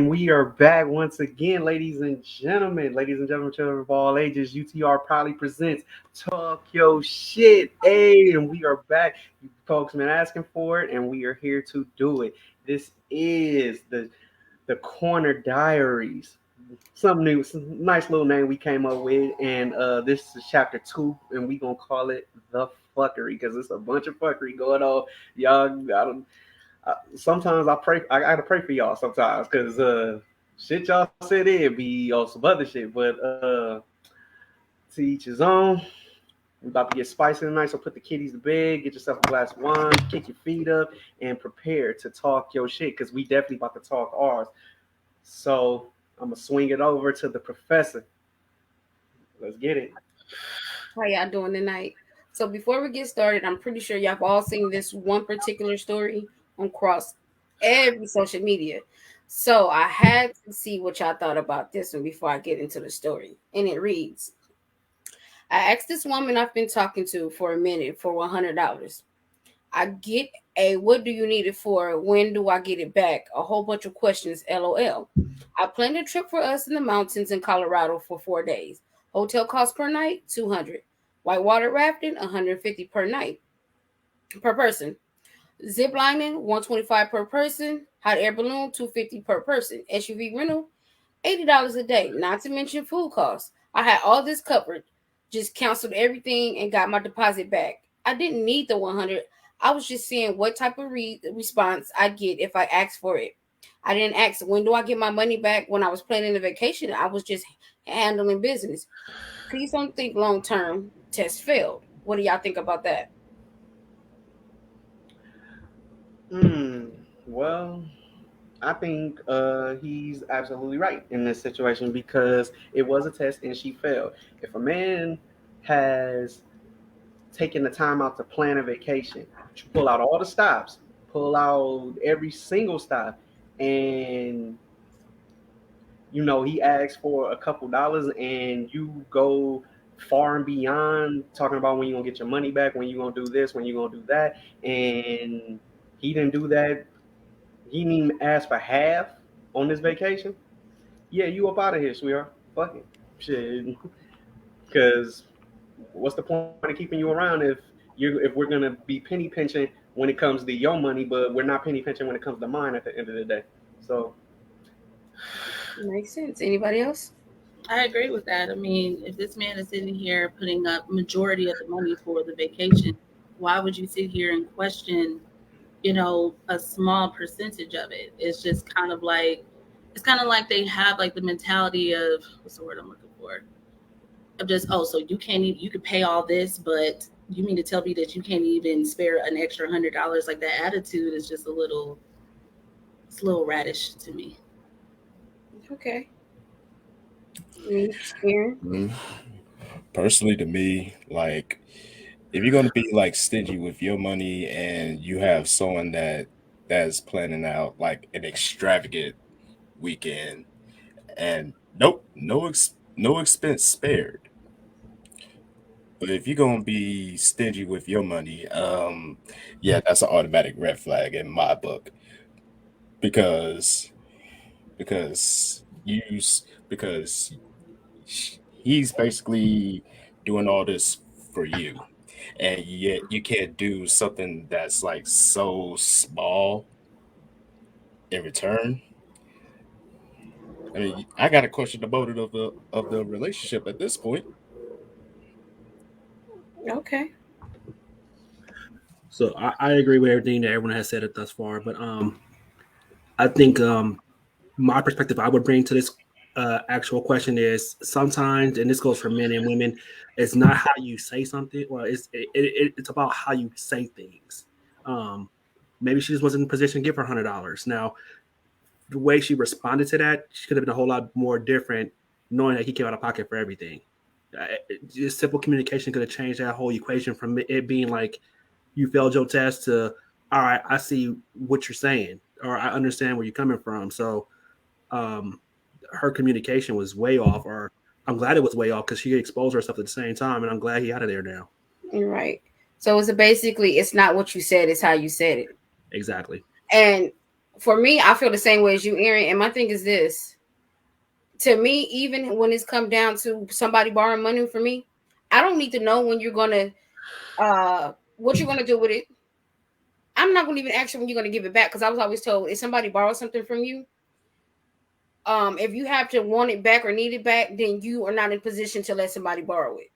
And we are back once again, ladies and gentlemen. Ladies and gentlemen, children of all ages, UTR proudly presents Talk Yo Shit. Hey, and we are back. You folks been asking for it, and we are here to do it. This is the Corner Diaries. Some new, some nice little name we came up with, and this is chapter 2, and we gonna call it the Phuckery because it's a bunch of fuckery going on. Y'all, sometimes I pray. I gotta pray for y'all sometimes because shit y'all said it be on some other shit. But to each his own. We about to get spicy tonight, so put the kiddies to bed, get yourself a glass of wine, kick your feet up, and prepare to talk your shit because we definitely about to talk ours. So I'm gonna swing it over to the professor. Let's get it. How y'all doing tonight? So before we get started, I'm pretty sure y'all have all seen this one particular story on across every social media. So I had to see what y'all thought about this one before I get into the story. And it reads, I asked this woman I've been talking to for a minute for $100. I get a what do you need it for? When do I get it back? A whole bunch of questions, LOL. I planned a trip for us in the mountains in Colorado for 4 days. Hotel cost per night, 200. Whitewater rafting, 150 per night per person. Zip lining, 125 per person. Hot air balloon, 250 per person. SUV rental, $80 a day. Not to mention food costs. I had all this covered. Just canceled everything and got my deposit back. I didn't need the 100. I was just seeing what type of response I'd get if I asked for it. I didn't ask when do I get my money back when I was planning the vacation. I was just handling business. Please don't think long term. Test failed. What do y'all think about that? Hmm. Well, I think he's absolutely right in this situation because it was a test and she failed. If a man has taken the time out to plan a vacation, pull out all the stops, pull out every single stop, and he asks for a couple dollars, and you go far and beyond talking about when you're gonna get your money back, when you're gonna do this, when you're gonna do that, and he didn't do that. He didn't even ask for half on this vacation. Yeah, you up out of here, sweetheart. Fuck it. Shit. Because what's the point of keeping you around if we're gonna be penny pinching when it comes to your money, but we're not penny pinching when it comes to mine at the end of the day. So Makes sense. Anybody else? I agree with that. I mean, if this man is sitting here putting up majority of the money for the vacation, why would you sit here and question, a small percentage of it? It's kind of like they have like the mentality of what's the word I'm looking for? Of just, oh, so you could pay all this, but you mean to tell me that you can't even spare an extra $100? Like that attitude is just it's a little radish to me. Okay. Aaron? Mhm. Personally, to me, like if you're gonna be like stingy with your money and you have someone that's planning out like an extravagant weekend and nope, no expense spared. But if you're gonna be stingy with your money, yeah, that's an automatic red flag in my book because because he's basically doing all this for you, and yet you can't do something that's like so small in return. I mean, I got to question the motive of the relationship at this point. Okay. So I agree with everything that everyone has said it thus far, but I think my perspective I would bring to this actual question is sometimes, and this goes for men and women, it's not how you say something, or it's about how you say things. Um, Maybe she just wasn't in a position to give her $100. Now, the way she responded to that, she could have been a whole lot more different, knowing that he came out of pocket for everything. Just simple communication could have changed that whole equation from it being like you failed your test to all right, I see what you're saying, or I understand where you're coming from. So um, her communication was way off, or I'm glad it was way off because she exposed herself at the same time, and I'm glad he out of there now. You're right. So it's basically it's not what you said, it's how you said it. Exactly. And For me, I feel the same way as you, Aaron. And my thing is this: to me, even when it's come down to somebody borrowing money from me, I don't need to know when you're gonna what you're gonna do with it. I'm not gonna even ask you when you're gonna give it back because I was always told if somebody borrows something from you, if you have to want it back or need it back, then you are not in position to let somebody borrow it.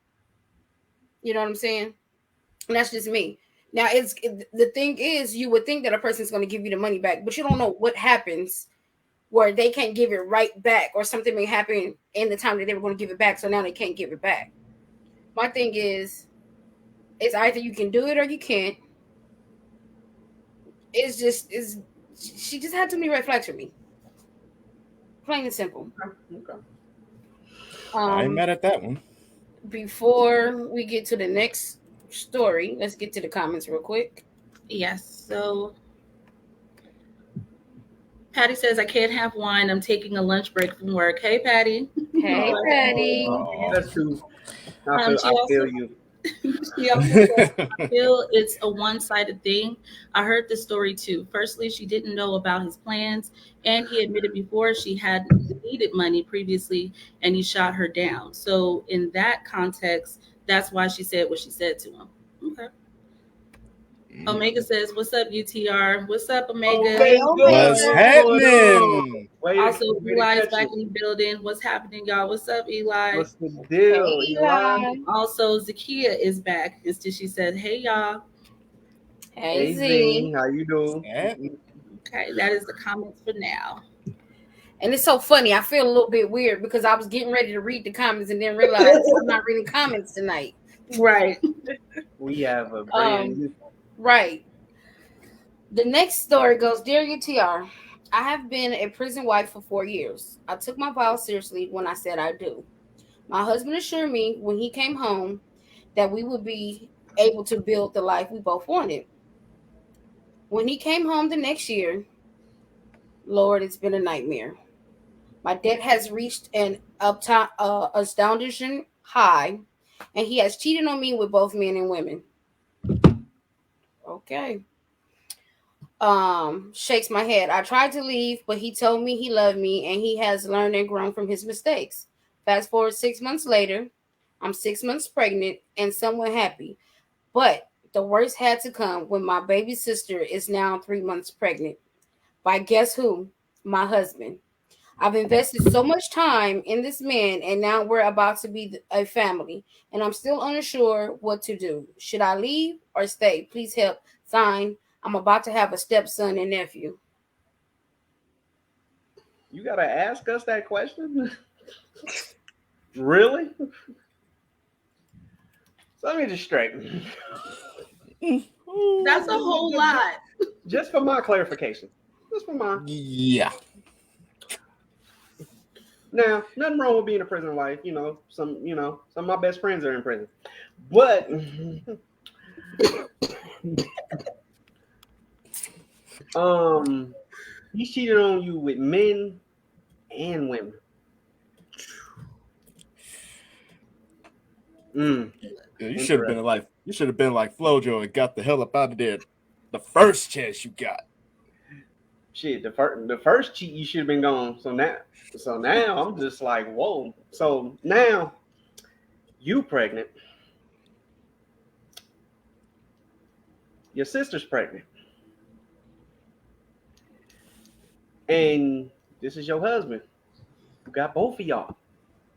You know what I'm saying? And that's just me. Now, the thing is, you would think that a person's going to give you the money back, but you don't know what happens where they can't give it right back, or something may happen in the time that they were going to give it back, so now they can't give it back. My thing is, it's either you can do it or you can't. It's just is she just had too many red flags for me, plain and simple. Okay. I ain't Um, mad at that one. before we get to the next story, let's get to the comments real quick. Yes. So Patty says, I can't have wine. I'm taking a lunch break from work. Hey, Patty. Hey, Patty. Oh. That's too. I feel. She I feel also you. she also says, I feel it's a one-sided thing. I heard this story too. Firstly, she didn't know about his plans, and he admitted before she had needed money previously, and he shot her down. So in that context, that's why she said what she said to him. Okay. Omega says, "What's up, UTR? What's up, Omega?" Hey, What's Omega. What's going on? happening? Also, Way to Eli's catch back it. in the building. What's happening, y'all? What's up, Eli? What's the Hey, deal, Eli? Eli. Also, Zakia is back. She said, "Hey, y'all." Hey, Hey Z. Zing, how you Yeah. doing? Okay, that is the comments for now. And it's so funny. I feel a little bit weird because I was getting ready to read the comments and then realized I'm not reading comments tonight. Right. We have a brand Um, new. right. The next story goes, Dear UTR, I have been a prison wife for 4 years. I took my vows seriously when I said I do. My husband assured me when he came home that we would be able to build the life we both wanted. When he came home the next year, Lord, it's been a nightmare. My debt has reached an astonishing high, and he has cheated on me with both men and women. Okay. Shakes my head. I tried to leave, but he told me he loved me and he has learned and grown from his mistakes. Fast forward 6 months later, I'm 6 months pregnant and somewhat happy. But the worst had to come when my baby sister is now 3 months pregnant. By guess who? My husband. I've invested so much time in this man, and now we're about to be a family, and I'm still unsure what to do. Should I leave or stay? Please help. Sign. I'm about to have a stepson and nephew. You gotta ask us that question? Really? So let me just straighten. That's a whole lot. Just for my clarification. Just for my. Yeah. Now, nothing wrong with being a prison wife. Some of my best friends are in prison. But he cheated on you with men and women. You should have been like Flojo and got the hell up out of there the first chance you got. Shit, the first cheat you should have been gone. So now I'm just like, whoa. So now you pregnant. Your sister's pregnant. And this is your husband who got both of y'all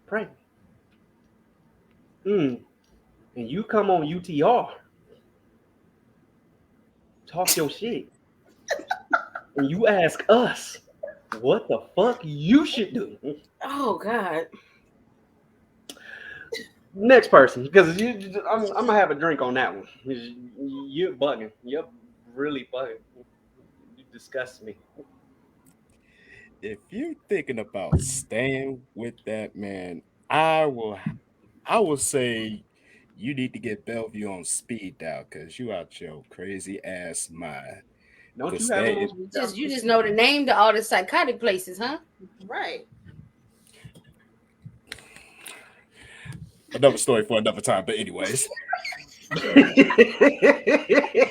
pregnant. And you come on UTR, talk your shit, and you ask us what the fuck you should do. Oh God. Next person, because I'm gonna have a drink on that one. You're bugging. You're really bugging. You disgust me. If you're thinking about staying with that man, I will say you need to get Bellevue on speed dial because you out your crazy ass mind. Don't To you have him on stay speed dial? You just know the name to all the psychotic places, huh? Right. another story for another time. But anyways,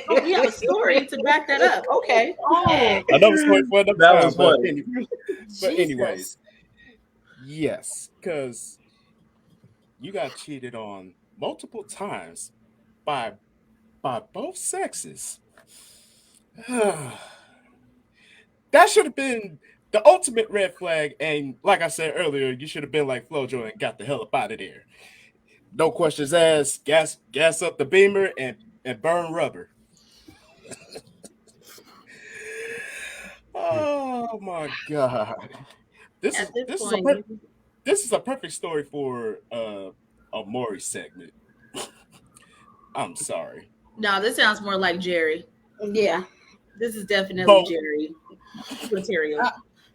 Oh, we have a story to back that up. Okay. Oh, Another story for another That time. was funny. But Jesus. anyways, yes, because you got cheated on multiple times by both sexes. That should have been the ultimate red flag. And like I said earlier, you should have been like Flojo and got the hell up out of there. No questions asked. Gas up the beamer and burn rubber. Oh my god. This At is this this is a point, this is a perfect story for a Maury segment. I'm sorry. no, this sounds more like Jerry. Yeah. This is definitely Both. Jerry material.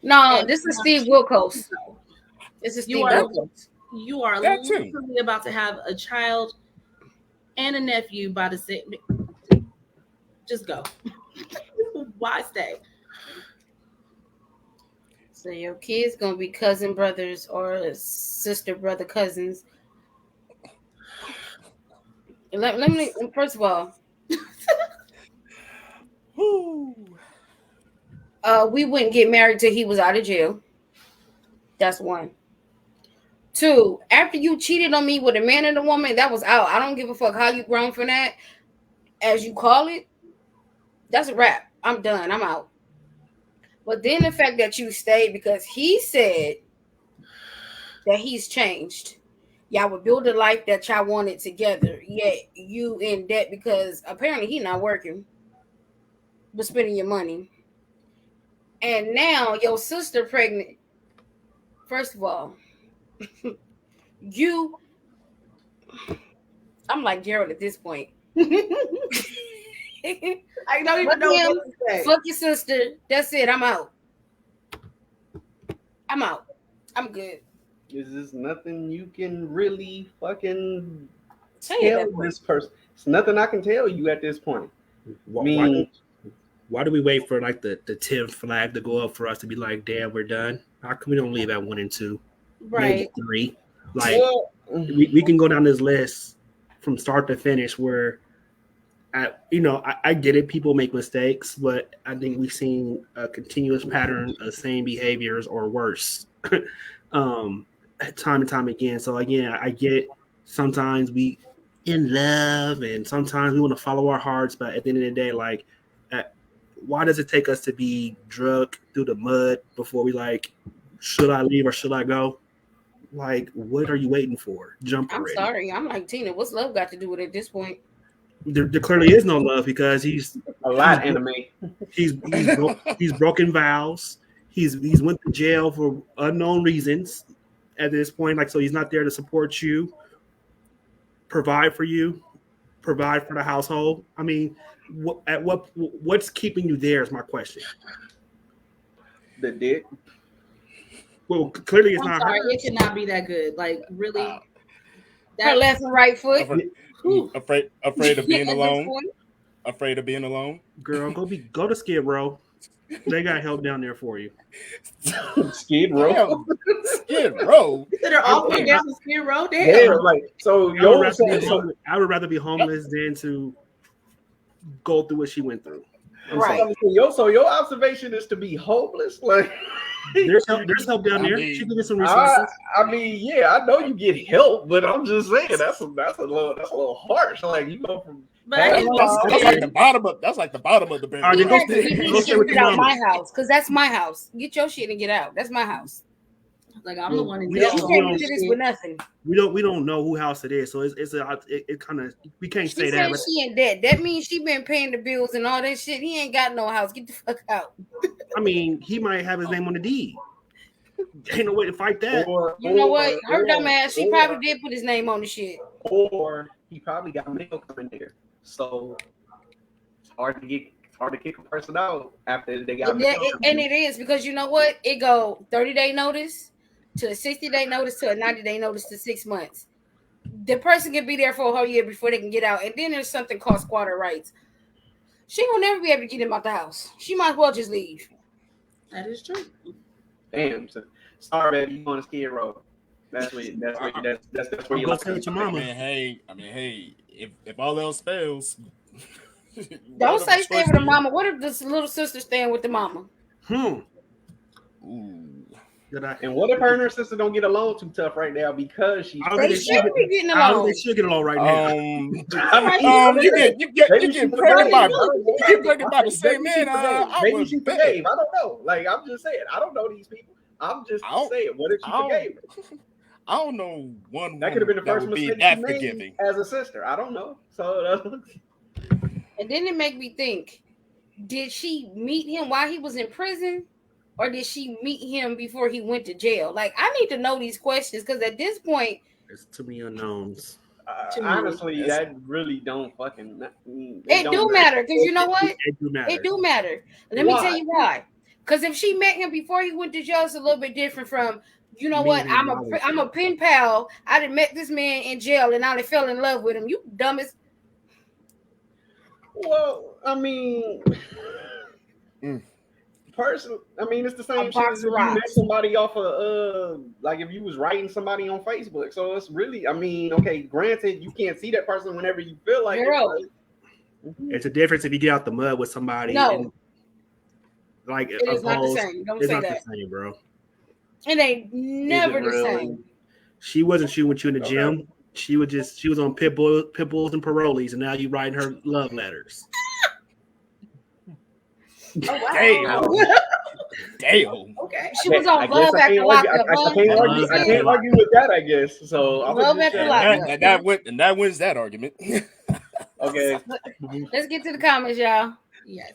No, And this is Steve Wilkos. This is you Steve are Wilkos. you are That too. literally about to have a child and a nephew by the same. Just go. Why stay? So your kids gonna be cousin brothers or sister brother cousins. Let me first of all, we wouldn't get married till he was out of jail. That's one. Two, after you cheated on me with a man and a woman, that was out. I don't give a fuck how you grown from that, as you call it. That's a wrap. I'm done. I'm out. But then the fact that you stayed because he said that he's changed. Y'all would build a life that y'all wanted together. Yet you in debt because apparently he not working, but spending your money. And now your sister pregnant. First of all, you I'm like Gerald at this point. I don't even Fuck know him, what to say. fuck your sister. That's it. I'm out. I'm out. I'm good. There's just nothing you can really fucking Say it tell that way. this person. It's nothing I can tell you at this point. Why, I mean, why do we wait for like the 10th flag to go up for us to be like, damn, we're done? How come we don't leave at 1 and 2, maybe Right. 3? Like well, we can go down this list from start to finish where I get it, people make mistakes, but I think we've seen a continuous pattern of same behaviors or worse time and time again. So again, I get sometimes we in love and sometimes we want to follow our hearts, but at the end of the day, like why does it take us to be drugged through the mud before we like, should I leave or should I go? Like, what are you waiting for? Jump I'm already. sorry. I'm like Tina. What's love got to do with it at this point? There clearly is no love because he's a lot anime. he's broken vows. He's went to jail for unknown reasons at this point. Like, so he's not there to support you, provide for you, provide for the household. I mean, what's keeping you there is my question. The dick. Well, clearly it's I'm not sorry, her. it cannot be that good. Like really, Her that left and right foot. Afraid of being At this alone. point. Afraid of being alone. Girl, go to Skid Row. They got help down there for you. Skid Row. Damn, Skid Row. they're all the way down the Skid Row. Damn. Yeah, like so. I would rather be homeless than to go through what she went through. Right. So your observation is to be homeless, like. There's help down there. She can get some resources. I mean, yeah, I know you get help, but I'm just saying that's a little harsh. Like you go from But I didn't That's like the bottom of the barrel. All right, You then have to get go your stay shit with get your out mama. my house, because that's my house. Get your shit and get out. That's my house. like I'm the one in We You jail. don't- can't do this with nothing. We don't know who house it is, so it kind of we can't She say said that. But she in debt. That means she been paying the bills and all that shit. He ain't got no house. Get the fuck out. I mean, he might have his name on the deed. Ain't no way to fight that. You know what? Her dumb ass, she probably did put his name on the shit. or he probably got mail coming there. So it's hard to kick a person out after they got mail. And it is because you know what? It go 30-day notice to a 60-day notice to a 90-day notice to 6 months. The person can be there for a whole year before they can get out. And then there's something called squatter rights. She will never be able to get him out the house. She might as well just leave. That is true. Damn. So, sorry, baby, you on a Skid Row. That's where you Go stay with your mama. I mean, hey, if all else fails, Don't say stay with the you. mama. What if this little sister staying with the mama? Hmm. Ooh. And what if her and her sister don't get along too tough right now because she's I don't They think should be getting I don't think along. they should get along right now. I mean, You maybe she get pregnant by forgave. I don't know. you get pregnant by the same Maybe she man. forgave. I Maybe would she bet. forgave. I don't know. Like, I'm just saying. I don't know these people. I'm just I don't- saying. What if she I don't- forgave her? I don't know one That could have been woman the that first would be mistake she that made forgiving. as a sister. I don't know. So And then it make me think: did she meet him while he was in prison, or did she meet him before he went to jail? Like, I need to know these questions because at this point, There's too many unknowns. honestly, Yes. that really don't fucking. it do matter. Because you know what? It do matter. It do matter. Let me tell you why. Because if she met him before he went to jail, it's a little bit different from, you know what? Meeting him I'm a pen pal. I done met this man in jail and I done fell in love with him. You dumbest. Well, I mean, personally, I mean, it's the same shit box as of if you met rocks. somebody off of like if you was writing somebody on Facebook. So it's really, I mean, okay, granted, you can't see that person whenever you feel like Girl. it. It's a difference if you get out the mud with somebody. No. And, like, It is not the same. Don't it's say not that. the same, bro. It ain't never the really? same. She wasn't shooting with you in the Okay. gym. She was on pit bulls and parolees, and now you writing her love letters. Oh, wow. Damn. Okay. She was on I guess Love I After can't argue. Lockup, I huh? can't argue with that. I guess so. I'm Love just After saying. Lockup. That wins that argument. Okay. Let's get to the comments, y'all. Yes.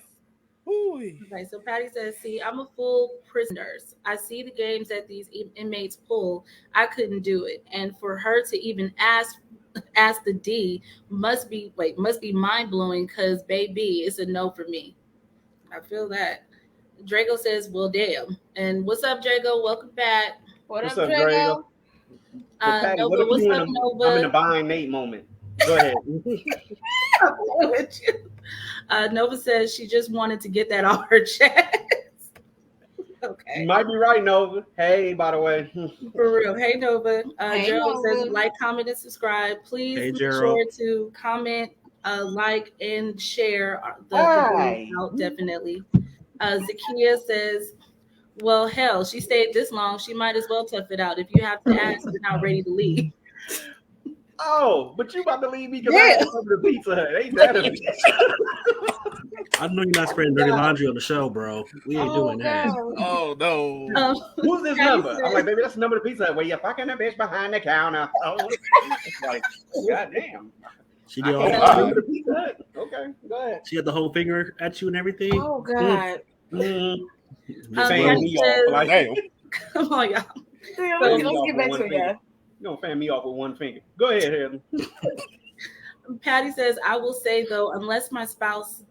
Ooh. Okay, so Patty says, see, I'm a full prison nurse. I see the games that these inmates pull. I couldn't do it. And for her to even ask the D must be mind blowing because baby, it's a no for me. I feel that. Drago says, well, damn. And what's up, Drago? Welcome back. What's up, Drago? Patty, Nova, what's up, Nova? I'm in a buying Nate moment. Go ahead. Nova says she just wanted to get that off her chest. Okay. You might be right, Nova. Hey, by the way. For real. Hey, Nova. Hey, Gerald Nova. says like, comment, and subscribe. Please Hey, make Gerald. sure to comment, like, and share the Hi. video out, definitely. Zakia says, well, hell, she stayed this long. She might as well tough it out. If you have to ask, you're not ready to leave. Oh, but you about to leave me because I had to come to Pizza Hut. Ain't that a I know you're not spreading dirty laundry on the show, bro. We ain't doing that. Oh no. Who's this number? I'm like, baby, that's the number of Pizza Hut. Where you fucking a bitch behind the counter. Oh, it's like, goddamn. She I did all can't that. remember the Pizza Hut. Okay, go ahead. She had the whole finger at you and everything. Oh, God. Fan me off, like, Damn. Come on, y'all. Let's get back to it, y'all. You don't fan me off with one finger. Go ahead, Helen. Patty says, I will say though, unless my spouse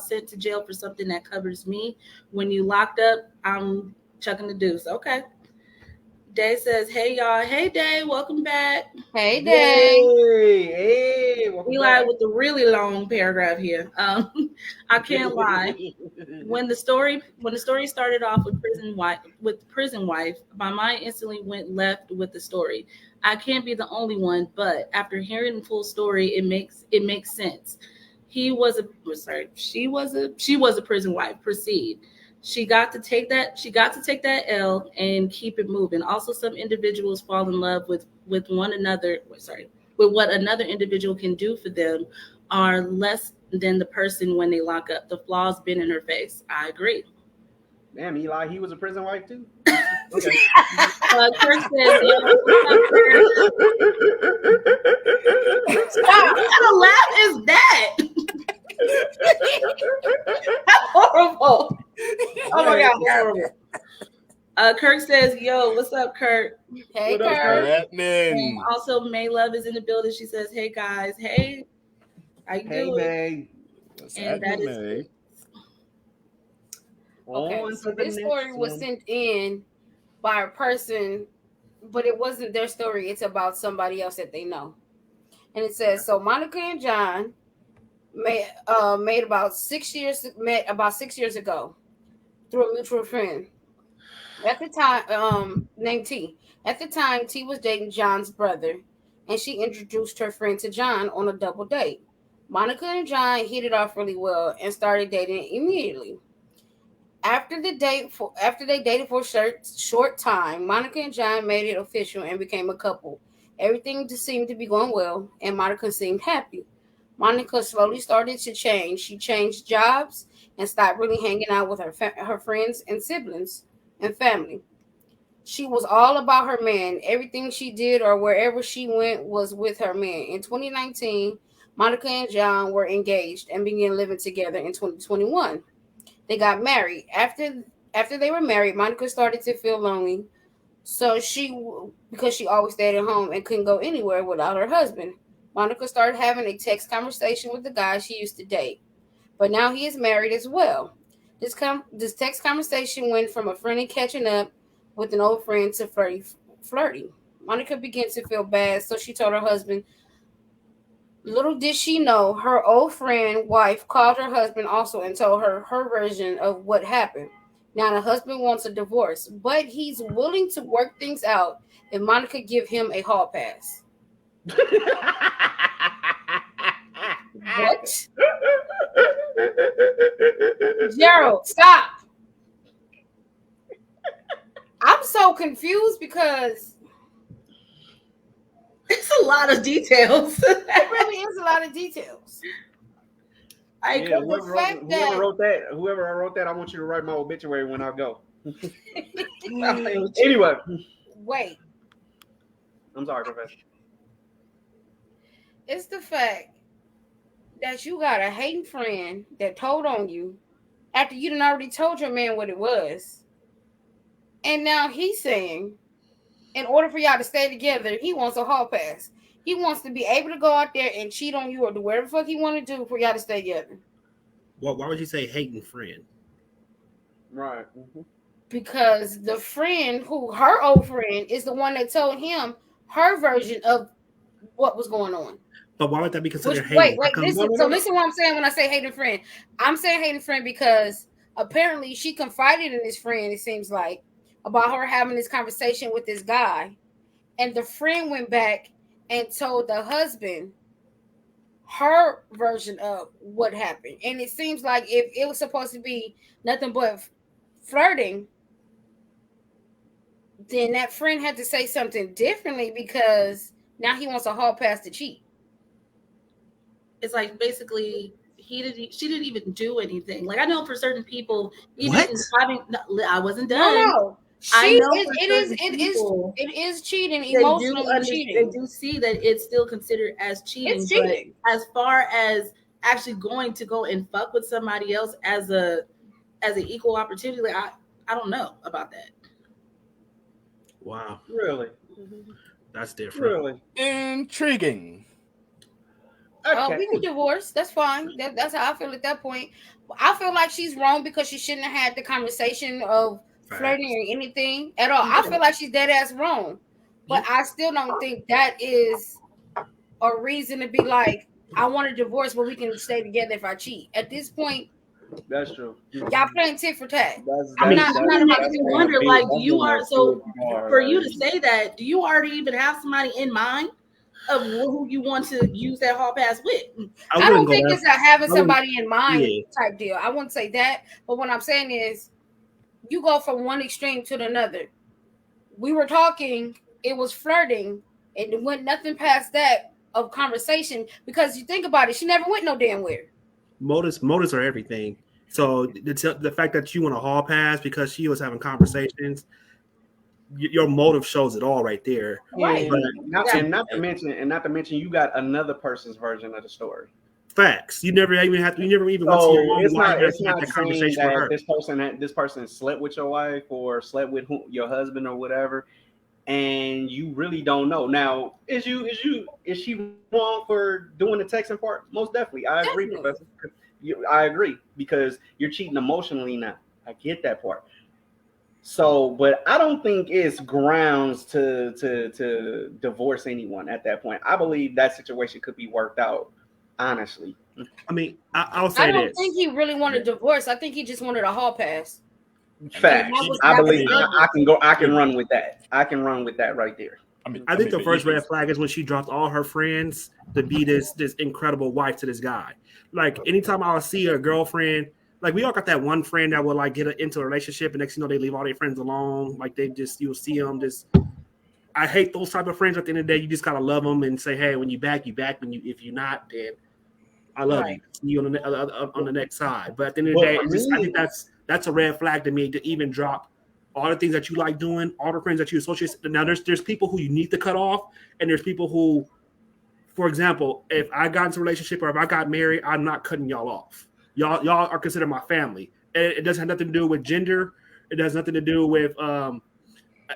sent to jail for something that covers me, when you locked up, I'm chucking the deuce. Okay. Day says, hey y'all. Hey Day, welcome back. Hey, Day. Hey, welcome Eli back. with the really long paragraph here. I can't lie. When the story started off with prison wife, my mind instantly went left with the story. I can't be the only one, but after hearing the full story, it makes sense. She was a prison wife. Proceed. She got to take that L and keep it moving. Also, some individuals fall in love with one another. With what another individual can do for them are less than the person when they lock up. The flaws been in her face. I agree. Damn, Eli, he was a prison wife too? Okay. Kirk says, what kind of laugh is that? That's horrible. Oh my God, horrible. Kirk says, yo, what's up, Kirk? Hey, What up, Kurt. And also, May Love is in the building. She says, hey, guys. Hey, how you Hey, doing? May. And that is it. Okay, so this story was sent in by a person, but it wasn't their story. It's about somebody else that they know. And it says, so Monica and John met about 6 years ago through a mutual friend. At the time, named T. At the time, T was dating John's brother. and she introduced her friend to John on a double date. Monica and John hit it off really well and started dating immediately. After they dated for a short time, Monica and John made it official and became a couple. Everything just seemed to be going well, and Monica seemed happy. Monica slowly started to change. She changed jobs and stopped really hanging out with her friends and siblings and family. She was all about her man. Everything she did or wherever she went was with her man. In 2019, Monica and John were engaged and began living together in 2021. They got married. After they were married, Monica started to feel lonely. So because she always stayed at home and couldn't go anywhere without her husband, Monica started having a text conversation with the guy she used to date. But now he is married as well. This text conversation went from a friend catching up with an old friend to flirty. Monica began to feel bad, so she told her husband. Little did she know, her old friend wife called her husband also and told her version of what happened. Now the husband wants a divorce, but he's willing to work things out if Monica give him a hall pass. What? Gerald, stop. I'm so confused because it's a lot of details. It really is a lot of details. Whoever wrote that, I want you to write my obituary when I go. Anyway. Wait. I'm sorry, Professor. It's the fact that you got a hating friend that told on you after you done already told your man what it was. And now he's saying, in order for y'all to stay together, he wants a hall pass. He wants to be able to go out there and cheat on you or do whatever the fuck he want to do for y'all to stay together. Well, why would you say hating friend? Right. Mm-hmm. Because the friend her old friend, is the one that told him her version of what was going on. But why would that be considered hating? Wait, listen. So listen what I'm saying when I say hating friend. I'm saying hating friend because apparently she confided in this friend, it seems like, about her having this conversation with this guy. And the friend went back and told the husband her version of what happened. And it seems like if it was supposed to be nothing but flirting, then that friend had to say something differently because now he wants a hall pass to cheat. It's like basically she didn't even do anything. Like I know for certain people, even I wasn't done. No. It is cheating, emotionally cheating. They do see that it's still considered as cheating. It's cheating. But as far as actually going to go and fuck with somebody else as an equal opportunity, like I don't know about that. Wow. Really? That's different. Really? Intriguing. Okay. We can divorce. That's fine. That's how I feel at that point. I feel like she's wrong because she shouldn't have had the conversation of flirting or anything at all. I feel like she's dead ass wrong. But I still don't think that is a reason to be like, I want a divorce, but we can stay together if I cheat. At this point, that's true. Y'all playing tit for tat. I'm not about to wonder, like, for you to say that, do you already even have somebody in mind of who you want to use that hall pass with? I don't think it's a having somebody in mind type deal. I wouldn't say that. But what I'm saying is, you go from one extreme to another. We were talking, it was flirting, and it went nothing past that of conversation because you think about it, she never went no damn where. Motives are everything. So the fact that you want a hall pass because she was having conversations, your motive shows it all right there. Right. But, not to mention, you got another person's version of the story. Facts. You never even went to your mom. It's not saying that this person slept with your wife or slept with your husband or whatever, and you really don't know. Now, is she wrong for doing the texting part? Most definitely. I agree, Professor. I agree because you're cheating emotionally now. I get that part. So, but I don't think it's grounds to divorce anyone at that point. I believe that situation could be worked out. Honestly, I mean, I'll say this. I don't think he really wanted divorce. I think he just wanted a hall pass. Facts. I believe I can run with that. I can run with that right there. I think the but first even red flag is when she dropped all her friends to be this incredible wife to this guy. Like anytime I see a girlfriend, like we all got that one friend that will like get into a relationship and next thing you know they leave all their friends alone. Like they just you'll see them just. I hate those type of friends. At the end of the day, you just gotta love them and say, hey, when you back, you back. When you if you're not, then I love you. Right. See you on the next side. But at the end of the But day, for I think me, that's a red flag to me to even drop all the things that you like doing, all the friends that you associate. Now there's people who you need to cut off, and there's people who, for example, if I got into a relationship or if I got married, I'm not cutting y'all off. Y'all are considered my family. It doesn't have nothing to do with gender. It has nothing to do with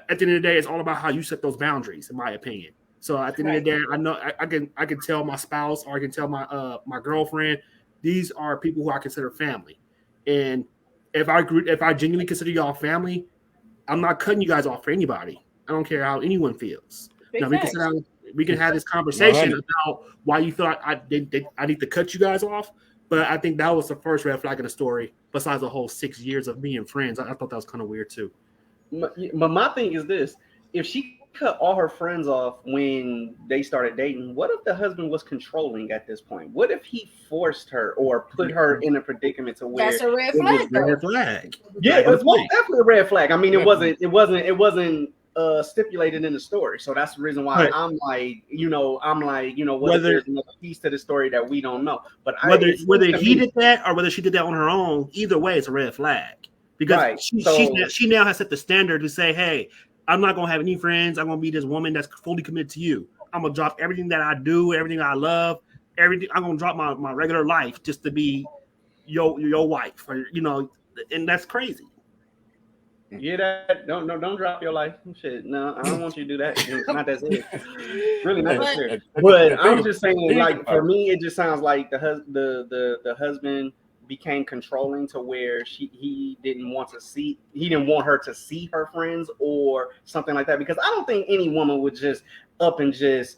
at the end of the day, it's all about how you set those boundaries, in my opinion. So at the end of Right. the day, I know I can tell my spouse or I can tell my girlfriend, these are people who I consider family. And if I genuinely consider y'all family, I'm not cutting you guys off for anybody. I don't care how anyone feels. Now Big we can sit facts. down, we can have this conversation 100. about why you feel like I need to cut you guys off. But I think that was the first red flag in the story. Besides the whole 6 years of being friends, I thought that was kind of weird too. but my thing is this: if she cut all her friends off when they started dating, what if the husband was controlling at this point? What if he forced her or put her in a predicament to where That's a red it was flag, though. Red flag. yeah, Flag on the it's most plate. definitely a red flag. I mean, Yeah, it wasn't stipulated in the story, so that's the reason why But I'm like, what if whether there's another piece to the story that we don't know? But whether it seems whether to he me did that or whether she did that on her own, either way, it's a red flag because right. So she now has set the standard to say, hey, I'm not gonna have any friends. I'm gonna be this woman that's fully committed to you. I'm gonna drop everything that I do, everything I love, everything. I'm gonna drop my regular life just to be your wife, or and that's crazy. yeah, that don't drop your life. Shit, no, I don't want you to do that. It's not that serious. Really not and, that But serious. and But the I'm thing, just saying, thing like for about me, it just sounds like the husband became controlling to where he didn't want her to see her friends or something like that. Because I don't think any woman would just up and just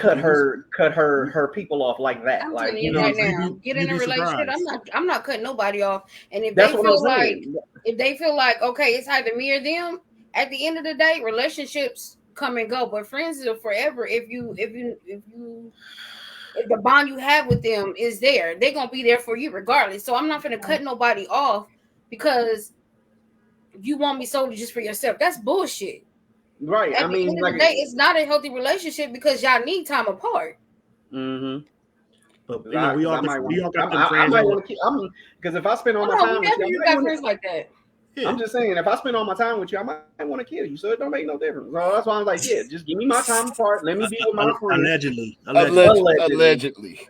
You be her people off like that. I'm Like telling you you know what I'm right saying? now, get in you'd a be relationship. surprised. I'm not cutting nobody off. And That's what I'm saying. if they feel like okay, it's either me or them. At the end of the day, relationships come and go, but friends are forever. If the bond you have with them is there, they're gonna be there for you regardless. So I'm not gonna cut nobody off because you want me solely just for yourself. That's bullshit. Right. I At the mean, end of like. the day, it's not a healthy relationship because y'all need time apart. Mm-hmm. But Because I might want we all to. got them I friends might on. want to keep. Because if I spend all Oh my no, we time with you, I definitely might got want friends to. like that. Yeah, I'm just saying, if I spend all my time with you, I might want to kill you. So it don't make no difference. So that's why I'm like, yeah, just give me my time apart. Let me be with my friends. allegedly. Allegedly, allegedly.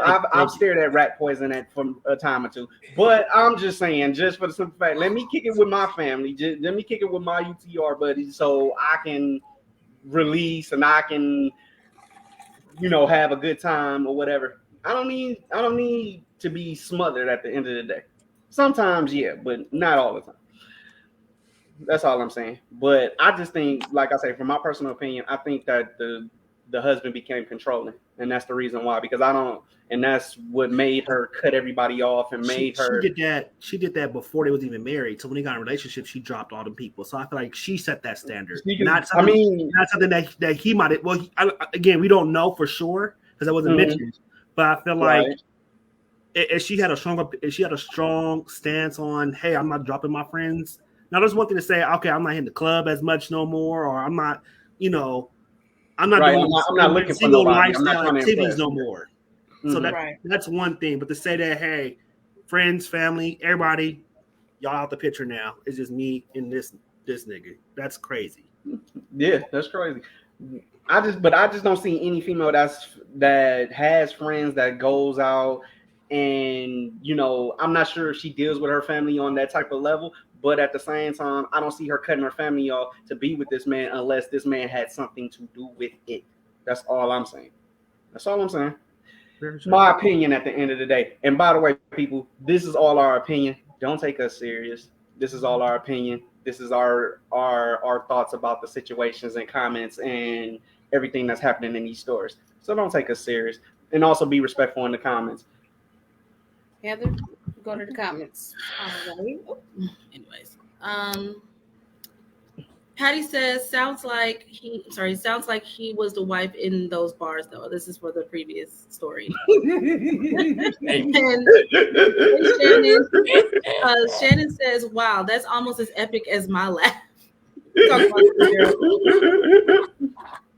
I've Thank you. stared at rat poison at from a time or two. But I'm just saying, just for the simple fact, let me kick it with my family. Just let me kick it with my UTR buddies, so I can release and I can have a good time or whatever. I don't need to be smothered at the end of the day. Sometimes, yeah, but not all the time. That's all I'm saying. But I just think, like I say, from my personal opinion, I think that the husband became controlling, and that's the reason why. Because I don't, and that's what made her cut everybody off and She made she her. did that. She did that before they was even married. So when they got in a relationship, she dropped all the people. So I feel like she set that standard, I mean, not something that he might. Well, again, we don't know for sure because that wasn't mhm, mentioned. But I feel like right, if she had a strong stance on, hey, I'm not dropping my friends. Now, there's one thing to say, okay, I'm not hitting the club as much no more, or I'm not, you know, I'm not right. doing I'm not the looking for single nobody. I'm not lifestyle trying to activities impress. no more. So Hmm. Right. that's one thing. But to say that, hey, friends, family, everybody, y'all out the picture now. It's just me and this nigga. That's crazy. Yeah, that's crazy. But I just don't see any female that has friends that goes out and I'm not sure if she deals with her family on that type of level, but at the same time, I don't see her cutting her family off to be with this man unless this man had something to do with it. That's all I'm saying. That's all I'm saying. Very true. My opinion at the end of the day. And by the way, people, this is all our opinion. Don't take us serious. This is all our opinion. This is our thoughts about the situations and comments and everything that's happening in these stories. So don't take us serious. And also be respectful in the comments. Heather, go to the comments. All right. Anyways, Patty says, sounds like he was the wife in those bars, though. This is for the previous story. Hey, And Shannon, Shannon says, wow, that's almost as epic as my laugh. Talk about the girl.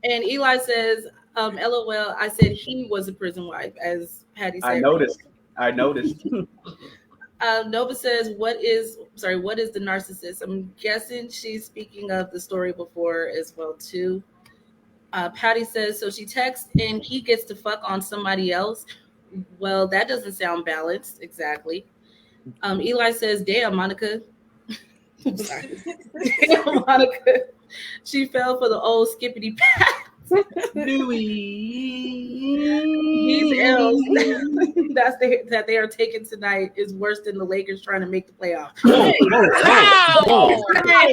And Eli says, LOL, I said he was a prison wife, as Patty I said. noticed. I noticed. Nova says, what is the narcissist? I'm guessing she's speaking of the story before as well, too. Patty says, so she texts and he gets to fuck on somebody else. Well, that doesn't sound balanced. Exactly. Eli says, damn, Monica. I'm sorry. Damn, Monica. She fell for the old skippity pat. These L's that they are taking tonight is worse than the Lakers trying to make the playoffs. Whoa, whoa, Hey,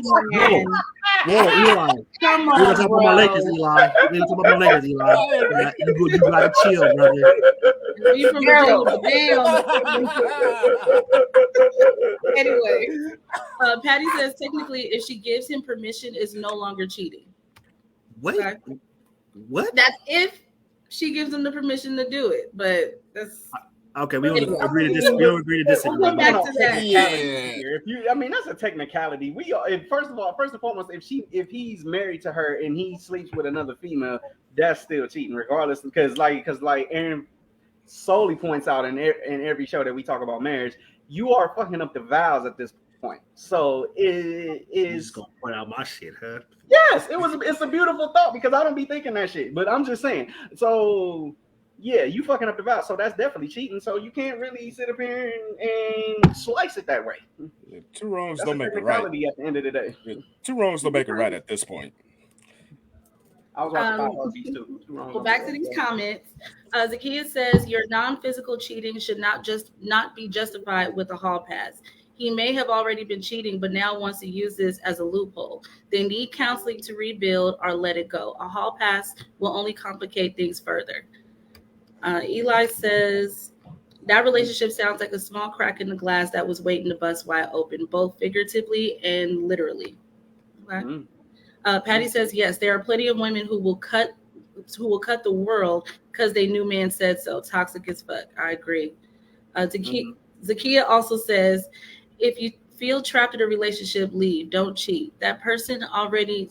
man. Eli. Come We're gonna on, talk about my Lakers, bro. Eli. We're gonna talk about my Lakers, Eli. You gotta chill, brother. We from Virginia, but damn. Anyway, Patty says technically, if she gives him permission, it's no longer cheating. Wait, Okay? what? That's if she gives him the permission to do it, but that's Okay, we don't agree to disagree. We don't agree to disagree. We'll come back to that. Technicality here. I mean, that's a technicality. First and foremost, if he's married to her and he sleeps with another female, that's still cheating, regardless. Because Aaron solely points out in every show that we talk about marriage, you are fucking up the vows at this point. So it You is. just gonna point out my shit, huh? Yes, it's a beautiful thought because I don't be thinking that shit. But I'm just saying. So yeah, you fucking up the vow. So that's definitely cheating. So you can't really sit up here and slice it that way. two wrongs That's don't a make it right. technicality at the end of the day. Two wrongs don't make it right at this point. I was watching Five Heartbeats too. Well, back to these comments. Zakiya says your non-physical cheating should not be justified with a hall pass. He may have already been cheating, but now wants to use this as a loophole. They need counseling to rebuild or let it go. A hall pass will only complicate things further. Eli says that relationship sounds like a small crack in the glass that was waiting to bust wide open, both figuratively and literally. Okay. Mm-hmm. Patty says yes. There are plenty of women who will cut the world because they knew man said so. Toxic as fuck. I agree. Zakiya also says, if you feel trapped in a relationship, leave. Don't cheat. That person's already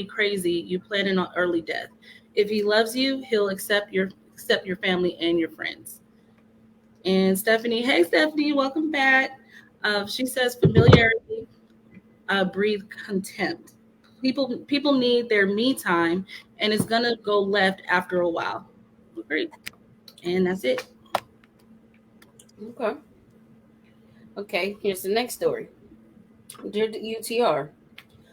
crazy. You planning on early death. If he loves you, he'll accept your family and your friends. And Stephanie, hey Stephanie, welcome back. She says familiarity breed contempt. People need their me time, and it's gonna go left after a while. Great, and that's it. Okay, here's the next story. Dear UTR,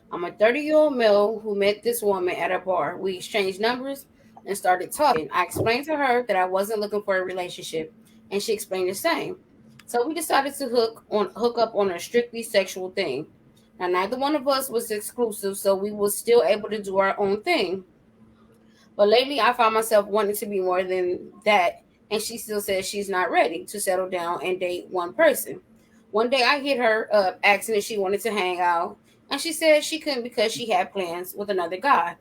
I'm a 30-year-old male who met this woman at a bar. We exchanged numbers and started talking. I explained to her that I wasn't looking for a relationship, and she explained the same. So we decided to hook up on a strictly sexual thing. Now, neither one of us was exclusive, so we were still able to do our own thing. But lately, I found myself wanting to be more than that, and she still says she's not ready to settle down and date one person. One day, I hit her up asking if she wanted to hang out, and she said she couldn't because she had plans with another guy.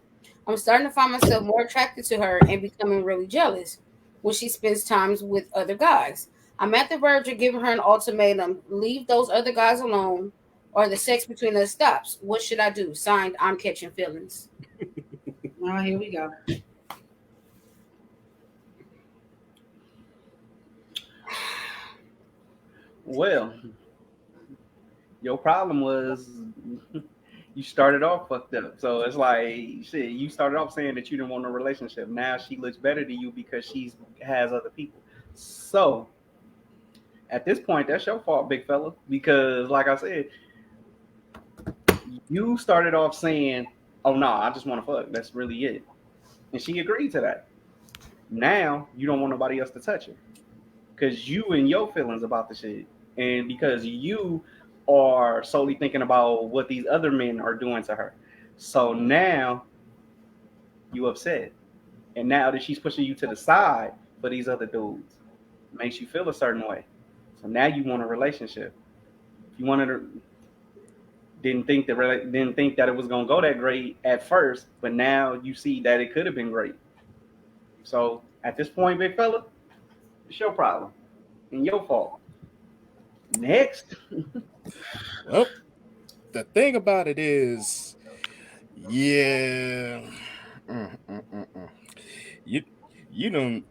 I'm starting to find myself more attracted to her and becoming really jealous when she spends times with other guys. I'm at the verge of giving her an ultimatum: leave those other guys alone, or the sex between us stops. What should I do? Signed, I'm catching feelings. Oh, here we go. Well, your problem was you started off fucked up. So it's like shit. You started off saying that you didn't want a relationship. Now she looks better to you because she has other people. So at this point, that's your fault, big fella. Because like I said, you started off saying, "Oh no, I just want to fuck. That's really it," and she agreed to that. Now you don't want nobody else to touch her because you and your feelings about the shit, and because you are solely thinking about what these other men are doing to her. So now you upset, and now that she's pushing you to the side for these other dudes, makes you feel a certain way. So now you want a relationship. If you wanted to, didn't think that it was gonna go that great at first, but now you see that it could have been great. So at this point, big fella, it's your problem and your fault. Next. Well, the thing about it is, yeah, mm, mm, mm, mm. you you don't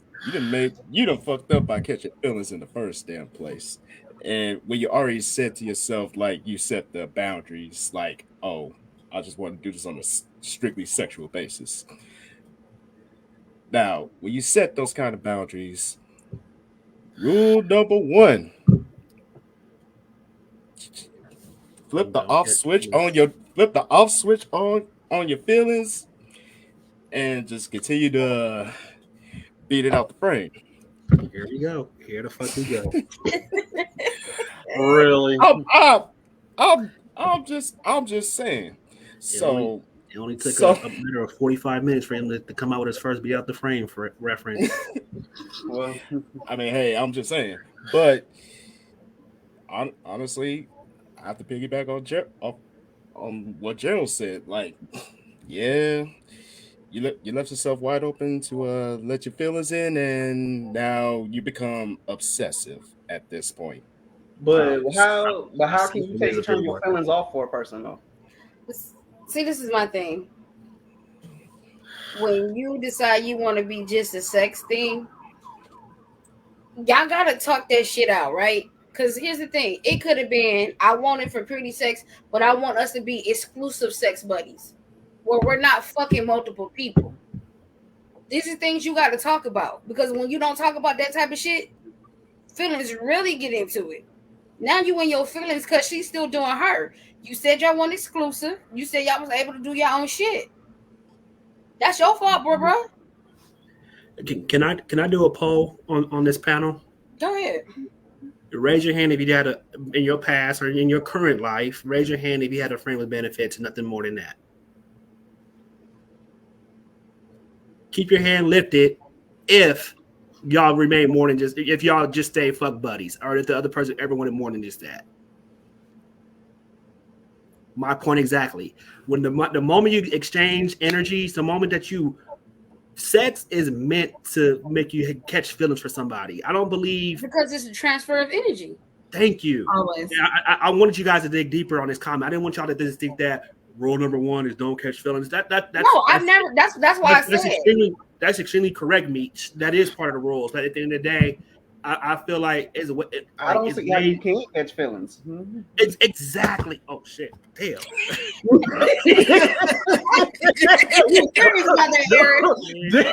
you don't fucked up by catching feelings in the first damn place. And when you already said to yourself, like you set the boundaries, like, oh, I just want to do this on a strictly sexual basis. Now, when you set those kind of boundaries, rule number one: flip the Don't off get switch on your flip the off switch on your feelings, and just continue to beat it out the frame. Here we go. Here the fuck we go. Really? I'm just saying. It only So it only took so a matter of 45 minutes for him to come out with his first "Be Out the Frame" for reference. Well, I mean, hey, I'm just saying. But honestly, I have to piggyback on what Gerald said. Like, yeah, you left yourself wide open to let your feelings in, and now you become obsessive at this point. but Ob- how can you Obsession is a bit turn your more. feelings off for a person though? See, this is my thing. When you decide you want to be just a sex thing, y'all gotta talk that shit out, right? Because here's the thing: it could have been I want it for pretty sex, but I want us to be exclusive sex buddies, where we're not fucking multiple people. These are things you got to talk about because when you don't talk about that type of shit, feelings really get into it. Now you in your feelings because she's still doing her. You said y'all want exclusive. You said y'all was able to do your own shit. That's your fault, bro. Can I do a poll on this panel? Go ahead. Raise your hand if you had a in your past or in your current life. Raise your hand if you had a friend with benefits. Nothing more than that. Keep your hand lifted if y'all remain more than just if y'all just stay fuck buddies, or if the other person ever wanted more than just that. My point exactly. When the moment you exchange energies, the moment that you sex is meant to make you catch feelings for somebody. I don't believe. Because it's a transfer of energy. Thank you. Always. Yeah, I wanted you guys to dig deeper on this comment. I didn't want y'all to just think that rule number one is don't catch feelings. That's No, I've never. That's why I said that's extremely correct, Meech. That is part of the rules. But at the end of the day, I feel like I don't it's see how you made. can't catch feelings. Mhm. It's exactly. Oh shit! Damn. he was serious about that, Eric.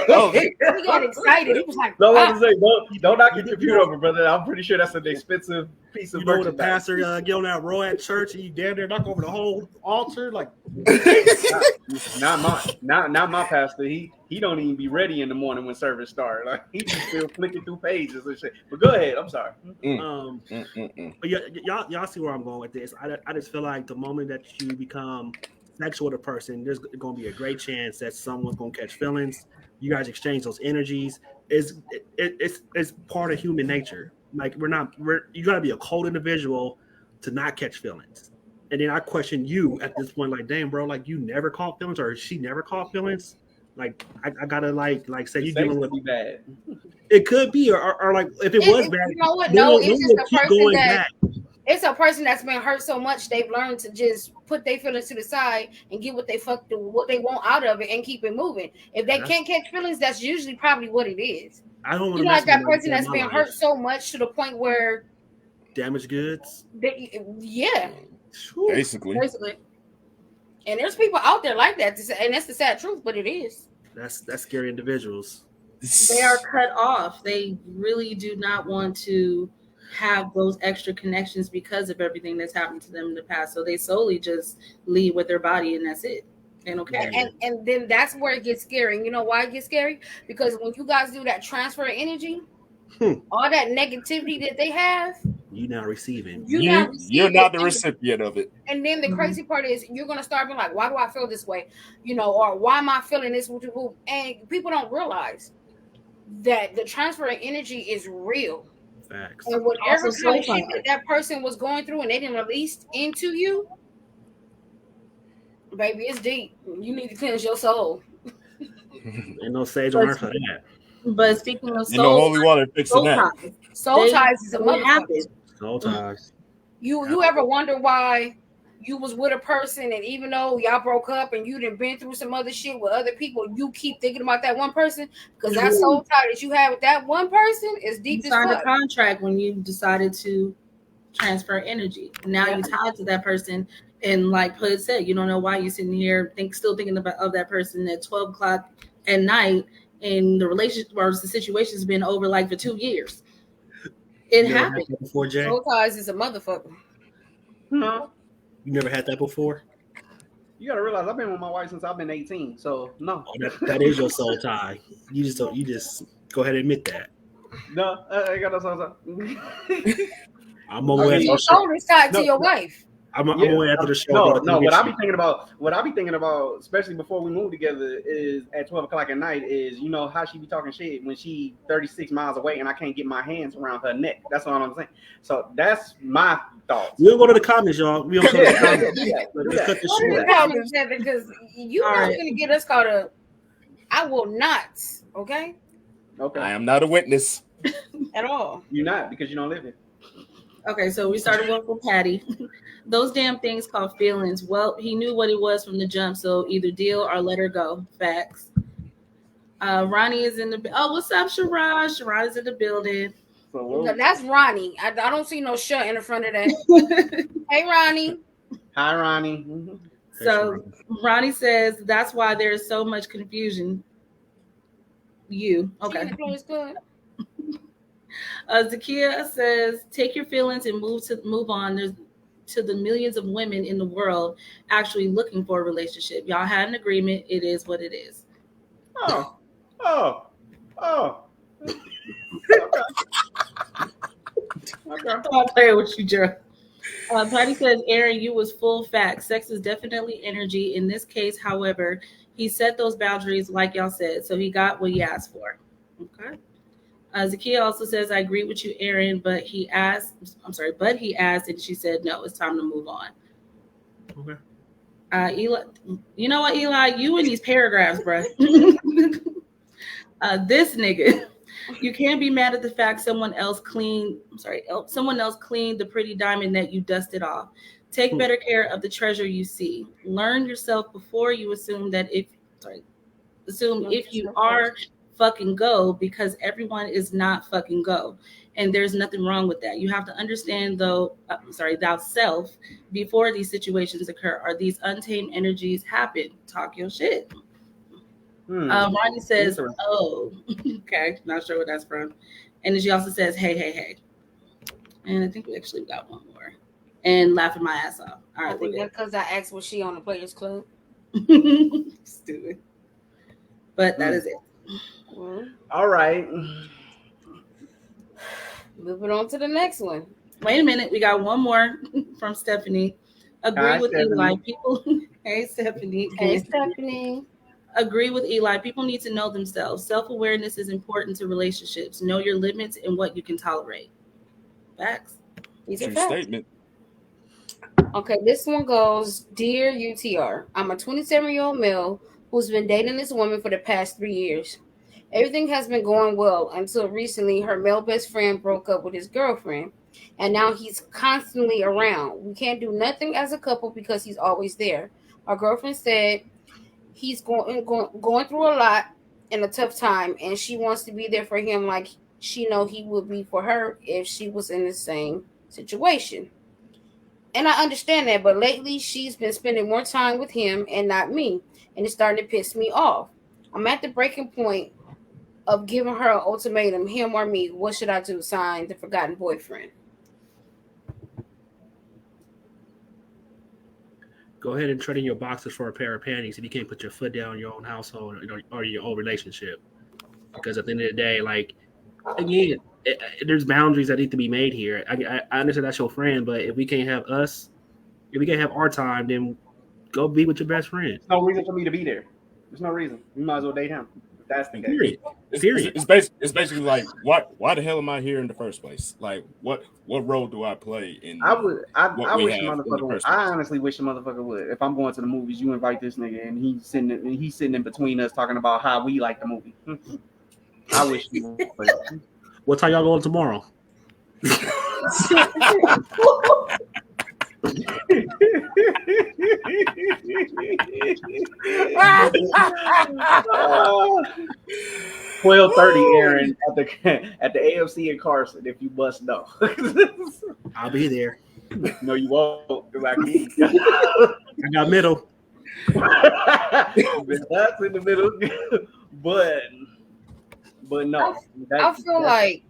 Oh, He got excited. He was like, No, I "Ah." was say don't knock your You computer over, brother. I'm pretty sure that's an expensive piece of You know the merchandise. pastor get on that row at church and you damn near knock over the whole altar like. Not my pastor. He don't even be ready in the morning when service start. Like he be still flicking through pages and shit. But go ahead. I'm sorry. But y'all see where I'm going with this. I just feel like the moment that you become sexual with a person, there's going to be a great chance that someone's going to catch feelings. You guys exchange those energies. It's part of human nature. Like you got to be a cold individual to not catch feelings. And then I question you at this point, like, damn, bro, like you never caught feelings, or she never caught feelings. Like I gotta like say The you sex dealing with could be bad. it could be, or like if it was bad, You know what? no No, one it's just will a keep person going that back. it's a person that's been hurt so much they've learned to just put their feelings to the side and get what they want out of it and keep it moving. If they can't catch feelings, that's usually probably what it is. I don't want You to know, mess like with that nobody person in that's my been hurt life. so much to the point where Damaged goods. yeah. basically. And there's people out there like that, and that's the sad truth, but it is. That's scary individuals. They are cut off. They really do not want to have those extra connections because of everything that's happened to them in the past. So they solely just lead with their body and that's it. They don't care. And then that's where it gets scary. And you know why it gets scary? Because when you guys do that transfer of energy, all that negativity that they have, you now receiving. You're not the recipient of it. And then the crazy part is you're gonna start being like, why do I feel this way? You know, or why am I feeling this? And people don't realize that the transfer of energy is real. Facts. And whatever kind of shit that person was going through and they didn't release into you, Baby, it's deep. You need to cleanse your soul. Ain't no sage on But earth for that. but speaking of Ain't no soul holy water fixing soul that. ties, Soul they ties is a they motherfucker. happen. Soul ties. You ever wonder why you was with a person and even though y'all broke up and you done been through some other shit with other people, you keep thinking about that one person because that soul tie that you have with that one person is You deep as signed a fuck. contract when you decided to transfer energy. Now Yeah. you tied to that person, and like Hood said, you don't know why you're sitting here still thinking about of that person at 12 o'clock at night, and the relationship or the situation's been over like for 2 years. It You never had happened. that before, Jay? Soul ties is a motherfucker. Huh? You never had that before? You gotta realize I've been with my wife since I've been 18. So no. Oh, that is your soul tie. You just don't. You just go ahead and admit that. No, I got no songs. I'm on I way So after mean, your the show. soul is tied to no, your no, wife. I'm yeah, on way after the show. no, Go no. come get you. What I be thinking about, especially before we move together, is at 12 o'clock at night. Is you know how she be talking shit when she 36 miles away and I can't get my hands around her neck. That's all I'm saying. So that's my thoughts. We'll go to the comments, y'all. We don't go to Yeah, the yeah, comments. do that, do Let's that. cut this What Do are short. the that. comments said because you All not right. gonna get us caught up. I will not, okay? Okay, I am not a witness. At all. you're not because you don't live here. Okay, so we started one from Patty. Those damn things called feelings. Well, he knew what it was from the jump, so either deal or let her go. Facts. Ronnie is in the. Oh, what's up, Sharaj? Sharaj is in the building. No, So that's Ronnie. I don't see no shirt in the front of that. Hey, Ronnie. hi, Ronnie. Mhm. Hey, So Sharon. Ronnie says that's why there is so much confusion. You She in okay? the Players Club. Zakia says take your feelings and move on. There's to the millions of women in the world actually looking for a relationship. Y'all had an agreement. It is what it is. Oh, oh, oh. Okay, okay. I'm playing with you, Joe. Patty says, Aaron, you was full fact. Sex is definitely energy. In this case, however, he set those boundaries like y'all said, so he got what he asked for. Okay. Zakia also says, I agree with you, Aaron, but he asked, I'm sorry, but he asked, and she said, no, it's time to move on. Okay. Eli, you know what, Eli? You in these paragraphs, bro. This nigga. You can't be mad at the fact someone else cleaned. I'm sorry, someone else cleaned the pretty diamond that you dusted off. Take better care of the treasure you see. Learn yourself before you assume that if sorry, assume if you are fucking go because everyone is not fucking go, and there's nothing wrong with that. You have to understand though. Thou self before these situations occur. Are these untamed energies happen? Talk your shit. Ronnie says, Interesting. "Oh, okay, not sure what that's from," and then she also says, "Hey, hey, hey," and I think we actually got one more. And laughing my ass off. All right, Was that because I asked was she on the Players Club? stupid. But that is it. Well, All right. moving on to the next one. Wait a minute, we got one more from Stephanie. Agree Hi, with Eli. Stephanie. People, hey Stephanie. Hey, Stephanie. Agree with Eli. People need to know themselves. Self awareness is important to relationships. Know your limits and what you can tolerate. Facts. These are True facts. statement. Okay, this one goes, Dear UTR, I'm a 27-year-old male who's been dating this woman for the past 3 years. Everything has been going well until recently her male best friend broke up with his girlfriend, and now he's constantly around. We can't do nothing as a couple because he's always there. Our girlfriend said he's going through a lot and a tough time, and she wants to be there for him like she know he would be for her if she was in the same situation. And I understand that, but lately she's been spending more time with him and not me, and it's starting to piss me off. I'm at the breaking point of giving her an ultimatum, him or me. What should I do? Sign the forgotten boyfriend. Go ahead and trade in your boxes for a pair of panties if you can't put your foot down in your own household or your own relationship. Because at the end of the day, like again, there's boundaries that need to be made here. I understand that's your friend, but if we can't have us, if we can't have our time, then go be with your best friend. There's no reason for me to be there. There's no reason. You might as well date him. That's the case. Period. It's, it's, Period. it's, bas- it's basically like why the hell am I here in the first place? Like what role do I play I in would. I, what I we wish a have in the motherfucker. first I place? honestly wish a motherfucker would. If I'm going to the movies, you invite this nigga, and he's sitting in between us talking about how we like the movie. I wish he would. What time y'all going tomorrow? Uh, 12:30, Aaron, at the AFC in Carson. If you must know. I'll be there. No, you won't. Cause I can. I got middle. That's in the middle, but no. I feel like.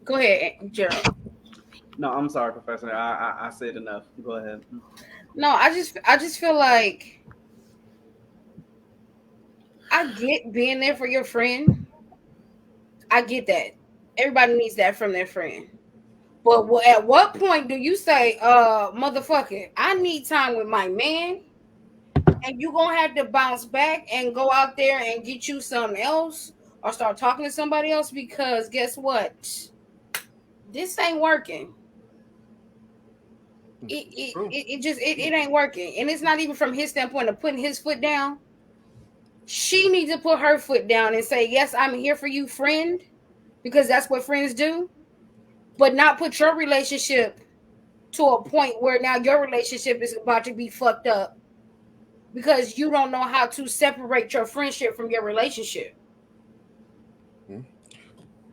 Go ahead, Gerald. No, I'm sorry, Professor. I said enough. Go ahead. No, I just feel like I get being there for your friend. I get that. Everybody needs that from their friend. But at what point do you say, motherfucker, I need time with my man, and you gonna have to bounce back and go out there and get you something else or start talking to somebody else because guess what? This ain't working. It ain't working. And it's not even from his standpoint of putting his foot down. She needs to put her foot down and say, yes, I'm here for you, friend, because that's what friends do, but not put your relationship to a point where now your relationship is about to be fucked up because you don't know how to separate your friendship from your relationship.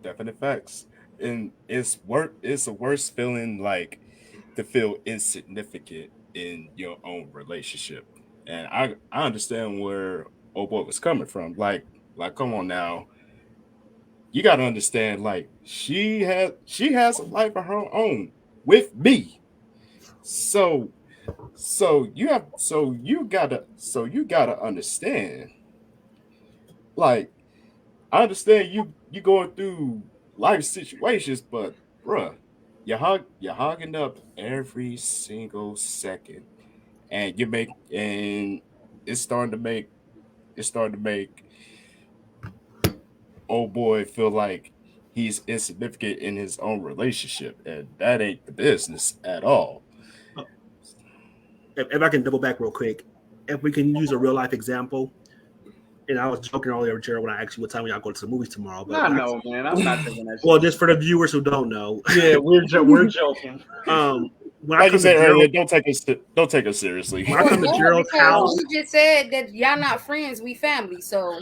Definite facts. And it's a worse feeling like to feel insignificant in your own relationship. And I understand where old boy was coming from. Like come on now. You gotta understand, like she has a life of her own with me. So so you gotta understand. Like I understand you going through life situations, but bruh, you're hogging up every single second, and it's starting to make it's starting to make old boy feel like he's insignificant in his own relationship, and that ain't the business at all. If I can double back real quick, if we can use a real life example, and I was joking earlier, Jared, when I asked you what time y'all go to the movies tomorrow. But I know, man. I'm not taking that shit. Well, just for the viewers who don't know. Yeah, we're joking. When Like I you come said to earlier, Gerald, don't take us seriously. when I come to Gerald's Because house, we just said that y'all not friends, we family, so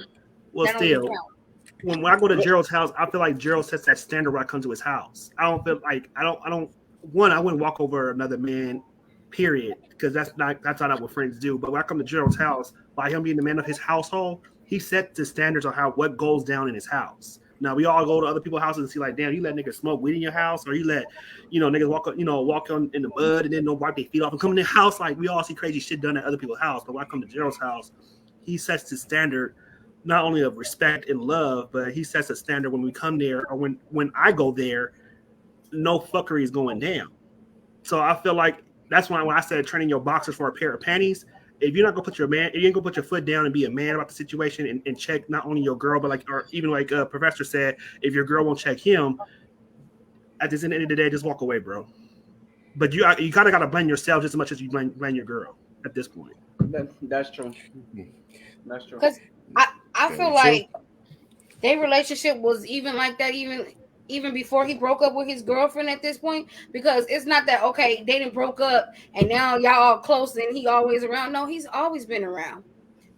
well, that don't even still, count. when I go to Gerald's house, I feel like Gerald sets that standard when I come to his house. I don't feel like I don't. One, I wouldn't walk over another man, period, because that's not what friends do. But when I come to Gerald's house, by him being the man of his household, he sets the standards on what goes down in his house. Now we all go to other people's houses and see like, damn, you let niggas smoke weed in your house, or you let niggas walk on in the mud and then no wipe their feet off and come in the house. Like we all see crazy shit done at other people's house. But when I come to Gerald's house, he sets the standard not only of respect and love, but he sets a standard when we come there or when I go there, no fuckery is going down. So I feel like that's why when I said training your boxers for a pair of panties, if you're not gonna if you ain't gonna put your foot down and be a man about the situation and check not only your girl, but or even like Professor said, if your girl won't check him, at the end of the day, just walk away, bro. But you kind of gotta blame yourself just as much as you blame your girl at this point. That's true. That's true. Because I Very feel true. like their relationship was even like that even before he broke up with his girlfriend at this point, because it's not that okay they didn't broke up and now y'all all close and he always around. No, he's always been around,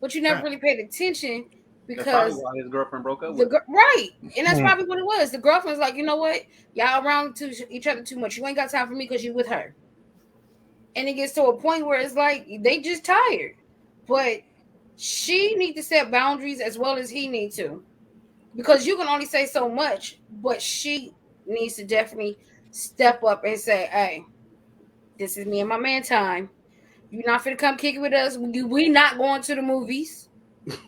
but you never really paid attention That's probably because why his girlfriend broke up with him. right, and that's probably what it was. The girlfriend's like, you know what, y'all around to each other too much, you ain't got time for me because you with her, and it gets to a point where it's like they just tired, but she need to set boundaries as well as he need to, because you can only say so much, but she needs to definitely step up and say, hey, this is me and my man time. You're not finna come kick it with us. We not going to the movies.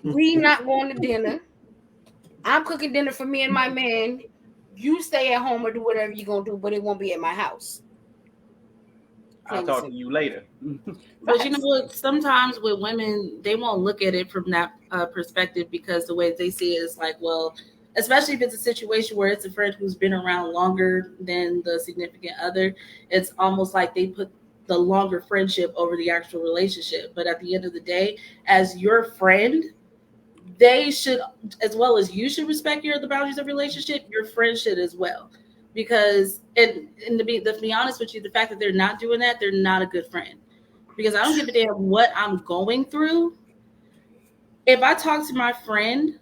We not going to dinner. I'm cooking dinner for me and my man. You stay at home or do whatever you're going to do, but it won't be at my house. I'll plain and talk to simple. you later. But you know Facts. what? Sometimes with women, they won't look at it from that perspective because the way they see it is like, well, especially if it's a situation where it's a friend who's been around longer than the significant other, it's almost like they put the longer friendship over the actual relationship. But at the end of the day, as your friend, they should, as well as you should respect the boundaries of relationship, your friend should as well. Because and to be honest with you, the fact that they're not doing that, they're not a good friend. Because I don't give a damn what I'm going through. If I talk to my friend,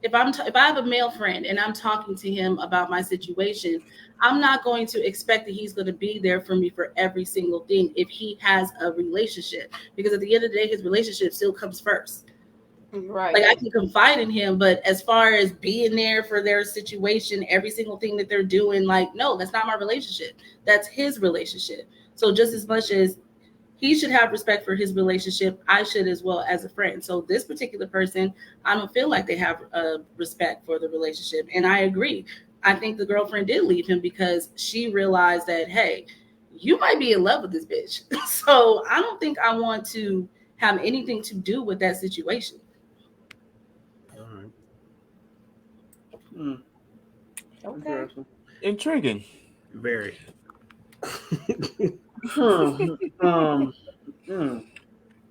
if I have a male friend and I'm talking to him about my situation, I'm not going to expect that he's going to be there for me for every single thing if he has a relationship. Because at the end of the day, his relationship still comes first. Like Right. I can confide in him, but as far as being there for their situation, every single thing that they're doing, like, no, that's not my relationship. That's his relationship. So just as much as he should have respect for his relationship, I should as well as a friend. So this particular person, I don't feel like they have respect for the relationship. And I agree. I think the girlfriend did leave him because she realized that, hey, you might be in love with this bitch. So I don't think I want to have anything to do with that situation. All right. Hmm, Okay. interesting. Intriguing. Very. Hmm. Hmm. You want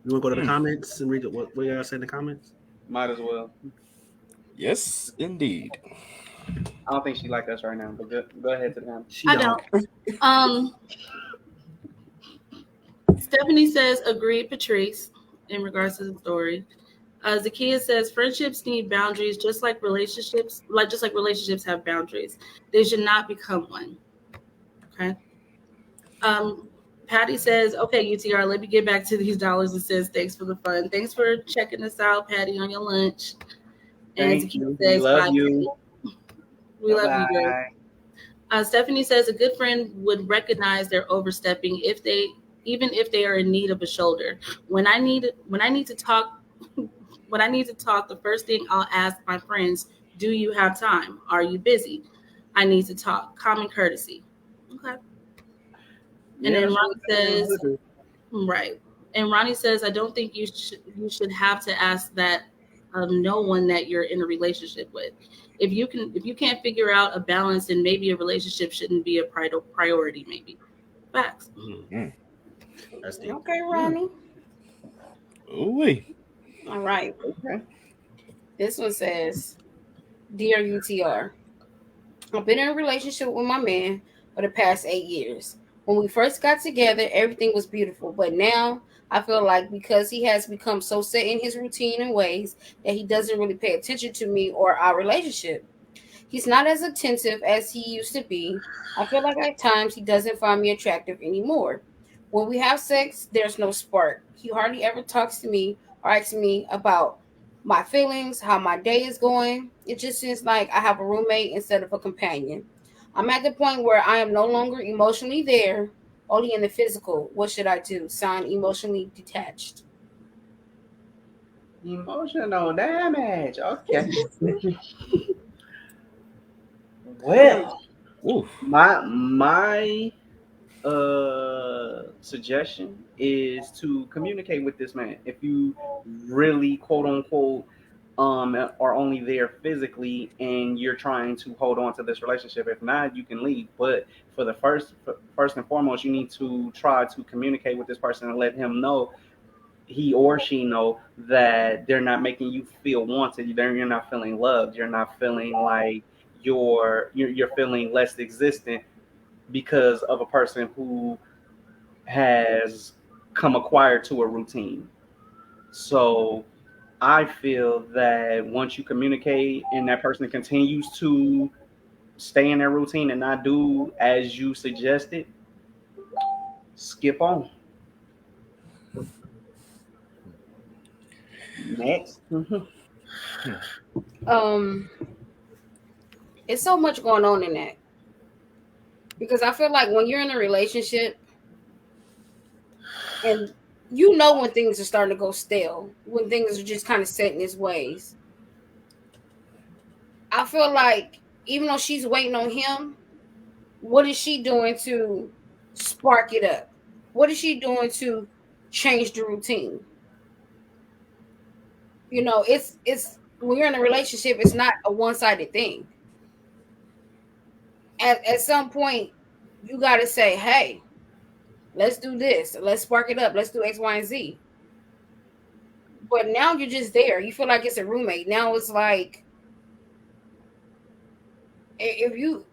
to go to the Hmm. comments and read what you guys say in the comments? Might as well. Yes, indeed. I don't think she like us right now, but go ahead to them. She I don't. don't. Um, Stephanie says, agree, Patrice, in regards to the story. Zakia says friendships need boundaries, just like relationships have boundaries. They should not become one. Okay. Um, Patty says, okay, UTR, let me get back to these dollars and cents. Thanks for the fun. Thanks for checking us out, Patty, on your lunch. And Thank Zakia you. We says, love bye, you. Patty. We Bye love you, girl. bye. Stephanie says a good friend would recognize they're overstepping if they even if they are in need of a shoulder. When I need to talk when I need to talk, the first thing I'll ask my friends, do you have time? Are you busy? I need to talk. Common courtesy. Okay. And Yeah, then that's what Ronnie says, we do. right. And Ronnie says, I don't think you should have to ask that of no one that you're in a relationship with. If you can't figure out a balance, then maybe a relationship shouldn't be a priority. Maybe facts. Mm, Mm. that's deep. Okay, Ronnie. Ooh-wee. All right. Okay. This one says, Dear UTR, I've been in a relationship with my man for the past 8 years. When we first got together, everything was beautiful, but now I feel like because he has become so set in his routine and ways that he doesn't really pay attention to me or our relationship. He's not as attentive as he used to be. I feel like at times he doesn't find me attractive anymore. When we have sex, there's no spark. He hardly ever talks to me or asks me about my feelings, how my day is going. It just seems like I have a roommate instead of a companion. I'm at the point where I am no longer emotionally there, only in the physical. What should I do? Sign emotionally detached. Emotional damage. Okay. Well, Oof. my suggestion is to communicate with this man. If you really quote unquote are only there physically and you're trying to hold on to this relationship, if not, you can leave. But for the first and foremost, you need to try to communicate with this person and let him know, he or she know, that they're not making you feel wanted. You're not feeling loved. You're not feeling like you're feeling less existent because of a person who has come acquired to a routine. So I feel that once you communicate and that person continues to stay in their routine and not do as you suggested, skip on. Next. Hmm. Um, it's so much going on in that because I feel like when you're in a relationship and you know when things are starting to go stale, when things are just kind of set in its ways. I feel like even though she's waiting on him, what is she doing to spark it up? What is she doing to change the routine? You know, it's when you're in a relationship, it's not a one sided thing. At some point, you got to say, hey, let's do this, let's spark it up, let's do X, Y, and Z. But now you're just there. You feel like it's a roommate. Now it's like if you,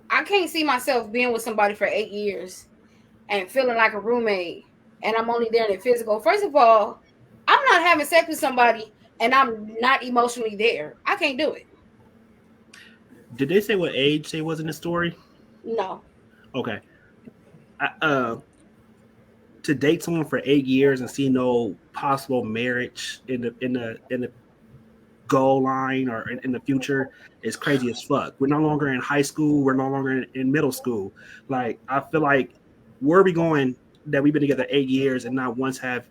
I can't see myself being with somebody for 8 years and feeling like a roommate, and I'm only there in the physical. First of all, I'm not having sex with somebody and I'm not emotionally there. I can't do it. Did they say what age they was in the story? No. Okay. I, to date someone for 8 years and see no possible marriage in the goal line or in the future is crazy as fuck. We're no longer in high school. We're no longer in middle school. Like I feel like where are we going that we've been together 8 years and not once have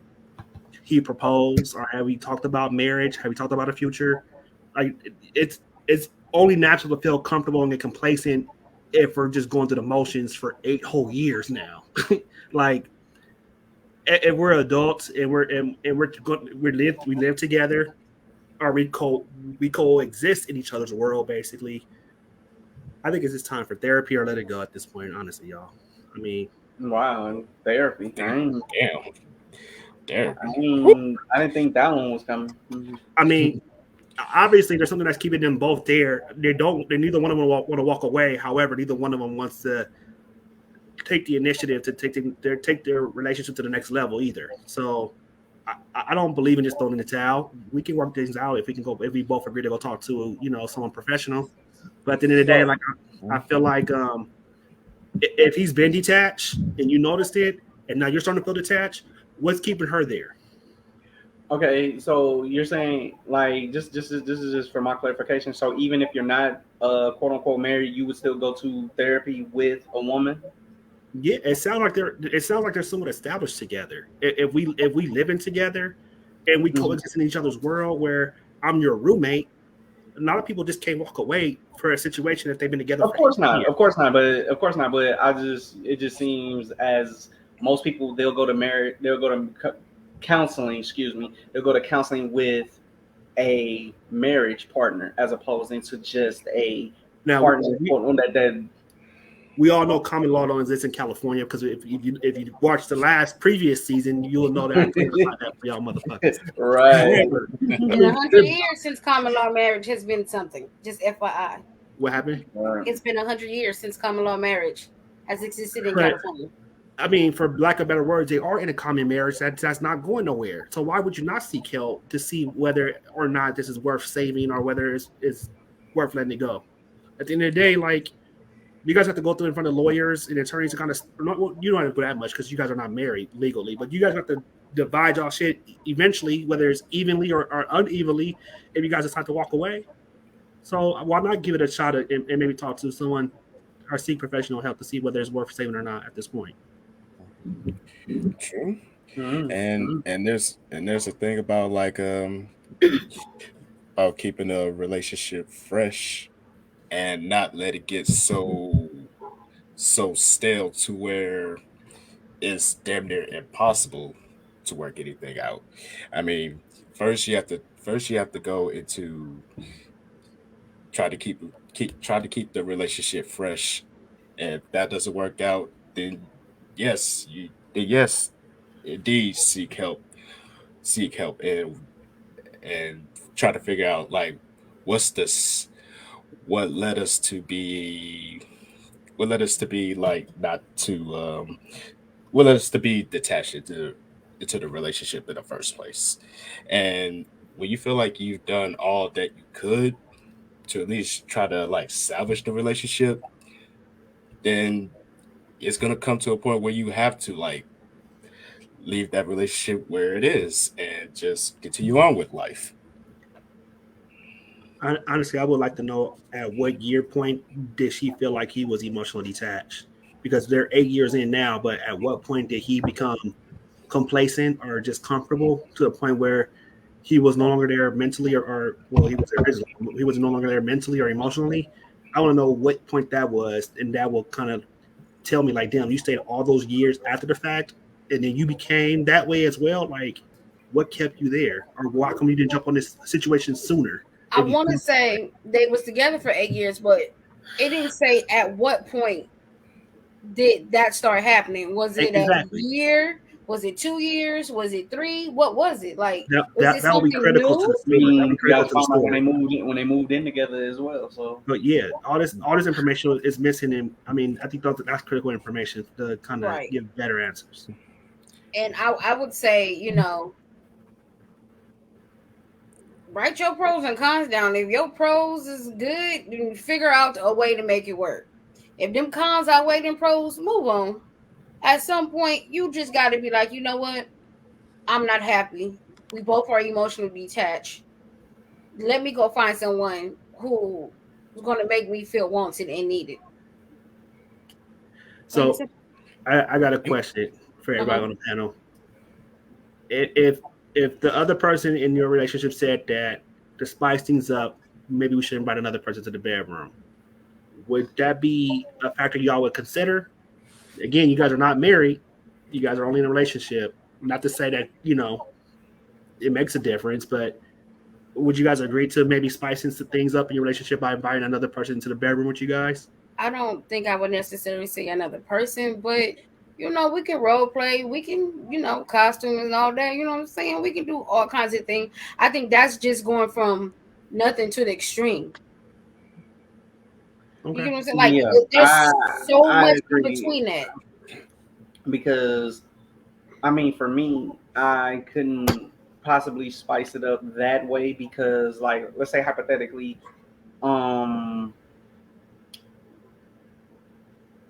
he proposed or have we talked about marriage? Have we talked about a future? Like it's only natural to feel comfortable and get complacent if we're just going through the motions for 8 whole years now. Like if we're adults and we live together or we coexist in each other's world basically. I think it's just time for therapy or let it go at this point, honestly, y'all. I mean, Wow, and therapy. Damn, damn. I didn't think that one was coming. I mean, obviously there's something that's keeping them both there. They neither one of them want to walk away. However, neither one of them wants to take the initiative to take their relationship to the next level either. So I don't believe in just throwing in the towel. We can work things out if we both agree to go talk to someone professional. But at the end of the day, So, like I feel like if he's been detached and you noticed it, and now you're starting to feel detached, what's keeping her there? okay, so you're saying like just this is just for my clarification. So even if you're not quote unquote married, you would still go to therapy with a woman? Yeah, it sounds like they're somewhat established together. If we live in together and we Mhm. coexist in each other's world where I'm your roommate, a lot of people just can't walk away for a situation if they've been together Of for 8 course not. years. Of course not. But of course not. But it just seems as most people they'll go to counseling. Excuse me. They'll go to counseling with a marriage partner as opposed to just a Now partner on that. we all know common law don't exist in California because if you watch the last previous season, you'll know that I clarified that for y'all motherfuckers. Right. However, It's been 100 years since common law marriage has been something. Just FYI. what happened? Right. It's been 100 years since common law marriage has existed in But California. I mean, for lack of better words, they are in a common marriage that's not going nowhere. So why would you not seek help to see whether or not this is worth saving or whether it's worth letting it go? At the end of the day, like you guys have to go through in front of lawyers and attorneys to kind of not, well, you don't have to do that much because you guys are not married legally, but you guys have to divide y'all shit eventually, whether it's evenly or unevenly, if you guys decide to walk away. So why not give it a shot and maybe talk to someone or seek professional help to see whether it's worth saving or not at this point? True. And Mm-hmm. there's a thing about like about keeping a relationship fresh and not let it get so stale to where it's damn near impossible to work anything out. I mean, first you have to go into try to keep the relationship fresh. And if that doesn't work out, then yes, indeed seek help and try to figure out like what's this what led us to be like not to what led us to be detached into the relationship in the first place. And when you feel like you've done all that you could to at least try to like salvage the relationship, then it's gonna come to a point where you have to like leave that relationship where it is and just continue on with life. Honestly, I would like to know at what year point did she feel like he was emotionally detached? Because they're 8 years in now, but at what point did he become complacent or just comfortable to the point where he was no longer there mentally or well, he was there physically. He was no longer there mentally or emotionally. I want to know what point that was, and that will kind of tell me like, damn, you stayed all those years after the fact, and then you became that way as well. Like, what kept you there, or why come you didn't jump on this situation sooner? I want to say they was together for 8 years, but it didn't say at what point did that start happening. Was it a Exactly. year? Was it 2 years? Was it 3? What was it like? That, Was that, it that will be something critical to new? the I story. That'll mean, be you gotta critical to the find out story. when they moved in together as well. So, But yeah, all this information is missing, and I mean, I think that's critical information to kind of Right. give better answers. And I would say, write your pros and cons down. If your pros is good, then figure out a way to make it work. If them cons outweigh them pros, move on. At some point, you just got to be like, you know what? I'm not happy. We both are emotionally detached. Let me go find someone who is going to make me feel wanted and needed. Plain and So simple. I got a question for everybody Uh-huh. on the panel. If the other person in your relationship said that to spice things up, maybe we should invite another person to the bedroom, would that be a factor y'all would consider? Again, you guys are not married. You guys are only in a relationship. Not to say that, it makes a difference, but would you guys agree to maybe spicing some things up in your relationship by inviting another person into the bedroom with you guys? I don't think I would necessarily say another person, but we can role play, we can, costume and all that. You know what I'm saying? We can do all kinds of things. I think that's just going from nothing to the extreme. You Okay. know what I'm saying? Like yeah, there's so I much in agree between that. because I mean, for me, I couldn't possibly spice it up that way because, like, let's say hypothetically, um,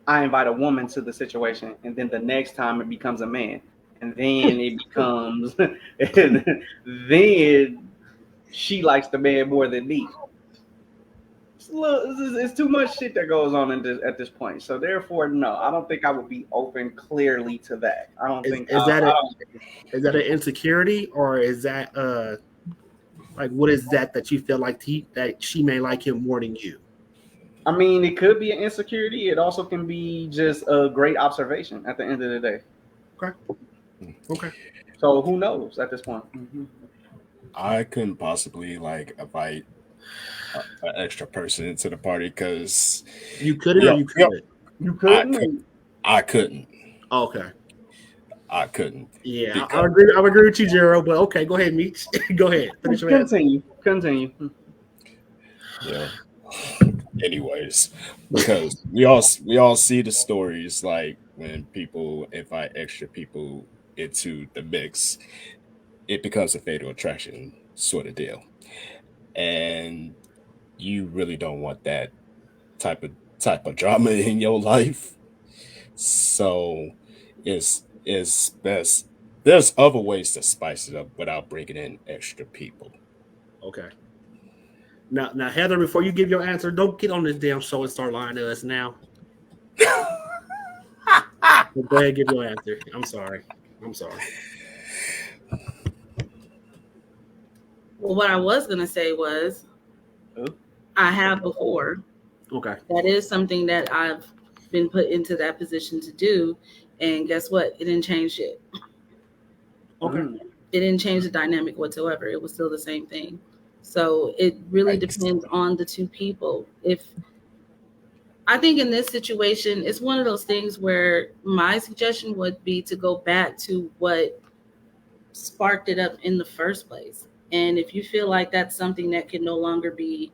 I invite a woman to the situation, and then the next time it becomes a man, and then it becomes, and then she likes the man more than me. It's too much shit that goes on at this point. So therefore, no, I don't think I would be open clearly to that. I don't Is, think is that I a don't, is that an insecurity, or is that like, what is that you feel like that she may like him more than you? I mean, it could be an insecurity. It also can be just a great observation at the end of the day. Okay. Okay. So who knows at this point? Mm-hmm. I couldn't possibly like invite an extra person into the party because You couldn't, or yeah, you yeah, could? You I couldn't. could, I couldn't, Oh, okay. I couldn't Yeah, I because agree. I agree with you, Jero. But okay, go ahead, Meech. Go ahead. Finish your answer. Continue. yeah. Anyways, because we all see the stories like when people invite extra people into the mix, it becomes a fatal attraction sort of deal, and you really don't want that type of drama in your life. So it's best. There's other ways to spice it up without bringing in extra people. Okay. Now, Heather, before you give your answer, don't get on this damn show and start lying to us now. But go ahead, give your answer. I'm sorry. I'm sorry. Well, what I was gonna say was Oh. I have before. Okay. That is something that I've been put into that position to do, and guess what? It didn't change it. Okay. It didn't change the dynamic whatsoever. It was still the same thing. So it really Yikes. depends on the two people. If I think in this situation, it's one of those things where my suggestion would be to go back to what sparked it up in the first place. And if you feel like that's something that can no longer be,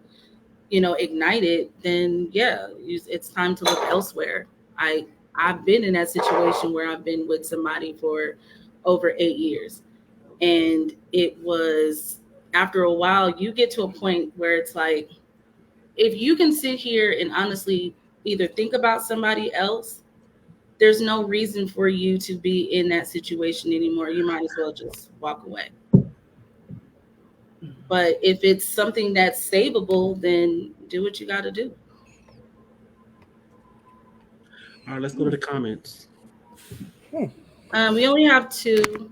ignited, then yeah, it's time to look elsewhere. I've been in that situation where I've been with somebody for over 8 years, and it was after a while you get to a point where it's like, if you can sit here and honestly either think about somebody else, there's no reason for you to be in that situation anymore. You might as well just walk away. But if it's something that's savable, then do what you got to do. All right, let's go to the comments. We only have two.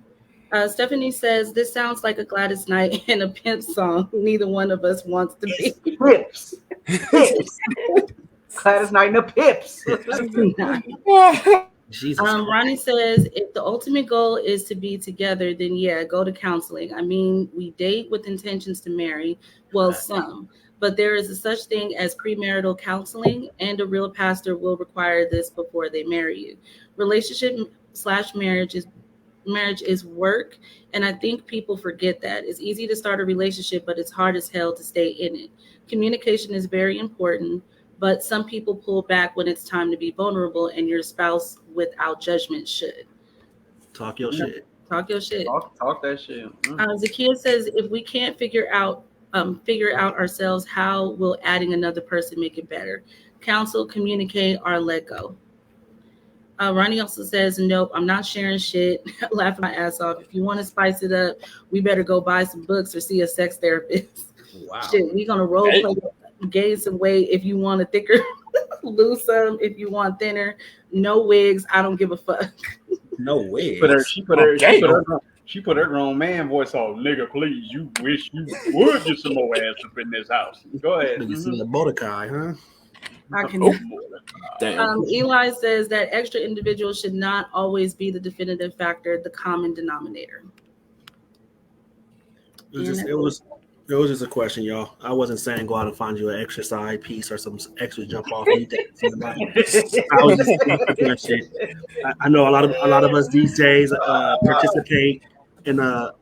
Stephanie says, this sounds like a Gladys Knight and a Pimp song. Neither one of us wants to be. Pips. Gladys Knight and the Pips. Jesus Christ. Ronnie says, if the ultimate goal is to be together, then yeah, go to counseling. I mean, we date with intentions to marry. Well, some. But there is a such thing as premarital counseling, and a real pastor will require this before they marry you. Relationship/marriage is work, and I think people forget that. It's easy to start a relationship, but it's hard as hell to stay in it. Communication is very important, but some people pull back when it's time to be vulnerable, and your spouse without judgment should. Talk your shit. Talk your shit. Talk that shit. Zakia says, if we can't figure out ourselves, how will adding another person make it better? Counsel, communicate, or let go. Ronnie also says, nope, I'm not sharing shit. Laughing my ass off. If you want to spice it up, we better go buy some books or see a sex therapist. Wow. Shit, we gonna role play, gain some weight if you want a thicker, lose some if you want thinner. No wigs. I don't give a fuck. No way. She put her grown man voice on. Nigga, please, you wish you would get some more ass up in this house. Go ahead. You see the Mordecai, huh? I can. Damn. Eli says that extra individuals should not always be the definitive factor, the common denominator. It was just a question, y'all. I wasn't saying go out and find you an extra side piece or some extra jump off. I was just saying that shit. I know a lot of us these days participate in a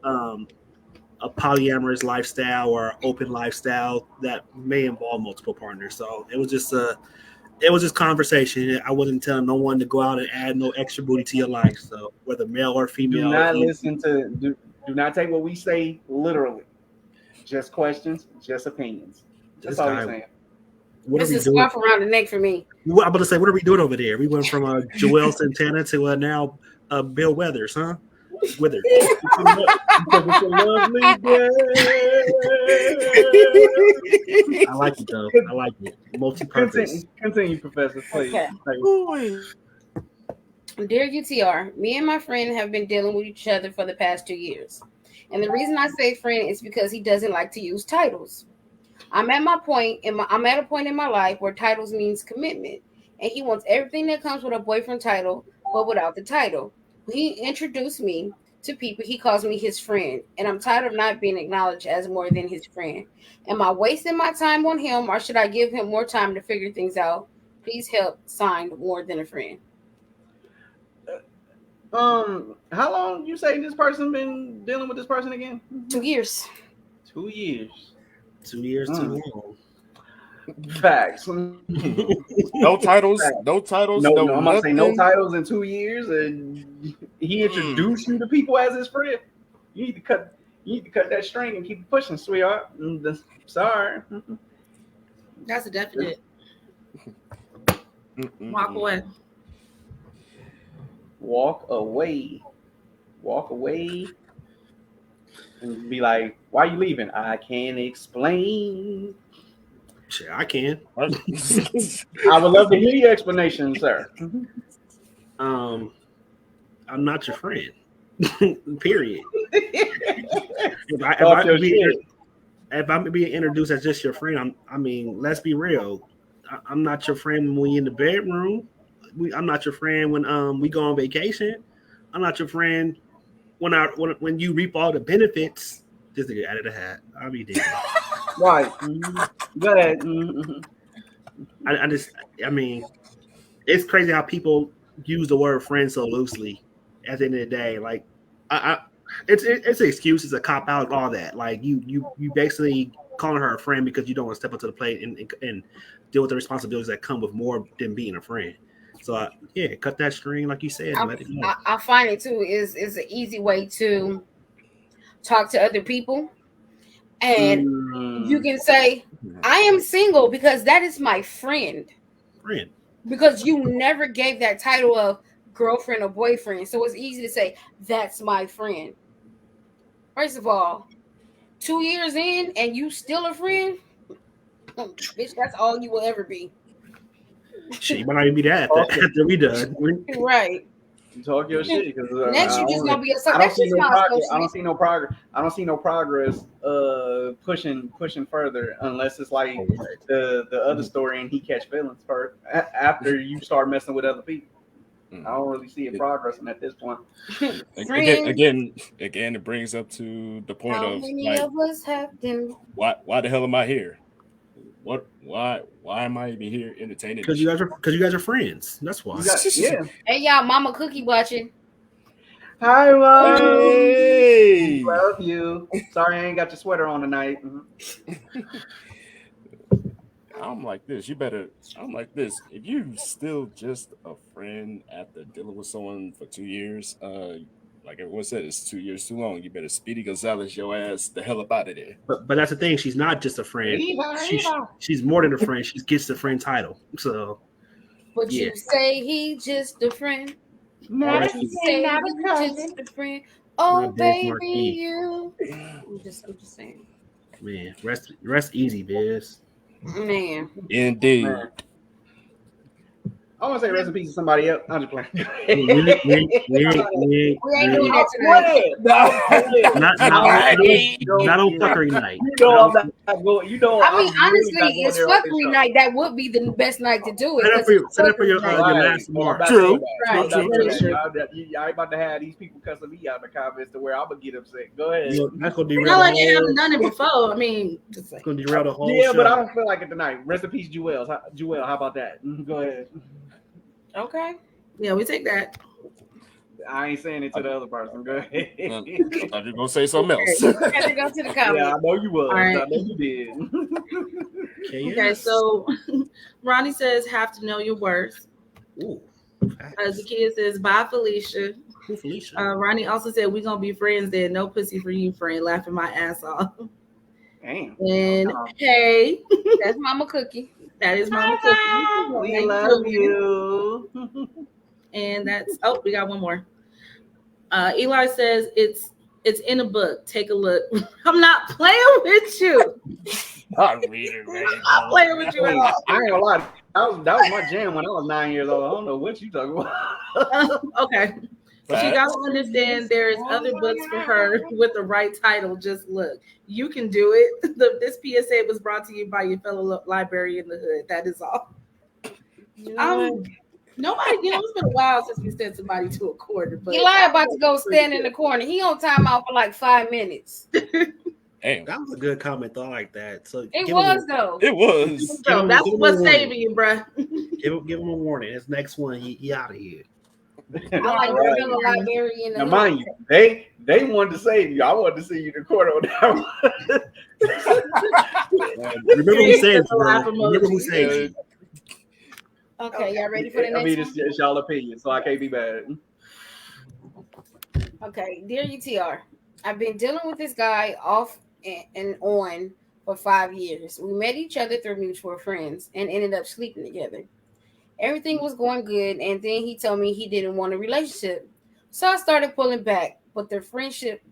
polyamorous lifestyle or open lifestyle that may involve multiple partners. So it was just conversation. I wasn't telling no one to go out and add no extra booty to your life. So whether male or female, do not take what we say literally. Just questions, just opinions. That's all I'm saying. This is scarf around the neck for me. I'm about to say, what are we doing over there? We went from Joel Santana to now Bill Weathers, huh? Withers. I like it though. I like it. Multi-purpose. Continue, Professor. Please. Okay. Dear UTR, me and my friend have been dealing with each other for the past 2 years. And the reason I say friend is because he doesn't like to use titles. I'm at a point in my life where titles means commitment. And he wants everything that comes with a boyfriend title, but without the title. He introduced me to people. He calls me his friend. And I'm tired of not being acknowledged as more than his friend. Am I wasting my time on him, or should I give him more time to figure things out? Please help. Signed, more than a friend. How long you say this person been dealing with this person again? 2 years. 2 years. 2 years too long. Facts. No titles. No titles. No, No, I'm gonna say no nothing. titles in 2 years, and he introduced you to people as his friend. You need to cut that string and keep pushing, sweetheart. Sorry. That's a definite. Walk away. Walk away, and be like, "Why are you leaving?" I can't explain. Sure, I can. I would love to hear your explanation, sir. I'm not your friend. Period. If I'm being introduced as just your friend, let's be real. I'm not your friend when we in the bedroom. I'm not your friend when we go on vacation. I'm not your friend when you reap all the benefits. Just to get out of the hat. I'll be dead. Right. Mm-hmm. Go ahead. Mm-hmm. It's crazy how people use the word friend so loosely. At the end of the day, like, it's an excuse, it's a cop out, all that. Like you basically calling her a friend because you don't want to step up to the plate and deal with the responsibilities that come with more than being a friend. So cut that string like you said. And let it go. I find it too is an easy way to talk to other people, and you can say, "I am single," because that is my friend. Friend. Because you never gave that title of girlfriend or boyfriend, so it's easy to say that's my friend. First of all, 2 years in and you still a friend, bitch. That's all you will ever be. Shit, you might not even be that after we done. Right. Talk your shit next you just gonna be a. I don't see no progress. I don't see no progress. pushing further unless it's like Oh, what? the other story and he catch feelings first after you start messing with other people. I don't really see it progressing at this point. Friends, Again, it brings up to the point how of many like, of us have them? why the hell am I here? Why am I even here entertaining this shit? Because you guys are friends. That's why. You got yeah. Hey, y'all, Mama Cookie watching. Hi, Mom. Hey, Love you. Sorry, I ain't got your sweater on tonight. I'm like this. I'm like this. If you still just a friend after dealing with someone for 2 years, like everyone said, it's 2 years too long. You better Speedy Gonzalez your ass the hell up out of there. But that's the thing. She's not just a friend. She's more than a friend. She gets the friend title. So But yeah. you say he just a friend. Not But a you cousin, say not a he cousin. just a friend. Oh, Not Biz baby, Marquis. you. I'm just saying. Man, rest easy, Biz. Man. Indeed. Man. I want to say recipe to somebody else. I'm just playing. We ain't doing ain't- that tonight. Not on Phuckery night. You know I'm not going. You know I mean, I'm really not honestly, going it's there on this Phuckery show. night. That would be the best night to do it. Set up for your last Well, I'm March. not True. doing that. Right. I'm not That doing is that. true. Y'all ain't about to have these people cussing me out in the comments to where I'm gonna get upset. Go ahead. That's gonna derail Not the like you whole. haven't done it before. I mean, just like, It's gonna derail the whole Yeah, show. but I don't feel like it tonight. Rest in peace, Jewel. How about that? Go ahead. Okay. yeah, we take that. I ain't saying it to the other person. Go ahead. I'm just gonna say something else. You have to go to the Yeah, comments. I know you was. All right. I know you did. Okay, Okay, so Ronnie says, have to know your worth. Ooh, The kid says, bye, Felicia. Who, Felicia? Ronnie also said, we're going to be friends then. No pussy for you, friend. Laughing my ass off. Damn. And hey, That's Mama Cookie. that is Mama Cookie. We Thank love you. And that's, oh, we got one more. Eli says, it's in a book. Take a look. I'm not playing with you. I'm reading, man. I'm playing with you at all. I ain't gonna lie. That was my jam when I was 9 years old. I don't know what you talking about. Okay. But you got to understand there is other books for her with the right title. Just look. You can do it. This PSA was brought to you by your fellow library in the hood. That is all. Nobody, it's been a while since we sent somebody to a corner. But Eli about to go stand in the corner. He on timeout for like 5 minutes. Damn. That was a good comment. Though, I like that. So It was though. It was. So that's what's saving you, bruh. Give him a warning. This next one, he out of here. I like the fellow librarian. Now, mind you, they wanted to save you. I wanted to see you in the corner on that one. Remember who saves, bro. Remember who saves you. Okay, y'all ready for the next I mean, one? it's y'all opinion, so I can't be mad. Okay, dear UTR, I've been dealing with this guy off and on for 5 years. We met each other through mutual friends and ended up sleeping together. Everything was going good, and then he told me he didn't want a relationship. So I started pulling back, but the friendship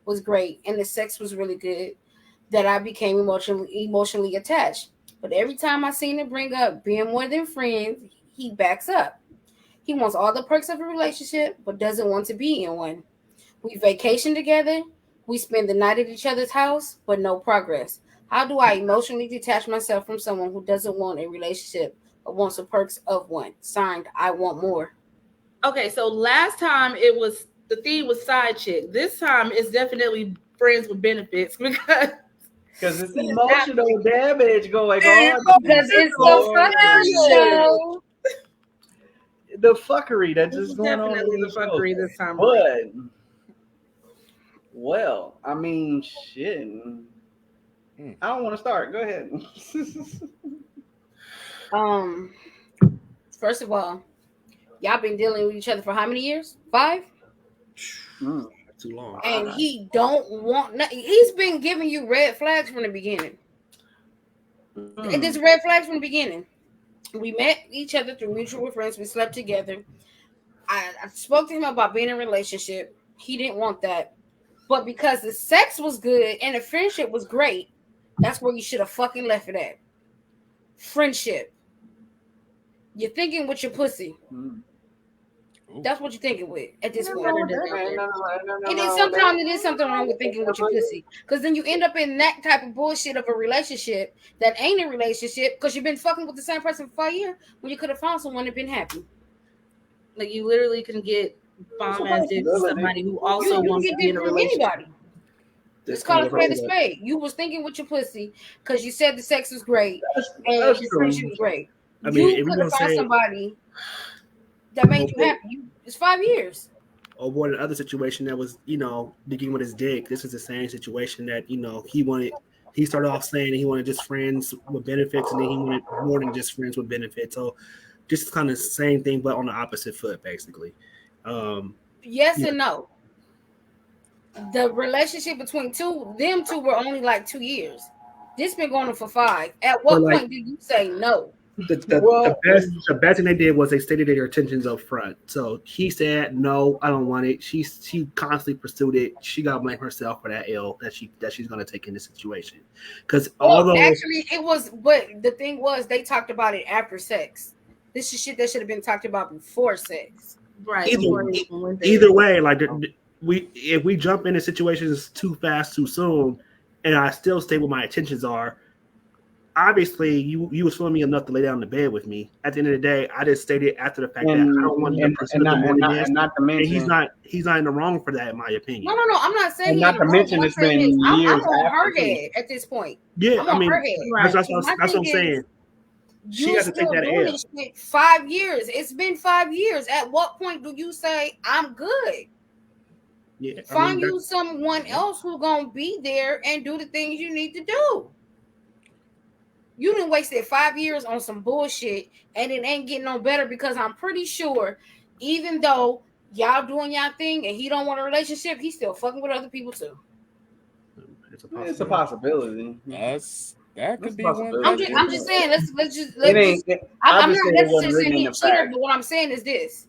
was great and the sex was really good that I became emotionally attached. But every time I seem to bring up being more than friends, he backs up. He wants all the perks of a relationship, but doesn't want to be in one. We vacation together. We spend the night at each other's house, but no progress. How do I emotionally detach myself from someone who doesn't want a relationship but wants the perks of one? Signed, I want more. Okay, so last time the theme was side chick. This time it's definitely friends with benefits because it's emotional damage going on. Because it's the fuckery show. The fuckery that's this just is going on. definitely in the these shows. fuckery this time. But, well, I mean, shit. I don't want to start. Go ahead. First of all, y'all been dealing with each other for how many years? 5? Too long. And he don't want nothing. He's been giving you red flags from the beginning. And this red flags from the beginning. We met each other through mutual friends. We slept together. I spoke to him about being in a relationship. He didn't want that. But because the sex was good and the friendship was great, that's where you should have fucking left it at. Friendship. You're thinking with your pussy. Ooh. That's what you're thinking with at this point. No, no, And then sometimes it is something wrong with thinking with your pussy. Because then you end up in that type of bullshit of a relationship that ain't a relationship because you've been fucking with the same person for 5 years when you could have found someone that been happy. Like you literally can get bomb ass dick to somebody who also You wants can to get be in dick a from relationship. anybody. Let's call it spade a spade. You was thinking with your pussy because you said the sex was great and That's the true. friendship was great. I mean, if You we could have gonna found say somebody that made you happy. It's 5 years. avoid another situation that was, digging with his dick. This is the same situation that, he started off saying he wanted just friends with benefits, and then he wanted more than just friends with benefits. So just kind of same thing, but on the opposite foot, basically. Yes and no. The relationship between them two were only like 2 years. This been going on for 5. At what point did you say no? The best thing they did was they stated their intentions up front. So he said, "No, I don't want it." She constantly pursued it. She got to blame herself for that L that she's going to take in this situation. Because actually, it was. But the thing was, they talked about it after sex. This is shit that should have been talked about before sex. Right. Either way, like if we jump into situations too fast, too soon, and I still stay where my intentions are. Obviously, you was feeling me enough to lay down in the bed with me. At the end of the day, I just stated after the fact that I don't want to pursue the more than this. And not to mention, he's not in the wrong for that, in my opinion. No. I'm not saying. And not to mention, it's been years. I'm on her head at this point. Yeah, I'm on her head. Right. That's what I'm saying. She has to take that L. 5 years. It's been 5 years. At what point do you say I'm good? Yeah, find you someone else who's gonna be there and do the things you need to do. You done wasted 5 years on some bullshit and it ain't getting no better because I'm pretty sure even though y'all doing y'all thing and he don't want a relationship, he's still fucking with other people too. It's a possibility. That could be one. I'm just saying. I'm not necessarily saying he's a cheater, but what I'm saying is this: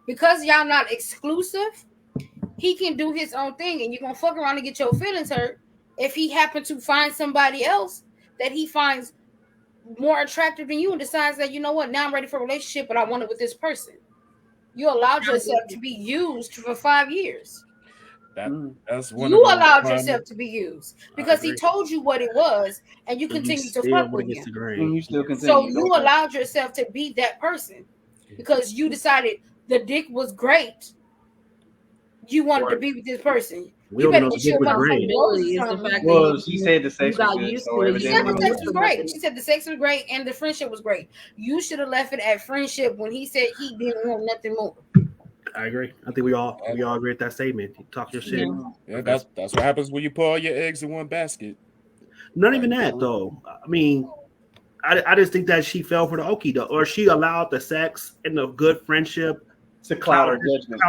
because y'all not exclusive, he can do his own thing, and you're gonna fuck around and get your feelings hurt if he happen to find somebody else that he finds more attractive than you and decides that, you know what, now I'm ready for a relationship, but I want it with this person. You allowed yourself to be used for 5 years. That's one. You allowed yourself to be used because he told you what it was, and you continue to fuck with him. And you still continue. So you allowed yourself to be that person because you decided the dick was great. You wanted to be with this person. You better get your motherfucking. Well, she said the sex was good. She said the sex was great. She said the sex was great and the friendship was great. You should have left it at friendship when he said he didn't want nothing more. I agree. I think we all agree with that statement. You talk your shit. Yeah, that's what happens when you put all your eggs in one basket. Not even that though. I mean, I just think that she fell for the okie though, or she allowed the sex and the good friendship to cloud her judgment.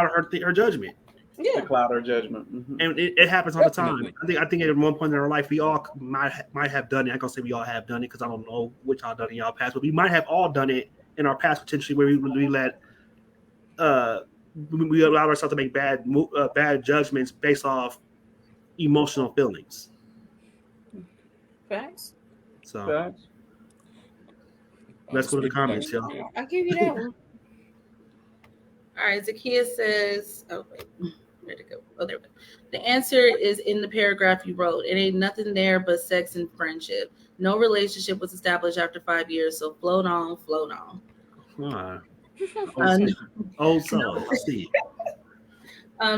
Her judgment. Yeah, to cloud her judgment. Mm-hmm. And it happens all the time. I think at one point in our life we all might have done it. I'm gonna say we all have done it because I don't know which y'all done in y'all past, but we might have all done it in our past potentially where we let we allow ourselves to make bad judgments based off emotional feelings. Facts. So let's go to the comments, y'all. I'll give you that one. All right, Zakia says, oh, wait, where'd it go? Oh, there we go. The answer is in the paragraph you wrote. It ain't nothing there but sex and friendship. No relationship was established after 5 years, so float on.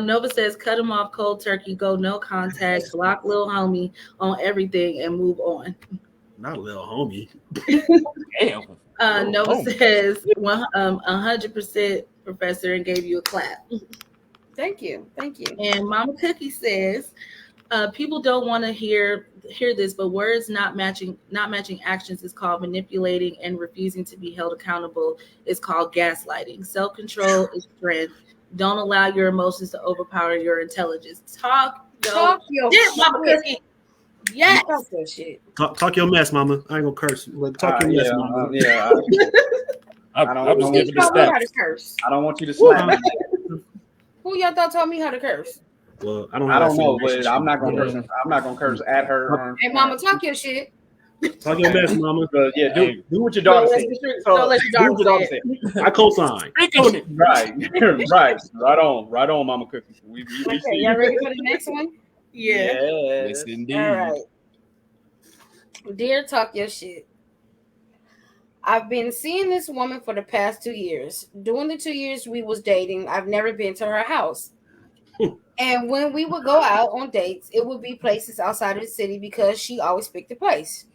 Nova says, cut him off cold turkey, go no contact, block little homie on everything, and move on. Not a little homie. Damn. Nova says, 100% professor, and gave you a clap. Thank you. And Mama Cookie says, people don't want to hear this, but words not matching actions is called manipulating, and refusing to be held accountable is called gaslighting. Self-control is strength. Don't allow your emotions to overpower your intelligence. Talk your shit, Mama Cookie. Yes. Talk your shit. Talk your mess, Mama. I ain't gonna curse. Talk your mess, Mama. I just giving the curse. I don't want you to slap me. Who y'all thought taught me how to curse? Well, I don't know, but I'm not gonna curse. I'm not gonna curse at her. Hey, Mama, talk your shit. Talk your mess, mama. Yeah, Hey. do what your daughter Don't said. don't let your do daughter what your daughter say said. I co-sign. Speak on it. Right, right on, Mama Cookie. We Okay, see y'all you. ready for the next one? Yeah. Yes, Yes. indeed. All right. Dear Talk Your Shit. I've been seeing this woman for the past 2 years. During the 2 years we was dating, I've never been to her house. And when we would go out on dates, it would be places outside of the city because she always picked the place.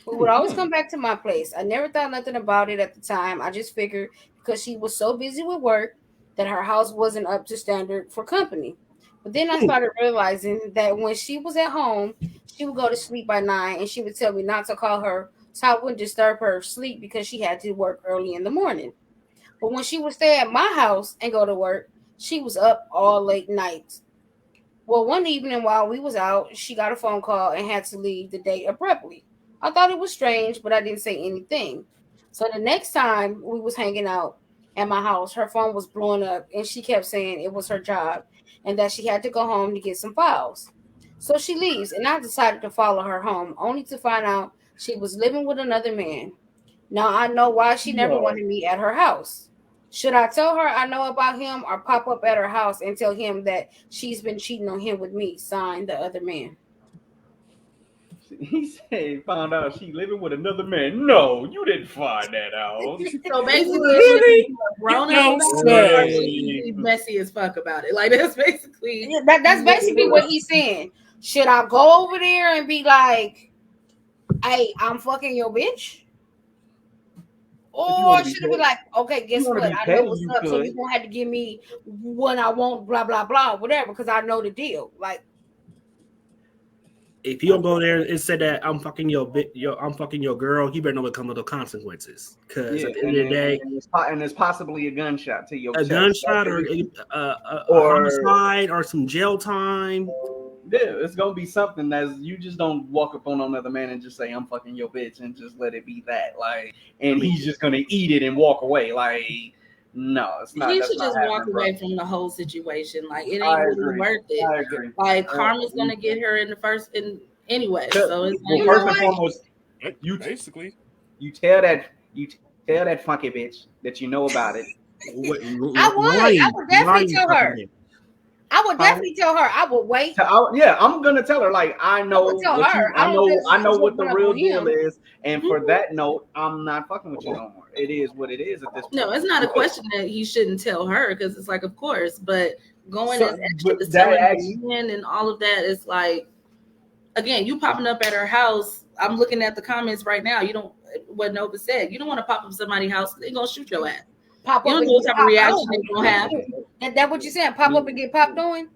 We would always come back to my place. I never thought nothing about it at the time. I just figured because she was so busy with work that her house wasn't up to standard for company. But then I started realizing that when she was at home, she would go to sleep by 9 and she would tell me not to call her so I wouldn't disturb her sleep because she had to work early in the morning. But when she would stay at my house and go to work, she was up all late nights. Well, one evening while we was out, she got a phone call and had to leave the date abruptly. I thought it was strange, but I didn't say anything. So the next time we was hanging out at my house, her phone was blowing up and she kept saying it was her job and that she had to go home to get some files. So she leaves and I decided to follow her home only to find out she was living with another man. Now I know why she never No. wanted me at her house. Should I tell her I know about him or pop up at her house and tell him that she's been cheating on him with me? Signed, the other man. He said, found out she living with another man. No, you didn't find that out. So basically, should Really? be grown You up don't about it, or say. should be messy as fuck about it. Like that's basically Yeah, that's basically what he's saying. Should I go over there and be like, hey, I'm fucking your bitch? Or should it be like, okay, guess what? I know what's up, so you're gonna have to give me what I want, blah blah blah, whatever, because I know the deal. Like, if you don't go there and say that I'm fucking I'm fucking your girl, you better know what comes with the consequences. Because at the end of the day, and there's possibly a gunshot to your a chest. gunshot or a homicide or some jail time. Yeah, it's gonna be something that you just don't walk up on another man and just say I'm fucking your bitch and just let it be that. Like, and he's just gonna eat it and walk away. Like, no, it's not. He That's should not just walk happening, away bro. from the whole situation. Like, it I ain't really agree. worth it. I agree. Like, karma's gonna get her in the first in anyway. So it's Well, like, first and foremost, you Basically. tell that funky bitch that you know about it. I would definitely tell her. I would definitely tell her. I would wait. Yeah, I'm gonna tell her. Like, I know tell what her. I know what the went up real on deal him. is, and for that note, I'm not fucking with you no more. It is what it is at this point. no, it's not a question that he shouldn't tell her because it's like, of course, but going So, as extra but to that telling actually- the men and all of that is like, again, you popping up at her house. I'm looking at the comments right now. You don't, what Nova said, you don't want to pop up somebody's house. They're gonna shoot your ass. Pop You up don't and know what get type of popped reaction on. they're gonna have. And that what you saying? Pop up and get popped on?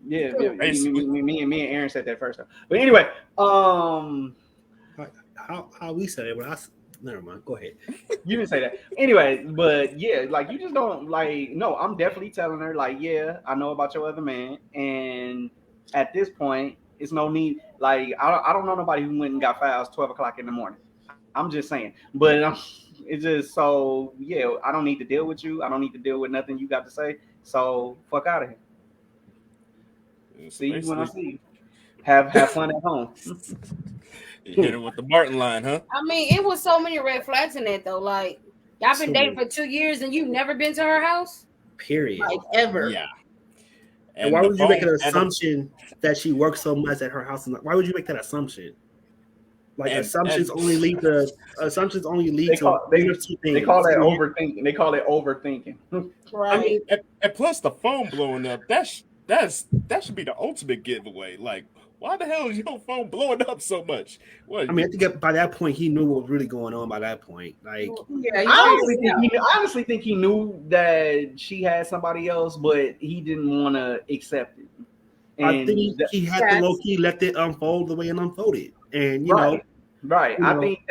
Yeah, Basically. me and Aaron said that first time. But anyway, How we said it? But never mind. Go ahead. you didn't say that. Anyway, but yeah, like you just don't like. No, I'm definitely telling her like, yeah, I know about your other man, and at this point, it's no need. Like, I don't know nobody who went and got files 12 o'clock in the morning. I'm just saying, but it's just so yeah. I don't need to deal with you. I don't need to deal with nothing you got to say. So fuck out of here. See you when I see you. Have fun at home. You hit her with the Martin line, huh? I mean, it was so many red flags in that though. Like, y'all been dating for 2 years and you've never been to her house? Period. Like, ever. Yeah. And why would you make an assumption that she works so much at her house? Why would you make that assumption? Like, assumptions only lead to They call that overthinking. They call it overthinking. Right. I mean, and plus the phone blowing up. That should be the ultimate giveaway. Like, why the hell is your phone blowing up so much? What? I mean, I think by that point he knew what was really going on. By that point, like, Yeah, I honestly think he knew that she had somebody else, but he didn't want to accept it. And I think he had to low key let it unfold the way it unfolded, and you know. Right. You I know, think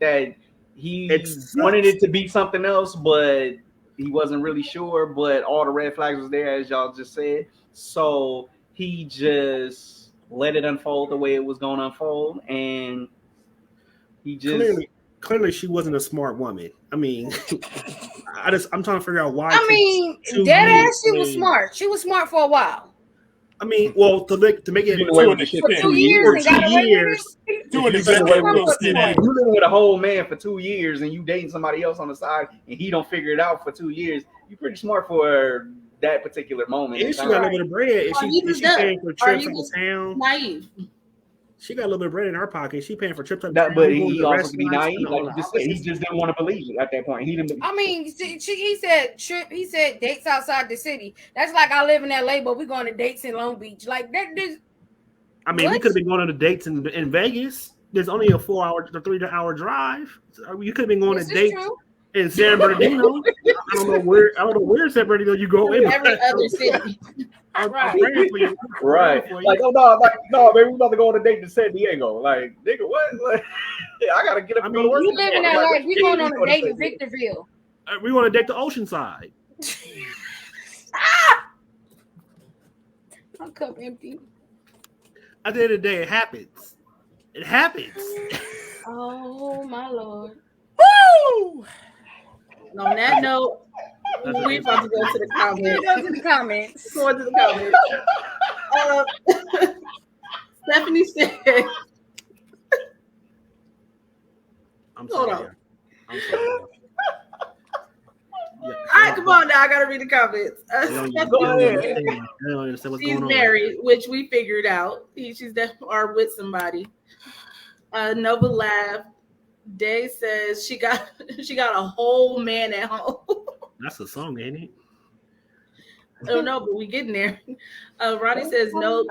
that he wanted it to be something else, but he wasn't really sure. But all the red flags was there, as y'all just said. So he just let it unfold the way it was going to unfold, and he just clearly she wasn't a smart woman. I mean, I'm trying to figure out why. I mean, deadass, she was smart. She was smart for a while. I mean, well, to make it for 2 years, To an you extent, living we'll with, say if that. you living with a whole man for 2 years and you dating somebody else on the side and he don't figure it out for 2 years, you're pretty smart for that particular moment in If she got a time. little bit of bread, and Are you she just dumb? paying for Are trips you out of just town, naive? she got a little bit of bread in her pocket. She paying for trips out of That, town. but We going he to also could be restaurants and naive, all like the you just said. He opposites. just didn't want to believe it at that point. He didn't. I mean, he said trip. He said dates outside the city. That's like I live in LA, but we going to dates in Long Beach. Like that. I mean, we What? could have been going on the dates in Vegas. There's only a 3 hour drive. So you could have been going This to is dates true. in San Bernardino. I don't know where San Bernardino you go in. Every other city. I'm Right. praying for you. Right. For you. Like, oh no, like no, baby, we about to go on a date to San Diego. Like, nigga, what? Like, I gotta get up and go to work. You live in LA. We going on a what date you in Victorville. We want to date the Oceanside. My cup empty. At the end of the day, it happens. It happens. Oh my lord. Woo! And on that note, we're about to go to the comments. Go to the comments. Going to the comments. Stephanie said, I'm Hold sorry. on. I'm sorry. Yeah, all right, come on now. I got to read the comments. They don't, Stephanie they don't understand what's she's going on. married, which we figured out. She's definitely or with somebody. Nova laughed. Day says she got a whole man at home. That's a song, ain't it? I don't know, but we getting there. Ronnie says, no,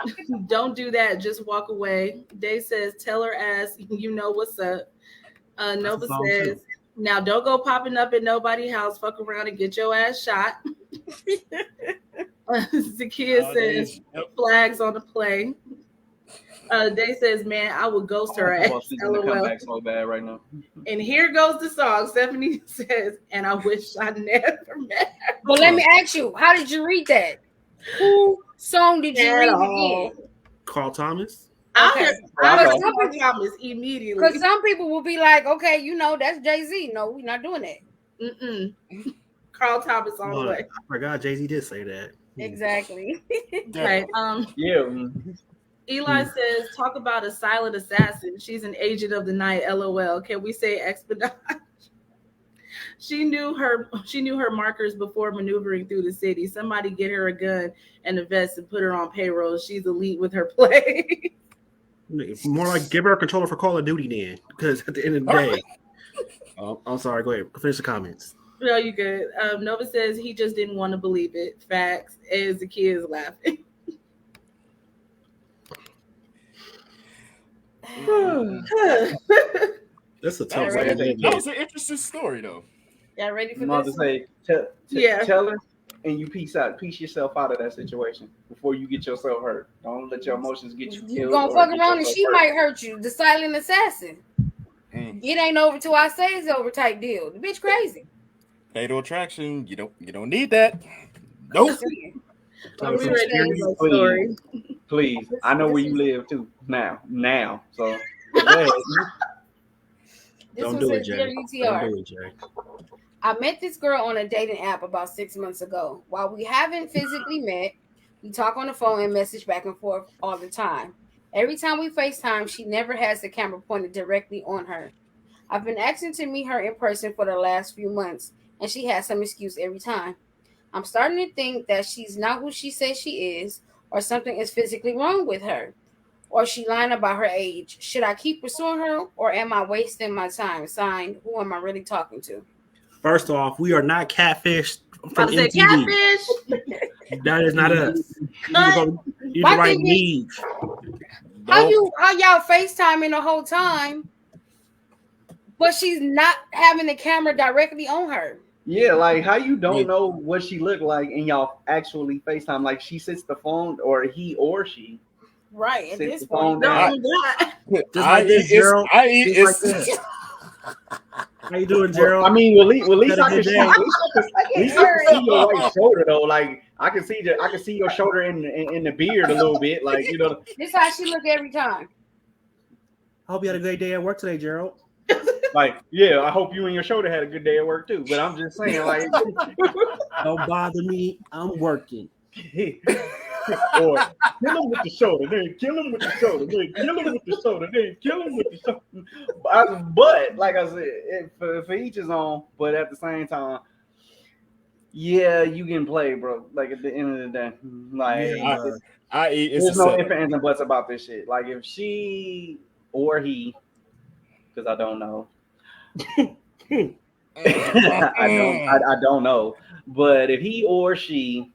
don't do that. Just walk away. Day says, tell her ass, you know what's up. Nova says, now don't go popping up at nobody's house. Fuck around and get your ass shot. Zakia says, flags on the play. Day says, man, I would ghost her ass. LOL. So bad right now. And here goes the song. Stephanie says, and I wish I never met her. But let me ask you, how did you read that? Who song did you read again? Carl Thomas. Okay. I heard Carl Thomas immediately. Because some people will be like, okay, you know, that's Jay-Z. No, we're not doing that. Mm-mm. Carl Thomas all the way. I forgot Jay-Z did say that. Exactly. Right. Yeah. Eli says, talk about a silent assassin. She's an agent of the night. LOL. Can we say expedite? She knew her markers before maneuvering through the city. Somebody get her a gun and a vest and put her on payroll. She's elite with her play. More like give her a controller for Call of Duty then. Because at the end of the day. I'm sorry, go ahead. Finish the comments. No, you good. Nova says he just didn't want to believe it. Facts. As the kids laughing. That's a tough That way. was an interesting story, though. Y'all ready for Mother this? say, tell her, and you piece yourself out of that situation before you get yourself hurt. Don't let your emotions get you killed. You gonna fuck around and she might hurt you. The silent assassin. It ain't over till I say it's over type deal. The bitch crazy. Fatal attraction. You don't need that. Nope. Please. I know where you live too. Now. So go ahead. Don't do it, Jay. Don't do it, Jay. I met this girl on a dating app about 6 months ago. While we haven't physically met, we talk on the phone and message back and forth all the time. Every time we FaceTime, she never has the camera pointed directly on her. I've been asking to meet her in person for the last few months, and she has some excuse every time. I'm starting to think that she's not who she says she is, or something is physically wrong with her, or she lying about her age. Should I keep pursuing her, or am I wasting my time? Signed, who am I really talking to? First off, we are not catfish from MTV. Catfish. That is not us. You the right need. How y'all FaceTiming the whole time, but she's not having the camera directly on her? Yeah, like how you don't know what she looked like and y'all actually FaceTime. Like she sits the phone, or he or she. Right. At sits this the phone point, down. Just like this, Gerald. How you doing, Gerald? I mean, at least I can see your right shoulder though. Like I can see your shoulder in the beard a little bit. Like you know. This is how she look every time. I hope you had a great day at work today, Gerald. Like, yeah, I hope you and your shoulder had a good day at work too. But I'm just saying, like, don't bother me. I'm working. Or kill him with the shoulder, then kill him with the shoulder, then kill him with the shoulder, then kill him with the shoulder. But like I said, for each his own. But at the same time, yeah, you can play, bro. Like at the end of the day, like Yeah. It's a there's no setup. ifs, ands, and buts about this shit. Like if she or he, because I don't know, I don't know. But if he or she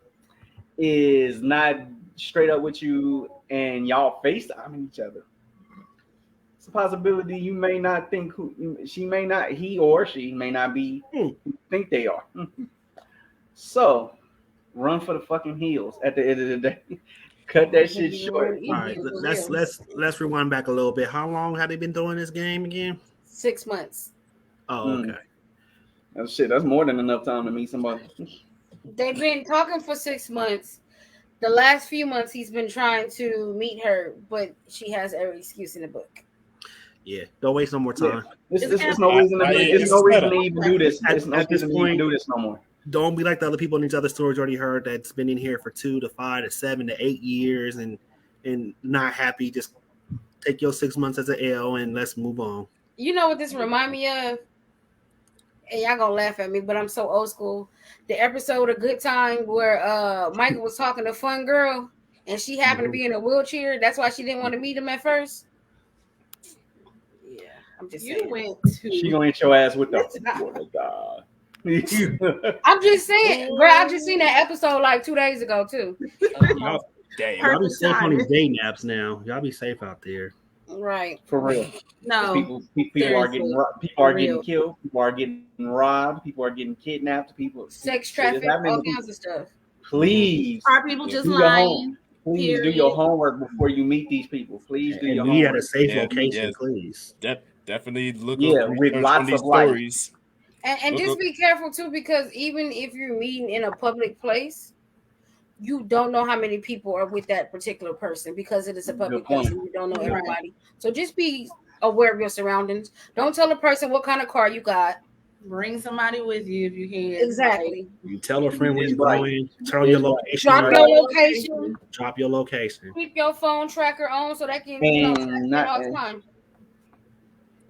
is not straight up with you and y'all FaceTiming each other, it's a possibility you may not think who she may not, he or she may not be who you think they are. So run for the fucking heels at the end of the day. Cut that shit short. All right, let's rewind back a little bit. How long have they been doing this game again? 6 months. Oh, okay. That's more than enough time to meet somebody. They've been talking for 6 months. The last few months, he's been trying to meet her, but she has every excuse in the book. Yeah, don't waste no more time. There's no reason to even do this. At this point, do this no more. Don't be like the other people in these other stories already heard that's been in here for 2 to 5 to 7 to 8 years and not happy. Just take your 6 months as an L and let's move on. You know what this remind me of? And y'all gonna laugh at me, but I'm so old school. The episode of Good Time where Michael was talking to Fun Girl and she happened to be in a wheelchair. That's why she didn't want to meet him at first. Yeah, I'm just saying. She gonna eat your ass with the God. I'm just saying, bro. I just seen that episode like 2 days ago too. Y'all be safe on these dating apps now. Y'all be safe out there. Right. For real. No. People are getting killed. People are getting robbed. People are getting kidnapped. Sex trafficking, all kinds of stuff. Please. Are people just lying? Please do your homework before you meet these people. Please do your homework. Be at a safe location, please. Definitely look with lots of stories. And just be careful too, because even if you're meeting in a public place, you don't know how many people are with that particular person because it is a public place and you don't know everybody. So just be aware of your surroundings. Don't tell a person what kind of car you got. Bring somebody with you if you can. Exactly. You tell a friend where you're going. Turn your location. Drop your location. Drop your location. Keep your phone tracker on so that can all the time.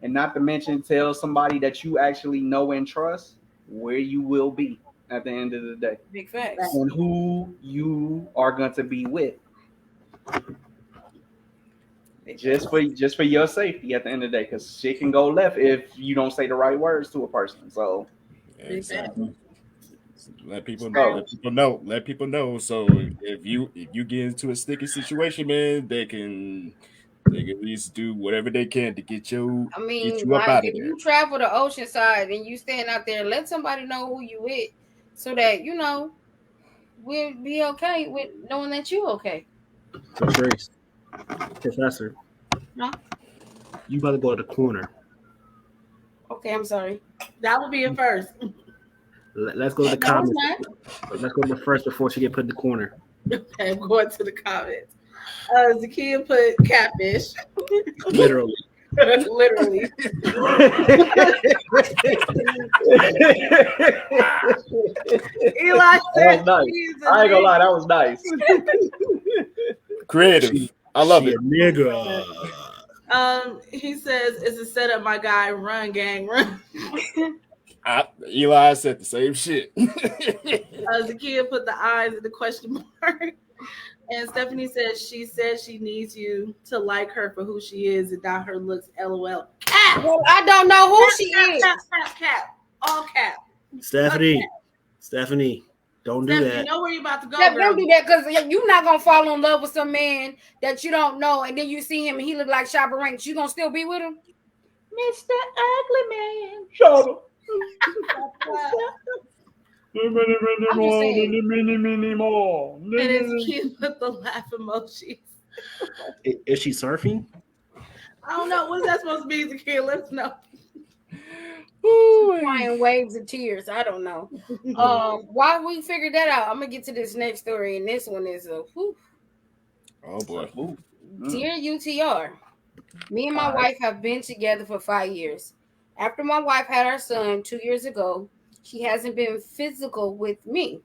And not to mention, tell somebody that you actually know and trust where you will be at the end of the day. Big facts. And who you are going to be with. Just for your safety at the end of the day, because shit can go left if you don't say the right words to a person. So exactly. Let people know. Let people know. So if you get into a sticky situation, man, they can at least do whatever they can to get you up out of there. If you travel the Oceanside and you stand out there, let somebody know who you with, so that we'll be okay with knowing that you okay. Patrice, Professor, you better go to the corner. Okay, I'm sorry. That would be a first. Let's go to the comments. Let's go to the first before she get put in the corner. Okay, I'm going to the comments. Zakia put catfish. Literally. Literally. Eli said, nice. I ain't gonna lie, that was nice. Creative. I love it. Nigga. He says it's a setup, my guy. Run, gang, run. Eli said the same shit. Zakia put the eyes in the question mark. And Stephanie says she needs you to like her for who she is and not her looks. LOL. Cap. Well, I don't know who she is. Cap. All cap. Stephanie, don't do that. You know where you're about to go. Don't do that, because you're not gonna fall in love with some man that you don't know, and then you see him and he look like Shabba Ranks. You gonna still be with him, Mr. Ugly Man? Shabba. And it's cute with the laugh emojis. Is she surfing? I don't know. What's that supposed to be? The kid, let us know. Crying waves of tears. I don't know. While we figure that out, I'm gonna get to this next story, and this one is a oh boy. Dear UTR, me and my wife have been together for 5 years. After my wife had our son 2 years ago, she hasn't been physical with me.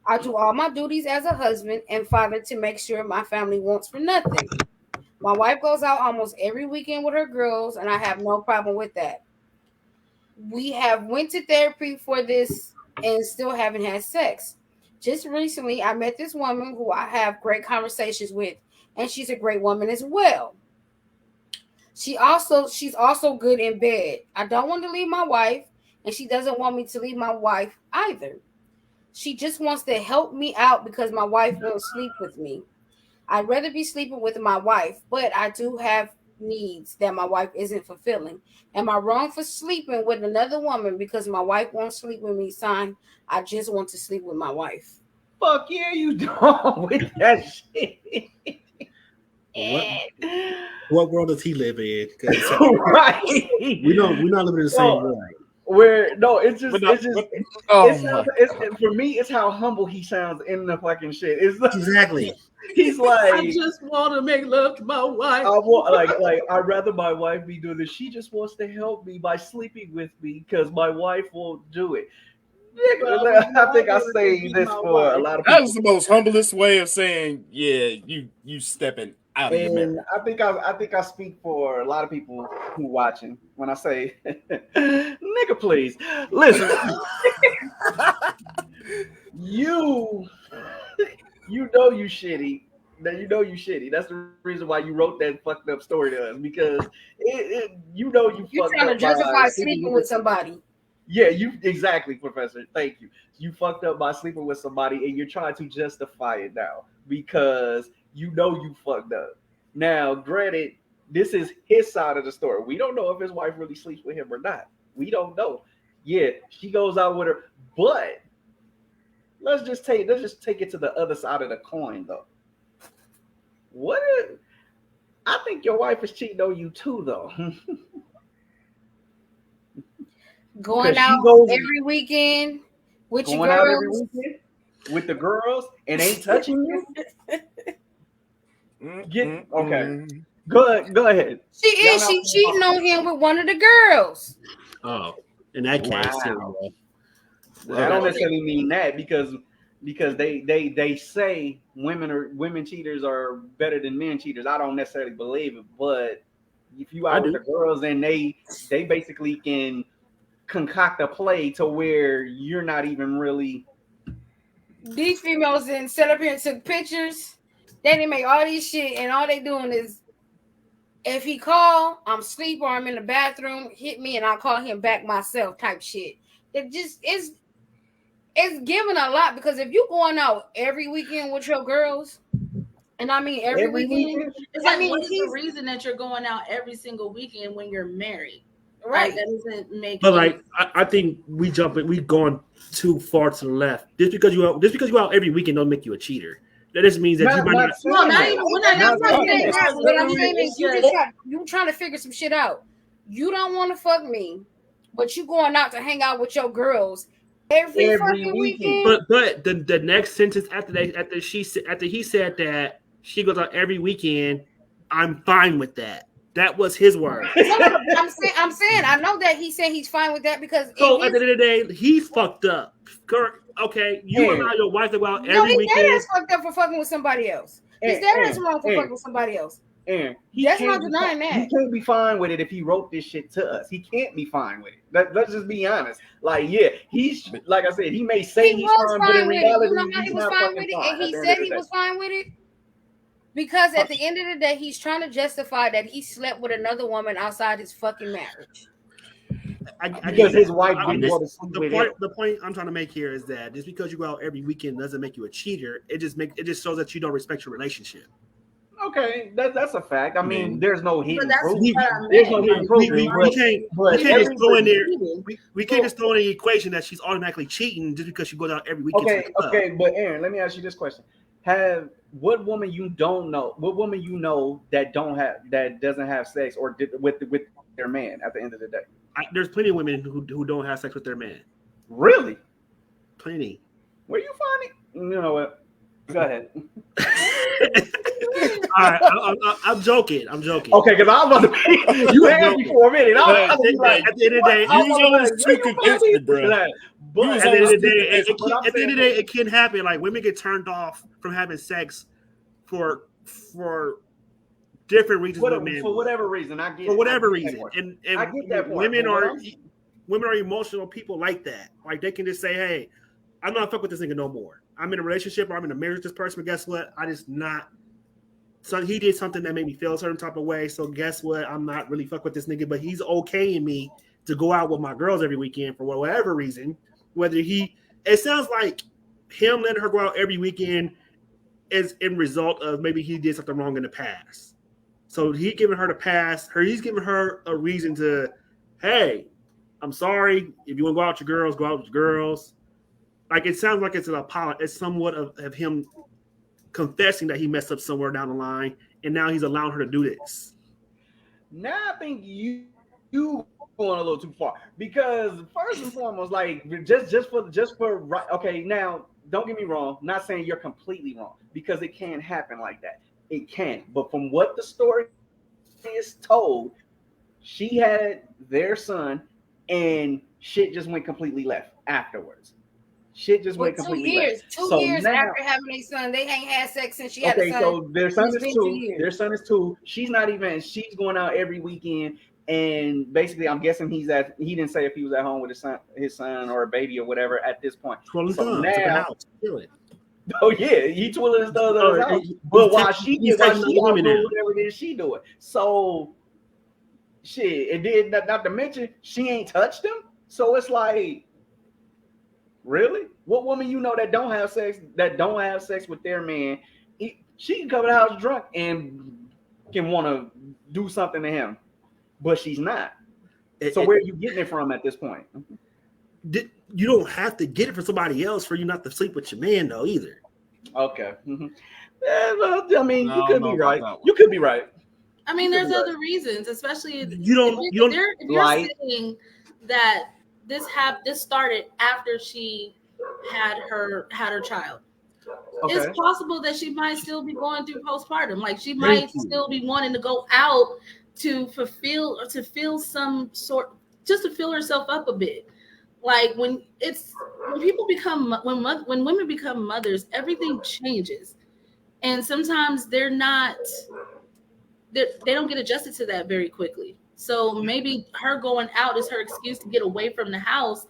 I do all my duties as a husband and father to make sure my family wants for nothing. My wife goes out almost every weekend with her girls, and I have no problem with that. We have went to therapy for this and still haven't had sex. Just recently, I met this woman who I have great conversations with, and she's a great woman as well. She's also good in bed. I don't want to leave my wife, and she doesn't want me to leave my wife either. She just wants to help me out because my wife won't sleep with me. I'd rather be sleeping with my wife, but I do have needs that my wife isn't fulfilling. Am I wrong for sleeping with another woman because my wife won't sleep with me? Sign, I just want to sleep with my wife. Fuck yeah, you don't with that shit. What what world does he live in? Because Right. we're not living in the same No, world. where no, it's just But not, it's just but, oh it sounds my for me it's how humble he sounds in the fucking shit. It's like, Exactly. he's I like just want to make love to my wife. I want like I'd rather my wife be doing this. She just wants to help me by sleeping with me because my wife won't do it. I think I say this for a lot of That people, is the most humblest way of saying, yeah, you stepping out of your and marriage. I think I speak for a lot of people who watching when I say, "Nigga, please listen." You you know you shitty. That you know you shitty. That's the reason why you wrote that fucked up story to us because you know you You're fucked trying up to by justify sleeping sleeping with. with somebody. Yeah, you exactly, Professor. Thank you. You fucked up by sleeping with somebody, and you're trying to justify it now because you know you fucked up. Now, granted, this is his side of the story. We don't know if his wife really sleeps with him or not. We don't know. Yeah, she goes out with her, but let's just take it to the other side of the coin though. What if, I think your wife is cheating on you too though. Going Because out she goes every weekend with your going out every girls. weekend with the girls and ain't touching you. Get okay. Mm-mm-mm. Go ahead. Y'all not She cheating on him with one of the girls. Oh, in that case, yeah. wow. I Okay. don't Well, necessarily mean that because they say women cheaters are better than men cheaters. I don't necessarily believe it, but if you I out with do. the girls and they basically can concoct a play to where you're not even really These females then set up here and took pictures. Then they make all these shit, and all they doing is if he call, I'm asleep or I'm in the bathroom, hit me and I'll call him back myself type shit. It just it's giving a lot because if you going out every weekend with your girls, and I mean every every weekend, weekend. it's that like, what means is the he's reason that you're going out every single weekend when you're married? Like, right. that doesn't make But any. like, I think we going too far to the left. Just because you out every weekend don't make you a cheater. That just means that you might Not not. No, saying not that. even. We're And not Not I'm even not saying saying that. saying that. It's that. What I'm literally. saying is It's just. you trying to figure some shit out. You don't want to fuck me, but you going out to hang out with your girls every Every fucking weekend. weekend. But the next sentence after he said that she goes out every weekend, I'm fine with that. That was his word. No, I'm saying I know that he said he's fine with that because in So at the his end of the day, he's fucked up. Okay, you and allow your wife to go out no, every he's dead weekend. ass fucked up for fucking with somebody else. He's and dead ass and wrong for and fucking with somebody else. and That's not denying he that. can't be fine with it if he wrote this shit to us. He can't be fine with it. Let's just be honest. Like, yeah, he's like I said, he may say He he's was fine, but in fine with it. You know reality, how he he's was not fine fucking with it, and fine at he the end of said the he day. was fine with it because at the end of the day, he's trying to justify that he slept with another woman outside his fucking marriage. I Because get his that. wife I'm didn't just want to sleep with him. The point I'm trying to make here is that just because you go out every weekend doesn't make you a cheater. It just shows that you don't respect your relationship. Okay, that's a fact. I I mean, mean, there's no But hidden that's proof. We what I There's no meant. hidden Like, proof, we can't but just every throw in there cheating. we can't so just throw in the equation that she's automatically cheating just because she goes out every weekend to the okay, club. okay, but Aaron, let me ask you this question: Have what woman you don't know? What woman you know that doesn't have sex or with their man at the end of the day? There's plenty of women who don't have sex with their man. Really? Plenty. Where you find it? You know what? Go ahead. All right, I'm joking. I'm joking. Okay, because I was about to be, you had me for a minute. I was But about to be like, at the end of the day, I You was was about to be always like, too nigga, fuck me. convincing, bro. Like, You was at the end of always the too day, convincing. at the end of the day, it can happen. Like women get turned off from having sex for different reasons with men for whatever reason, I get for it. I whatever get that reason, part. and I get that part. women But what are I'm emotional people like that. Like they can just say, "Hey, I'm not fuck with this nigga no more. I'm in a relationship or I'm in a marriage with this person, but guess what? I just not." So he did something that made me feel a certain type of way. So guess what? I'm not really fuck with this nigga, but he's okaying me to go out with my girls every weekend for whatever reason. Whether it sounds like him letting her go out every weekend is in result of maybe he did something wrong in the past. So he giving her the pass. He's giving her a reason to, hey, I'm sorry. If you want to go out with your girls, go out with your girls. Like it sounds like it's an apology. It's somewhat of him confessing that he messed up somewhere down the line, and now he's allowing her to do this. now I think you going a little too far because first and foremost, like just for right. Okay, now don't get me wrong. Not saying you're completely wrong because it can happen like that. It can, but from what the story is told, she had their son, and shit just went completely left afterwards. Shit just Well, went two completely left. years, two So years now, after having a son, they ain't had sex since she had a okay, son. so their And son it's is been 2 two. years. Their son is two. She's not even. She's going out every weekend, and basically, I'm guessing he's at. He didn't say if he was at home with his son or a baby or whatever at this point. Scrolling So thumbs at the now, house. Feel it. oh yeah, he twiddling his thumbs at his house. He's But while texting she other out women doing now. whatever it is she doing, so shit. And then not to mention she ain't touched him. So it's like, really? What woman you know that don't have sex with their man? She can come to the house drunk and can want to do something to him, but she's not. So where are you getting it from at this point? You don't have to get it from somebody else for you not to sleep with your man though either. Okay. Mm-hmm. Yeah, well, I mean, No, you I could don't be know right. about that one. You could be right. I mean, there's other reasons, especially You don't if you're like saying that this started after she had her child. okay. It's possible that she might still be going through postpartum. Like she Thank might you. still be wanting to go out to fulfill or to feel some sort, just to fill herself up a bit. Like when people become when women become mothers, everything changes, and sometimes they don't get adjusted to that very quickly. So maybe her going out is her excuse to get away from the house,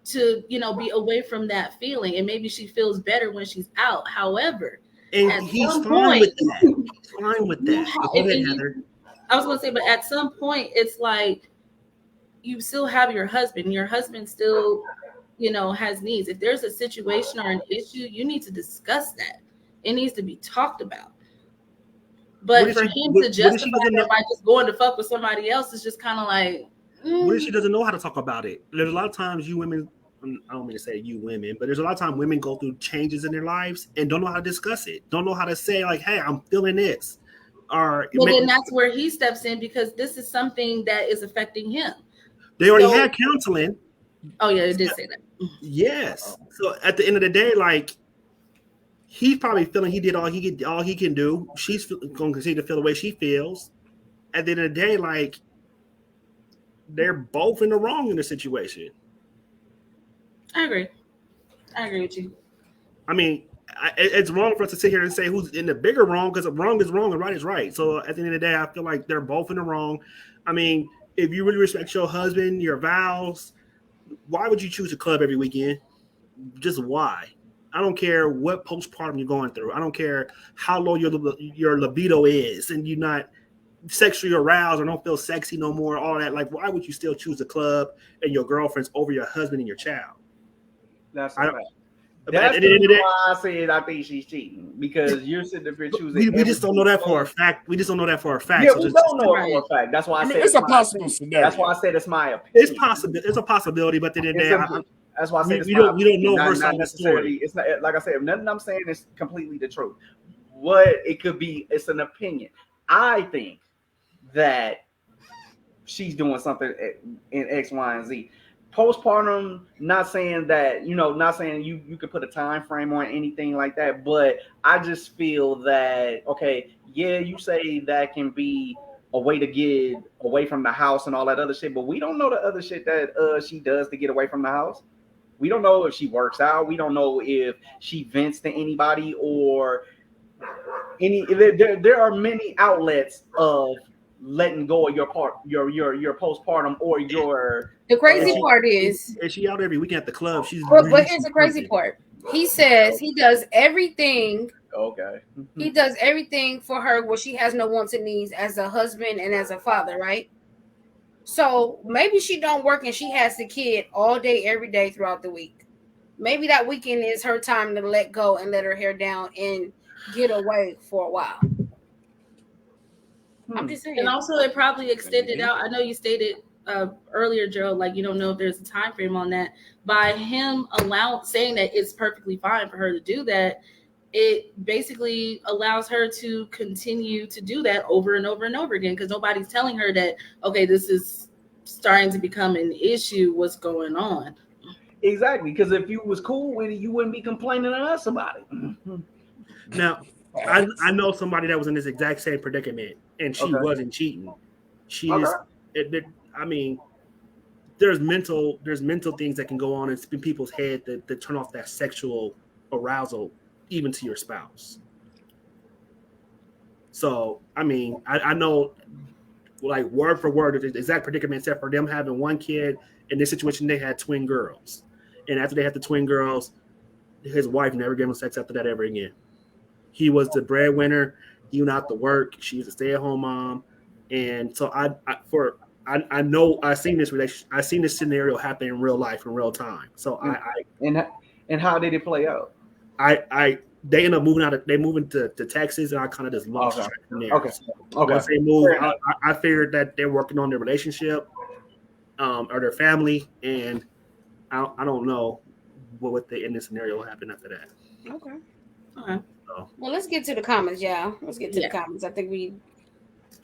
to be away from that feeling, and maybe she feels better when she's out. However, and at he's some fine point, with that. He's fine with you that. ha- Go and- ahead, and you- Heather. I was going to say, but at some point, it's like you still have your husband. Your husband still, has needs. If there's a situation or an issue, you need to discuss that. It needs to be talked about. But for him to What if she justify doesn't know? that by just going to fuck with somebody else is just kind of like, What if she doesn't know how to talk about it? There's a lot of times you women, I don't mean to say you women, but there's a lot of times women go through changes in their lives and don't know how to discuss it. Don't know how to say like, "Hey, I'm feeling this," or well, then that's where he steps in, because this is something that is affecting him. they already had counseling. Oh yeah, it did say that. Yes. So at the end of the day, like he's probably feeling he did all he can do. She's going to continue to feel the way she feels. At the end of the day, like they're both in the wrong in the situation. I agree with you. I mean, it's wrong for us to sit here and say who's in the bigger wrong, because wrong is wrong and right is right. So at the end of the day, I feel like they're both in the wrong. I mean, if you really respect your husband, your vows, why would you choose a club every weekend? Just why? I don't care what postpartum you're going through. I don't care how low your libido is and you're not sexually aroused or don't feel sexy no more, all that. Like, why would you still choose a club and your girlfriends over your husband and your child? That's a fact. But That's at the end of the day, why I said I think she's cheating, because you're sitting there choosing. we just don't know that for a fact. We just don't know that for a fact. Yeah, so we just, don't know it for a fact. That's why I said it's a my possible opinion. scenario. That's why I said it's my opinion. It's possible. It's a possibility, but at the end of the day, that's why I said we don't know her side not of the necessarily. story. It's not like I said. Nothing I'm saying is completely the truth. What it could be, it's an opinion. I think that she's doing something in X, Y, and Z. postpartum, not saying that, not saying you could put a time frame on anything like that, but I just feel that, okay, yeah, you say that can be a way to get away from the house and all that other shit, but we don't know the other shit that she does to get away from the house. We don't know if she works out. We don't know if she vents to anybody or any. There are many outlets of letting go of your part, your postpartum or your. The If crazy she part is, if she out every weekend at the club, she's but here's releasing the crazy something. part. He says he does everything. Okay. He does everything for her where she has no wants and needs as a husband and as a father, right? So maybe she don't work and she has the kid all day, every day throughout the week. Maybe that weekend is her time to let go and let her hair down and get away for a while. I'm just And saying. also, it probably extended out. I know you stated earlier, Gerald, like you don't know if there's a time frame on that. By him saying that it's perfectly fine for her to do that, it basically allows her to continue to do that over and over and over again because nobody's telling her that, okay, this is starting to become an issue. What's going on? Exactly, because if you was cool with it, you wouldn't be complaining to us about it. Now, I know somebody that was in this exact same predicament, and she Okay. wasn't cheating. She Okay. just, I mean, there's mental things that can go on in people's head that turn off that sexual arousal, even to your spouse. So, I mean, I know, like word for word, the exact predicament, except for them having one kid. In this situation, they had twin girls, and after they had the twin girls, his wife never gave him sex after that ever again. He was the breadwinner. He went out to work. She was a stay-at-home mom, and so I know I've seen this I've seen this scenario happen in real life in real time. So And how did it play out? they end up moving to Texas, and I kind of just lost Okay. track from there. Okay. So Okay. once they moved, I figured that they're working on their relationship, or their family, and I don't know what the in this scenario will happen after that. Okay. Okay. So, Well, let's get to the comments, y'all. Let's get to Yeah. the comments. I think we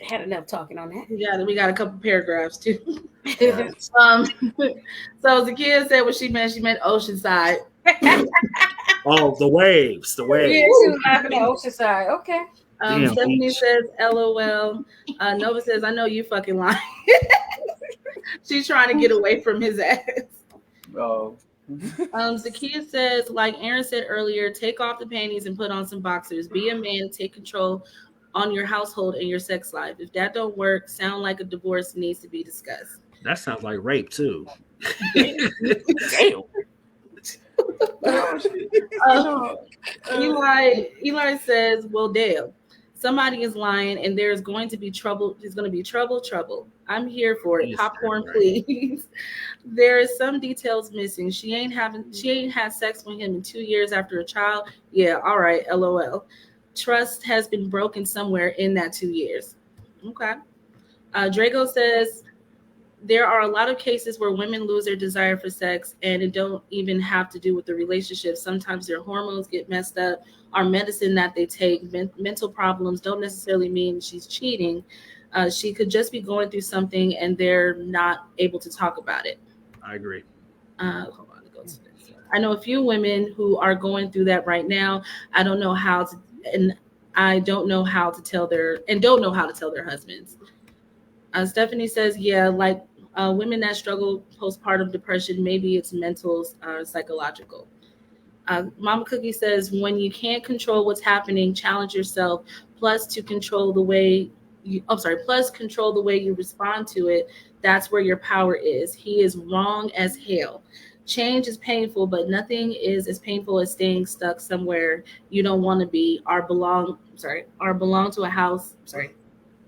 had enough talking on We got a couple paragraphs too. that. So the kid said what she meant Oceanside. oh, the waves. Yeah, she was laughing at Oceanside. Okay. Damn, Stephanie beach. says LOL. Nova says, I know you fucking lying. She's trying to get away from his ass. Oh. Zakia says, like Aaron said earlier, take off the panties and put on some boxers. Be a man, take control on your household and your sex life. If that don't work, sound like a divorce needs to be discussed. That sounds like rape too. Damn. Eli says, well, damn. Somebody is lying and there's going to be trouble. There's going to be trouble. I'm here for it. Yes, Popcorn, right. please. There is some details missing. She ain't had sex with him in 2 years after a child. Yeah, all right, LOL. Trust has been broken somewhere in that 2 years. Okay. Drago says, there are a lot of cases where women lose their desire for sex and it don't even have to do with the relationship. Sometimes their hormones get messed up, our medicine that they take, mental problems don't necessarily mean she's cheating. She could just be going through something and they're not able to talk about it. I agree. Hold on, go to this. I know a few women who are going through that right now. I don't know how to tell their husbands. Stephanie says, yeah, like women that struggle postpartum depression, maybe it's mental, psychological. Mama Cookie says, when you can't control what's happening, challenge yourself. Plus control the way you respond to it. That's where your power is. He is wrong as hell. Change is painful, but nothing is as painful as staying stuck somewhere you don't want to be. Our belong to a house.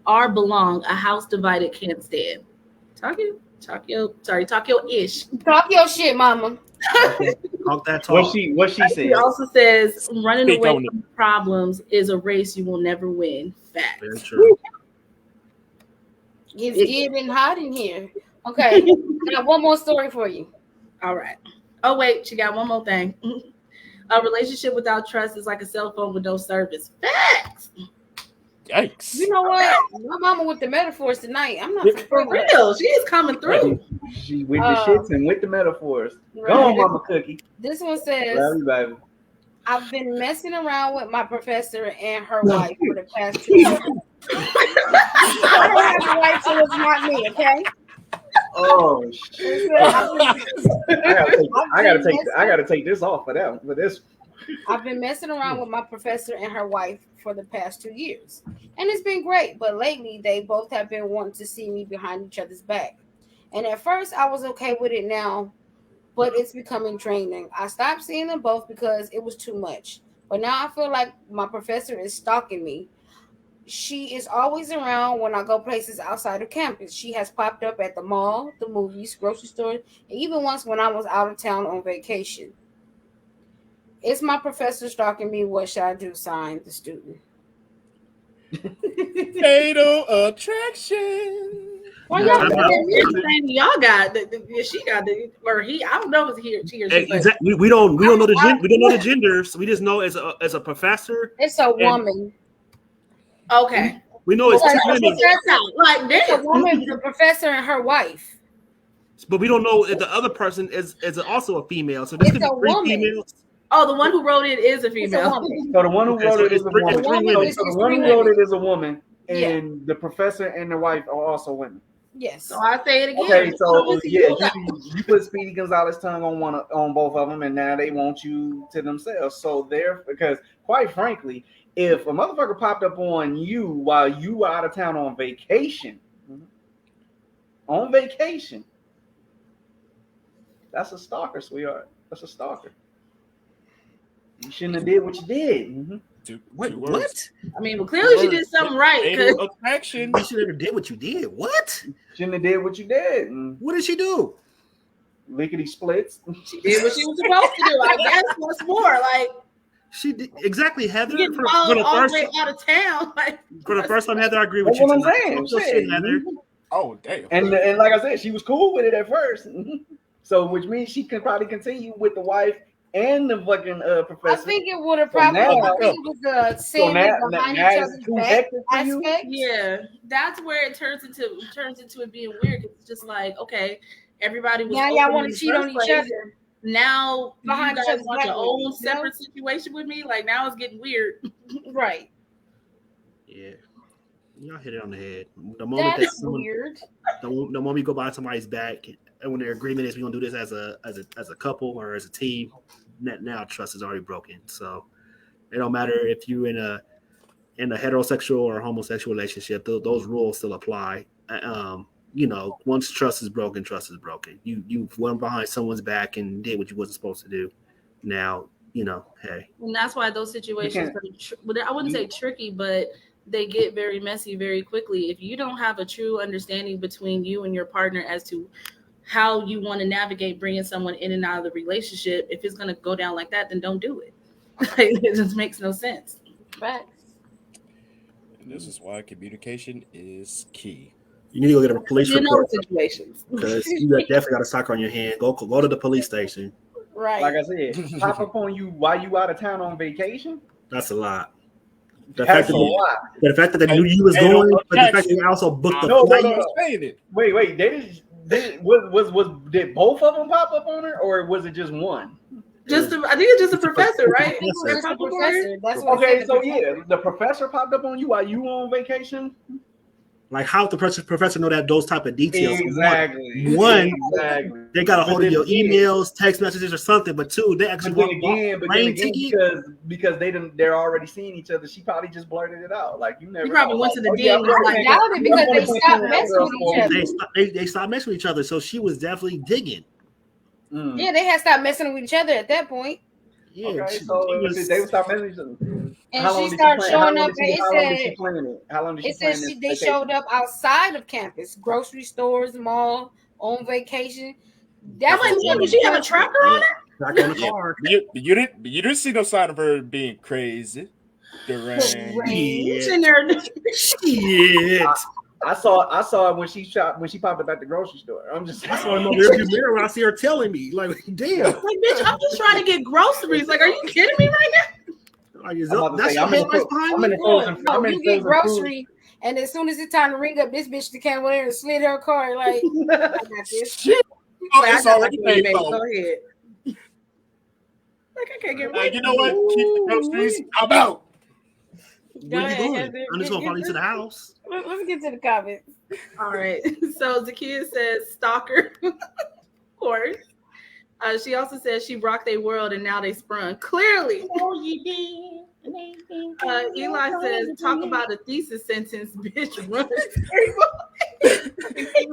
A house divided can't stand. Talk your ish. Talk your shit, mama. Talk that talk. What she She said. also says running Speak away on from problems is a race you will never win. Fact. Very true. It's getting hot in here. Okay. Got one more story for you. All right. Oh wait, she got one more thing. A relationship without trust is like a cell phone with no service. Facts. Yikes! You know what? My mama with the metaphors tonight. I'm not For for real. real, she is coming through. She with the shits and with the metaphors. Right. Go on, Mama Cookie. This one says, Love you, baby. I've been messing around with my professor and her wife for the past 2 years. I don't have the right, so it's not me, okay? Oh shit! I gotta take this off for that. For this, I've been messing around with my professor and her wife for the past 2 years, and it's been great. But lately, they both have been wanting to see me behind each other's back. And at first, I was okay with it now, but it's becoming draining. I stopped seeing them both because it was too much. But now I feel like my professor is stalking me. She is always around when I go places outside of campus. She has popped up at the mall, the movies, grocery store, and even once when I was out of town on vacation. Is my professor stalking me? What should I do? Signed, the student. Fatal attraction. Why Yeah, y'all time out. Y'all got she got the or he. I don't know if it's he or she. Exactly. We don't know the genders. We just know as a professor. It's a woman. Okay. We know it's two women, Like It's a woman, the professor and her wife. but we don't know if the other person is also a female. So this It's could be a 3 woman. females. Oh, the one who wrote it is a It's a female. woman. so the one who Okay, wrote so it is it's a three- woman. it's three woman women. is- So the it's one who 3 wrote women. it is a woman, Yeah. and the professor and the wife are also women. Yes. So I say it again. Okay, so yeah, got- you put Speedy Gonzalez tongue on both of them, and now they want you to themselves. So because quite frankly, if a motherfucker popped up on you while you were out of town on vacation, that's a stalker, sweetheart. That's a stalker. You shouldn't have did what you did. Wait, Two what? words. I mean, well, clearly she did something right. Fatal attraction. You should have did what you did. What? Shouldn't have did what you did. What did she do? Lickety splits. She did what she was supposed to do. I guess what's more like She did exactly, Heather. getting For followed the all the first way out of town. Like for the first time, Heather, I agree with That's you. what I'm tonight. saying. Talk your shit, Heather. Oh damn. And like I said, she was cool with it at first. So which means she could probably continue with the wife and the fucking I professor. think it would have So probably now- it was seeing now- it behind now each it's other's too back hectic for you? aspect. yeah, that's where it turns into it being weird. It's just like, okay, everybody was Now y'all open want in to the cheat on first each place. other. Now Behind you each guys other's want back your with own me, separate situation with me. Like now it's getting weird. Right. Yeah, y'all hit it on the head. The moment That's that someone, weird. the moment we go by somebody's back, and when their agreement is we're gonna do this as a couple or as a team, now trust is already broken. So it don't matter if you in a heterosexual or homosexual relationship; those rules still apply. Once trust is broken, trust is broken. You went behind someone's back and did what you wasn't supposed to do. Now, hey. And that's why those situations I wouldn't say tricky, but they get very messy very quickly. If you don't have a true understanding between you and your partner as to how you want to navigate bringing someone in and out of the relationship, if it's going to go down like that, then don't do it. It just makes no sense. Right. And this is why communication is key. You need to go get a police report Situations. because you definitely got a sucker on your hand. Go to the police station. Right. Like I said, pop up on you while you out of town on vacation. That's a lot. The That's fact a lot. that they knew you was Hey, going, no, but the fact that they also booked the No, flight. no. Saying it. Wait. Did both of them pop up on her, or was it just one? I think it's just a professor, right? I think it was just the professor. That's what Okay, I said, so the yeah, the professor popped up on you while you were on vacation. Like how the professor know that those type of details. Exactly. One, Exactly. they got a hold But of your then again- emails, text messages, or something. But two, they actually But then plane again, ticket. because they're already seeing each other, she probably just blurted it out. Like you never. He probably know. went to the Like, oh, yeah, DM and was like, I doubt it because they stopped messing with each other. They stopped messing with each other, so she was definitely digging. Mm. Yeah, they had stopped messing with each other at that point. Yeah, Okay, so they would stop messing with each other. And How long she did started plan- showing how long up, did she- and how long did she it plan it? How long did she said plan they this vacation? showed up outside of campus, grocery stores, mall, on vacation. That's I'm like, did she have a tracker on her? back on the Yeah. car. You didn't see no sign of her being crazy. Deranged. She's in there. Shit. I saw it when she popped up at the grocery store. I'm just I saw him over the mirror when I see her telling me, like, damn. Like, bitch, I'm just trying to get groceries. Like, are you kidding me right now? I'm about to That's say your I'm in the headlights fro- behind I'm in me. the frozen. No, I'm in you the get frozen food. grocery, and as soon as it's time to ring up, this bitch that came over there and slid her car. Like, I got this. Shit. Oh, Like, I it's got one already for you, paid baby. for. Go ahead. Like I can't get Like, away you from know what? Keep the Ooh, groceries. I'm out. go Where you ahead, going? Heather. I'm just gonna follow you to the house. Let's get to the comments. All right. So Zakia says stalker, of course. She also says she rocked their world and now they sprung. Clearly. Oh, you did. Eli says, talk about a thesis sentence, bitch. Run.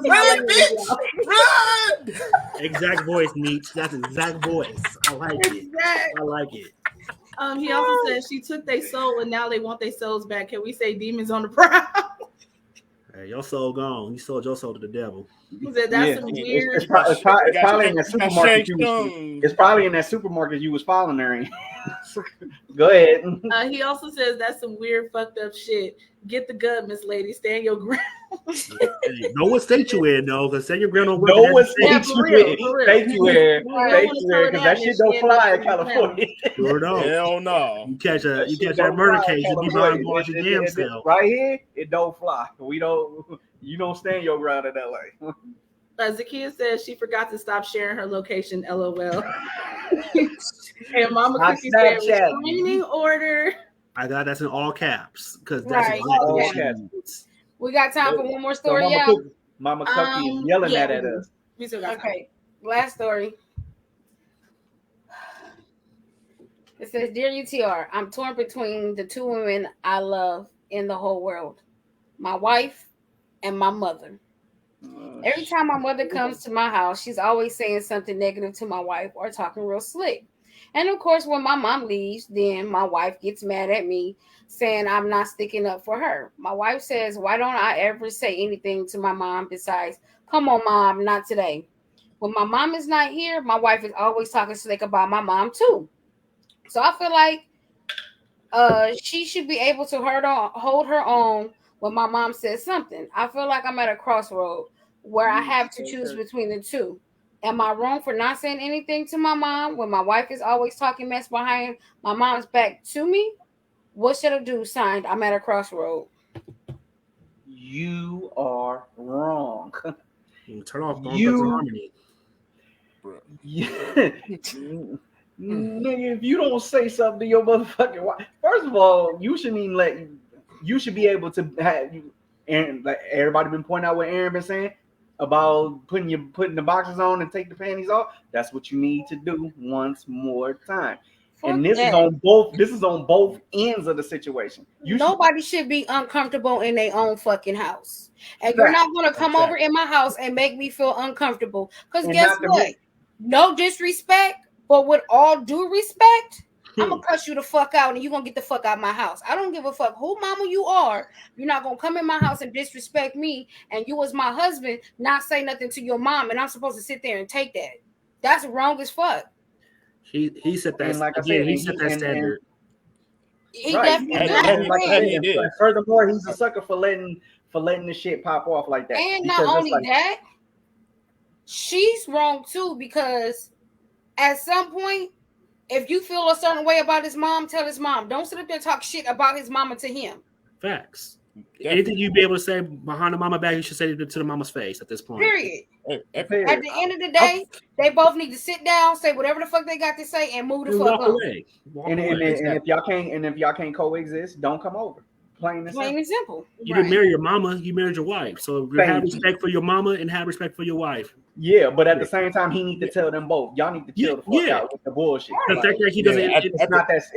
Run, bitch! Run! Exact voice, Meech. That's exact voice. I like it. I like it. He also says she took their soul and now they want their souls back. Can we say demons on the prowl? Hey, your soul gone. You sold your soul to the devil. That's Yeah. some It's, weird. it's, pro- it's, pro- it's probably in that You got supermarket you was. It's probably in that supermarket you was following her in. Go ahead. He also says that's some weird fucked up shit. Get the gut, Miss Lady. Stand your ground. Hey, know what state you in, though, because stand your ground on No one Yeah, said for you real, in. for real. Sanctuary. We don't want to tell her Because that that, shit then don't she fly end in up in California. Sure don't. Hell no. You catch That you shit catch don't that murder fly in case, you be California. behind bars your damn self. Right here, it don't fly. You don't stand your ground in LA. Zakia says she forgot to stop sharing her location. LOL. And Mama Not Cookie said Snapchat. restraining order. I got that's in all caps because that's Right. exactly All what she caps. needs. We got time for one more So story, y'all. Mama Cookie is yelling Yeah, that at us. we still got time. Okay. Last story. It says, Dear UTR, I'm torn between the two women I love in the whole world, my wife and my mother. Every time my mother comes to my house, she's always saying something negative to my wife or talking real slick. And of course, when my mom leaves, then my wife gets mad at me, saying I'm not sticking up for her. My wife says, why don't I ever say anything to my mom besides, come on, mom, not today. When my mom is not here, my wife is always talking slick about my mom too. So I feel like she should be able to hold her own when my mom says something. I feel like I'm at a crossroad where I have to choose between the two. Am I wrong for not saying anything to my mom when my wife is always talking mess behind my mom's back to me? What should I do? Signed, I'm at a crossroad. You are wrong. Turn off Bone Thugs and Harmony. Yeah. Nigga, if you don't say something to your motherfucking wife, first of all, you shouldn't even let you should be able to have you. Aaron, like everybody been pointing out what Aaron been saying about putting the boxes on and take the panties off. That's what you need to do once more time. And this is on both. This is on both ends of the situation. Nobody should be uncomfortable in their own fucking house, and you're not gonna come over in my house and make me feel uncomfortable. Because guess what? No disrespect, but with all due respect, I'm gonna cuss you the fuck out, and you're gonna get the fuck out of my house. I don't give a fuck who mama you are. You're not gonna come in my house and disrespect me, and you as my husband not say nothing to your mom, and I'm supposed to sit there and take that. That's wrong as fuck. He set that. Like again, he set that standard. He definitely did. Furthermore, he's a sucker for letting the shit pop off like that. And not only that, she's wrong too, because at some point, if you feel a certain way about his mom, tell his mom. Don't sit up there and talk shit about his mama to him. Facts. Anything you'd be able to say behind the mama back, you should say it to the mama's face at this point. Period. At the end of the day, they both need to sit down, say whatever the fuck they got to say, and move the fuck on. And if y'all can't coexist, don't come over. Plain and simple. You didn't marry your mama, you married your wife. So have respect for your mama and have respect for your wife. Yeah, but at the same time, he need to tell them both. Y'all need to chill the fuck out with the bullshit. The fact that he doesn't,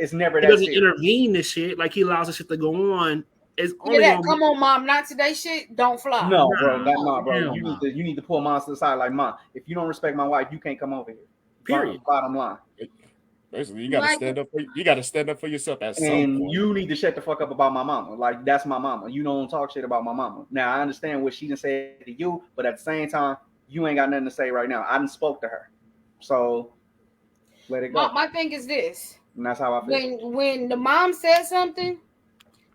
it's never that. He doesn't intervene this shit. Like he allows the shit to go on. It's only come on, mom, not today shit. Don't fly. No, bro, bro. You need to pull mom to the side. Like, mom, if you don't respect my wife, you can't come over here. Period. Bottom line. Basically, you gotta stand up. You gotta stand up for yourself at some point. You need to shut the fuck up about my mama. Like, that's my mama. You don't talk shit about my mama. Now I understand what she done said to you, but at the same time, you ain't got nothing to say right now. I done spoke to her, so let it go. My thing is this, and that's how I feel. When the mom said something,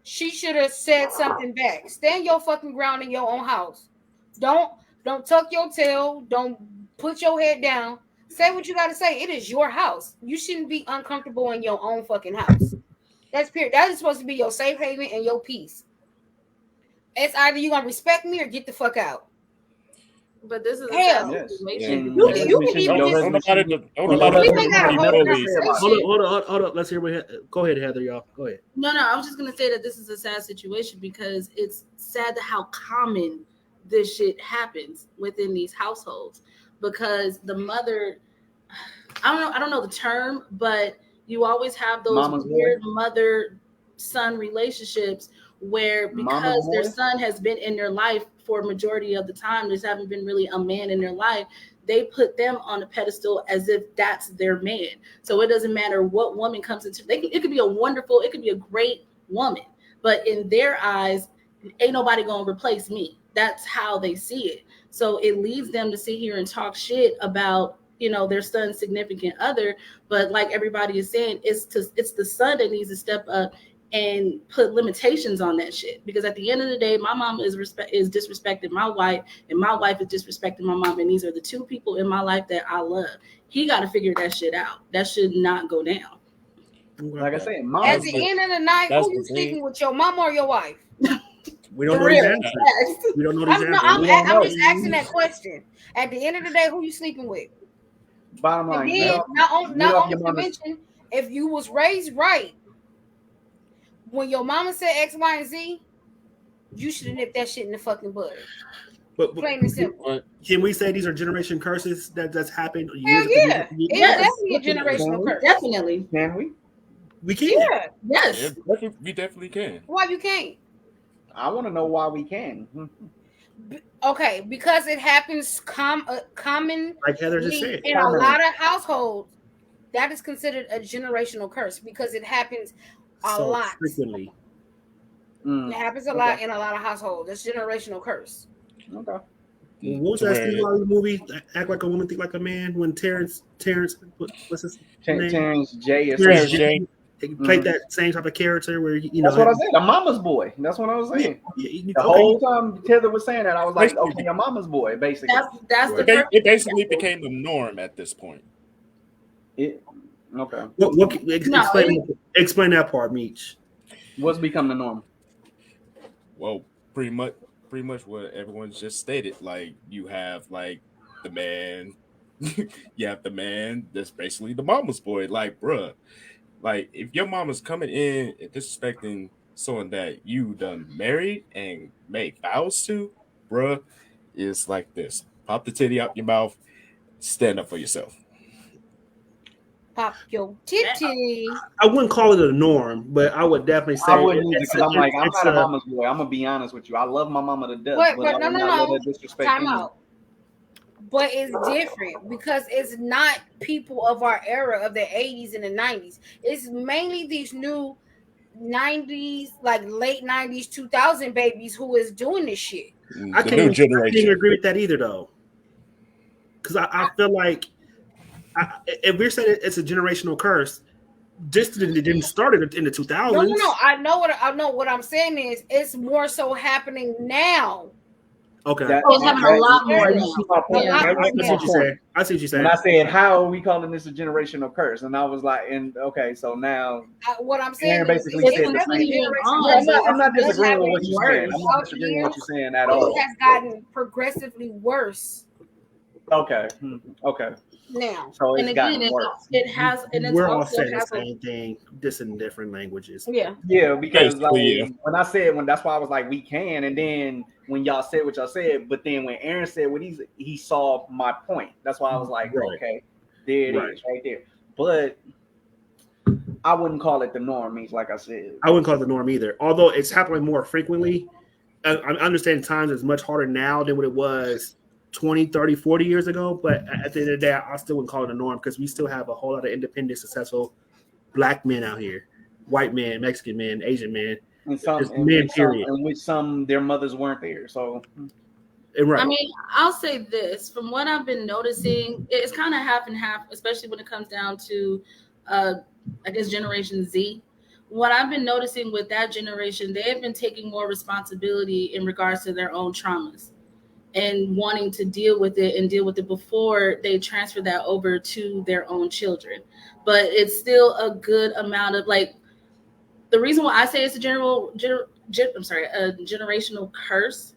she should have said something back. Stand your fucking ground in your own house. Don't tuck your tail. Don't put your head down. Say what you got to say. It is your house. You shouldn't be uncomfortable in your own fucking house. That's period. That is supposed to be your safe haven and your peace. It's either you gonna respect me or get the fuck out. But this is a sad Hell, Yes. situation And you your can because you husband can should even your just husband should be Hold we on, can husband have should a be whole fully say about conversation. hold on. Let's hear what. Go ahead, Heather. Y'all. Go ahead. no, I was just gonna say that this is a sad situation because it's sad how common this shit happens within these households. Because the mother, I don't know the term, but you always have those Mama's boy. weird mother son relationships where Mama's because their boy. son has been in their life for a majority of the time, there haven't been really a man in their life. They put them on a pedestal as if that's their man. So it doesn't matter what woman comes into. It could be a wonderful, it could be a great woman, but in their eyes, ain't nobody gonna replace me. That's how they see it. So it leads them to sit here and talk shit about their son's significant other. But like everybody is saying, it's the son that needs to step up and put limitations on that shit. Because at the end of the day, my mom is disrespecting my wife, and my wife is disrespecting my mom, and these are the two people in my life that I love. He got to figure that shit out. That should not go down. Like I said, At mama's the boy. end of the night, That's who you the thing. sleeping with, your mama or your wife? We don't For know these real. answers. We don't know these I'm no, answers. We don't I'm know. just asking that question. At the end of the day, who you sleeping with? Bottom And line, then get not off only your to mama's. mention, if you was raised right, when your mama said X, Y, and Z, you should have nipped that shit in the fucking bud. But Plain and simple. But can we say these are generation curses that's happened years Hell after years yeah. after years? It's Yes, definitely a definitely. generational Can we? curse. Definitely. Can we? We can. Yeah. Yes. we definitely can. Why you can't? I want to know why we can. Okay, because it happens commonly Like Heather just said. in a lot of households. That is considered a generational curse because it happens a So lot. frequently. It happens a lot in a lot of households. It's generational curse. Okay. What was To that where- Steve Harvey movie? Act Like a Woman, Think Like a Man. When what's his name? Terrence J. or Terrence something. J. He played that same type of character where That's what I said. A mama's boy. That's what I was saying. The whole time Taylor was saying that, I was like, okay, a mama's boy, basically. That's the It perfect basically example. became the norm at this point. Okay. Explain that part, Meech. What's become the norm? Well, pretty much what everyone just stated. Like you have like the man, you have the man that's basically the mama's boy. Like, bruh, like if your mama's coming in and disrespecting someone that you done married and made vows to, bruh, it's like this. Pop the titty out your mouth, stand up for yourself. Pop your titty. I wouldn't call it a norm, but I would definitely say I wouldn't either because I'm like, I'm it's not a mama's boy. I'm gonna be honest with you. I love my mama to death, but I no, would not let her no. disrespect Time me. out. But it's different because it's not people of our era of the 80s and the 90s. It's mainly these new 90s, like late 90s, 2000 babies who is doing this shit. I The can't new even generation. agree with that either, though. Because I feel like if we're saying it's a generational curse, this didn't start in the 2000s. No. I know what I'm saying is it's more so happening now. Okay. It's happening a lot more now. I see what you're saying. And I said, how are we calling this a generational curse? And I was like, okay, so now what I'm saying Aaron is basically said the same. I'm not disagreeing with what you're saying. I'm not disagreeing with what you're saying at all. It has gotten progressively worse. Okay. Okay. Now, so it's gotten worse. It has, and it's we're all also saying the has same thing, just in different languages. Yeah, because like, yeah. when that's why I was like, we can, and then when y'all said what y'all said, but then when Aaron said what he saw my point. That's why I was like, okay, there it is, right there. But I wouldn't call it the norm. Means like I said, I wouldn't call it the norm either. Although it's happening more frequently. I understand times is much harder now than what it was 20, 30, 40 years ago. But at the end of the day, I still wouldn't call it a norm because we still have a whole lot of independent, successful black men out here. White men, Mexican men, Asian men. and some, in which some their mothers weren't there. So right. I mean, I'll say this. From what I've been noticing, it's kind of half and half, especially when it comes down to, I guess, Generation Z. What I've been noticing with that generation, they have been taking more responsibility in regards to their own traumas and wanting to deal with it before they transfer that over to their own children. But it's still a good amount of, like, the reason why I say it's a generational curse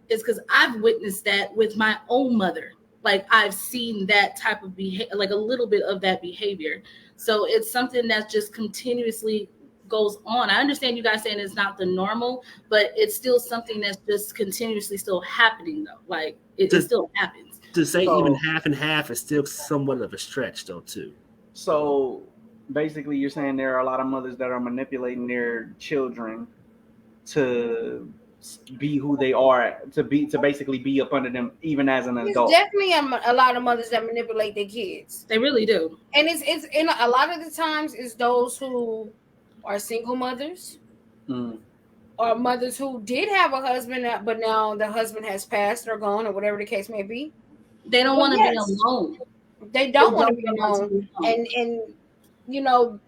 is because I've witnessed that with my own mother. Like I've seen that type of behavior, like a little bit of that behavior. So it's something that just continuously goes on. I understand you guys saying it's not the normal, but it's still something that's just continuously still happening though. Like it still happens. To say even So- half and half is still somewhat of a stretch though too. So basically, you're saying there are a lot of mothers that are manipulating their children to be who they are, to basically be up under them, even as an There's adult. definitely a lot of mothers that manipulate their kids, They really do. and it's in a lot of the times it's those who are single mothers Mm. or mothers who did have a husband, but now the husband has passed or gone or whatever the case may be. They don't Well, want to yes. be alone. They don't want to be want alone, to be alone. and you know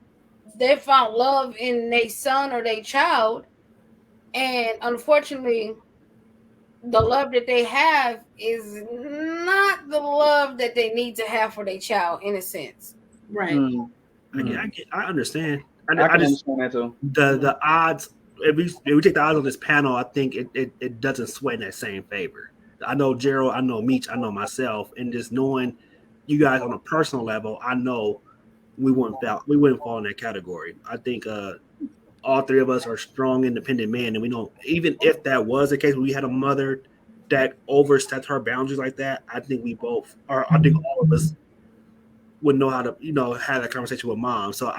they found love in their son or their child, and unfortunately the love that they have is not the love that they need to have for their child in a sense. Right. Mm. I understand. I I can just understand that too. the odds. If we take the odds on this panel, I think it doesn't sway in that same favor. I know Gerald, I know Meech, I know myself, and just knowing you guys on a personal level, I know we wouldn't fall in that category. I think all three of us are strong, independent men, and we don't. Even if that was the case, we had a mother that overstepped her boundaries like that. I think we both, or I think all of us, would know how to, have that conversation with mom. So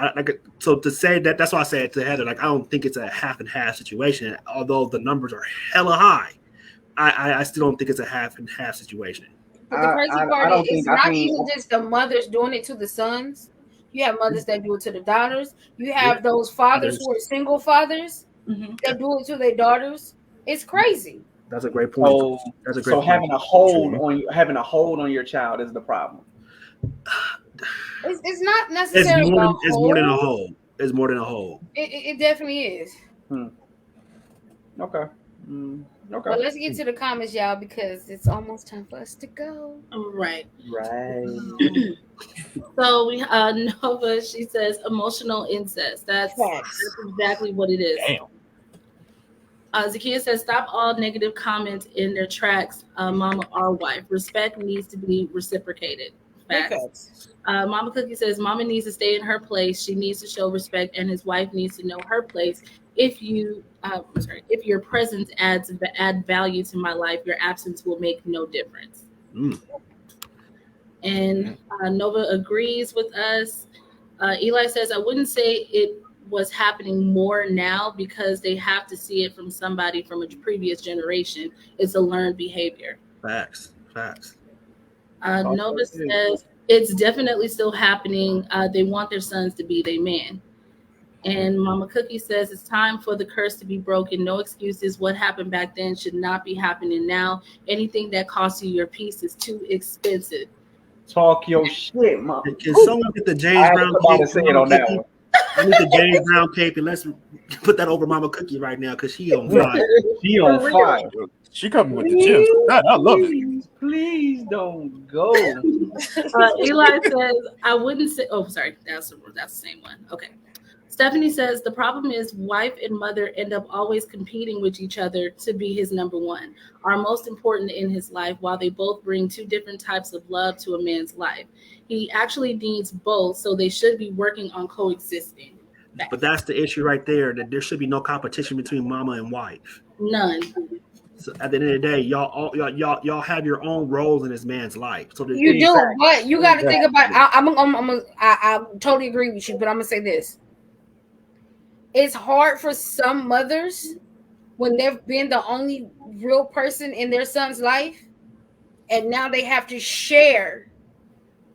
so to say that, that's why I said to Heather, like I don't think it's a half and half situation. Although the numbers are hella high, I still don't think it's a half and half situation. But the crazy I part don't is it's think. I not think. even just the mothers doing it to the sons. You have mothers that do it to the daughters. You have those fathers who are single fathers that do it to their daughters. It's crazy. That's a great point. So, That's a great point. having a hold on your child is the problem. It's not necessarily It's more than a hold. It's more than a hold. It definitely is. Okay. Okay. But let's get to the comments, y'all, because it's almost time for us to go. Right. Right. So we Nova, she says emotional incest. That's exactly what it is. Damn. Zakia says, stop all negative comments in their tracks. Mama or wife. Respect needs to be reciprocated. Facts. Mama Cookie says, Mama needs to stay in her place. She needs to show respect, and his wife needs to know her place. If your presence add value to my life, your absence will make no difference. And Nova agrees with us. Eli says, I wouldn't say it was happening more now because they have to see it from somebody from a previous generation. It's a learned behavior. Facts. Nova says it's definitely still happening. They want their sons to be their man. And Mama Cookie says it's time for the curse to be broken. No excuses. What happened back then should not be happening now. Anything that costs you your peace is too expensive. Talk your shit, mom. Can someone get the James Brown cape? Say it on that one. I need the James Brown cape, and let's put that over Mama Cookie right now because she on fire. She on fire. She coming with the gems. I love it. Please don't go. Eli says, I wouldn't say, oh, sorry, that's the same one. Okay. Stephanie says, the problem is wife and mother end up always competing with each other to be his number one, are most important in his life, while they both bring two different types of love to a man's life. He actually needs both, so they should be working on coexisting. But that's the issue right there, that there should be no competition between mama and wife. None. So at the end of the day, y'all have your own roles in this man's life. So you do, but you got to think about. I totally agree with you, but I'm gonna say this: it's hard for some mothers when they've been the only real person in their son's life, and now they have to share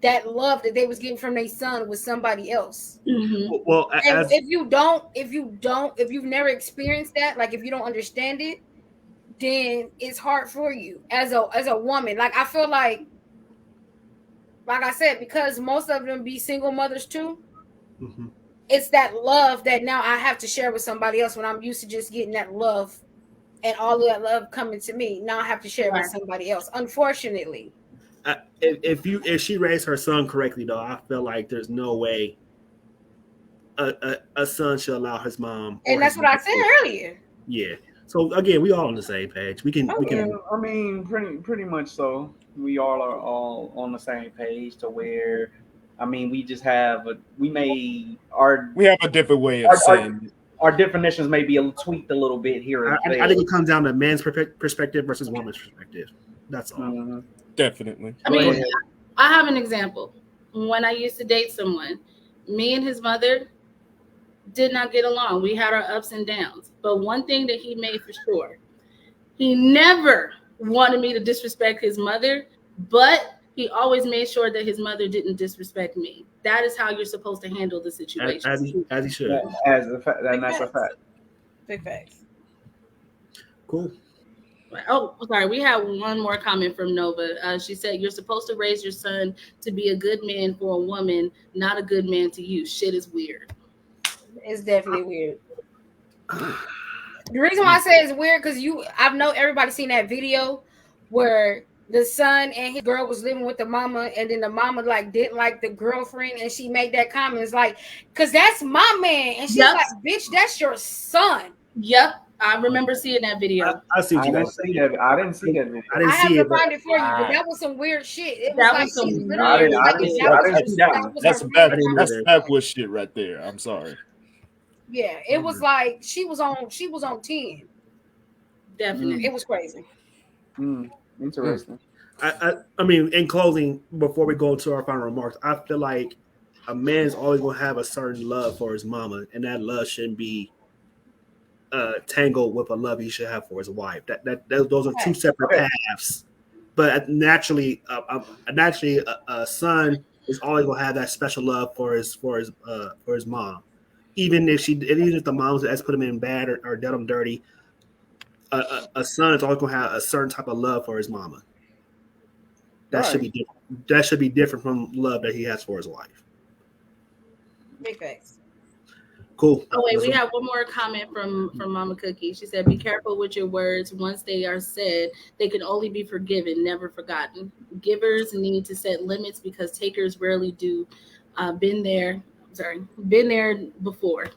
that love that they was getting from their son with somebody else. Mm-hmm. Well, if you've never experienced that, like if you don't understand it, then it's hard for you as a woman. Like I feel like I said, because most of them be single mothers too. Mm-hmm. It's that love that now I have to share with somebody else when I'm used to just getting that love and all of that love coming to me. Now I have to share it with somebody else. Unfortunately. If she raised her son correctly, though, I feel like there's no way a son should allow his mom And or his that's what I wife said to. earlier. Yeah. So again, we all on the same page. We Oh Yeah, yeah. can. I mean, pretty much so. We all are all on the same page to where, I mean, we just have we may We have a different way of our, our saying it. our definitions may be tweaked a little bit here and I there. think it comes down to man's perspective versus woman's perspective. That's all. Hmm. Definitely. I Go mean, ahead. I have an example. When I used to date someone, me and his mother did not get along. We had our ups and downs. But one thing that he made for sure, he never wanted me to disrespect his mother, but he always made sure that his mother didn't disrespect me. That is how you're supposed to handle the situation. As he Yeah, should. as a fact, and Big that's a facts. fact. Big facts. Cool. Oh, sorry. We have one more comment from Nova. She said, "You're supposed to raise your son to be a good man for a woman, not a good man to you. Shit is weird." It's definitely weird. The reason why I say it's weird because I've know everybody seen that video where the son and his girl was living with the mama, and then the mama like didn't like the girlfriend, and she made that comment. It's like, cause that's my man, and she's Yep. like, bitch, that's your son. Yep. I remember seeing that video. I see what I you didn't guys. see that. I didn't see that video. I I didn't have see to it, but find it for you, but I, that was some weird shit. It was That like was some she I literally didn't. weird was I like, didn't shit. see. that I was didn't her, see that that one. was That's her back. I real didn't son. That's either. backwoods shit right there. I'm sorry. Yeah, it was like she was on 10. Definitely. It was crazy. Mm, Mm. interesting. I mean, in closing, before we go into our final remarks, I feel like a man's always gonna have a certain love for his mama, and that love shouldn't be tangled with a love he should have for his wife. Those are two Right. separate Okay. paths. But naturally, a son is always gonna have that special love for his mom, even if the moms has put him in bad or done him dirty. A son is always gonna have a certain type of love for his mama. That should Right. be different. That should be different from love that he has for his wife. Big facts. Cool. Oh wait, we have one more comment from Mama Cookie. She said, "Be careful with your words. Once they are said, they can only be forgiven, never forgotten. Givers need to set limits because takers rarely do. Been there. Sorry, been there before.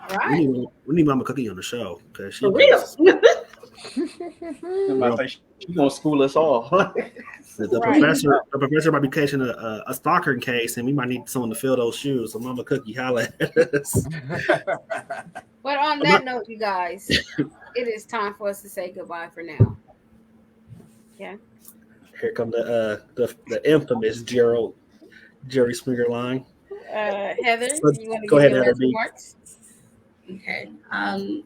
All right. We need Mama Cookie on the show because she For real." just I'm about real. to say she's gonna school us all. The Right. professor might be catching a stalking case, and we might need someone to fill those shoes. So Mama Cookie, holla at us. But on I'm that not- note, you guys, it is time for us to say goodbye for now. Yeah. Here come the infamous Jerry Springer line. Heather, So, you want to go give ahead, your Heather last B. remarks? Okay.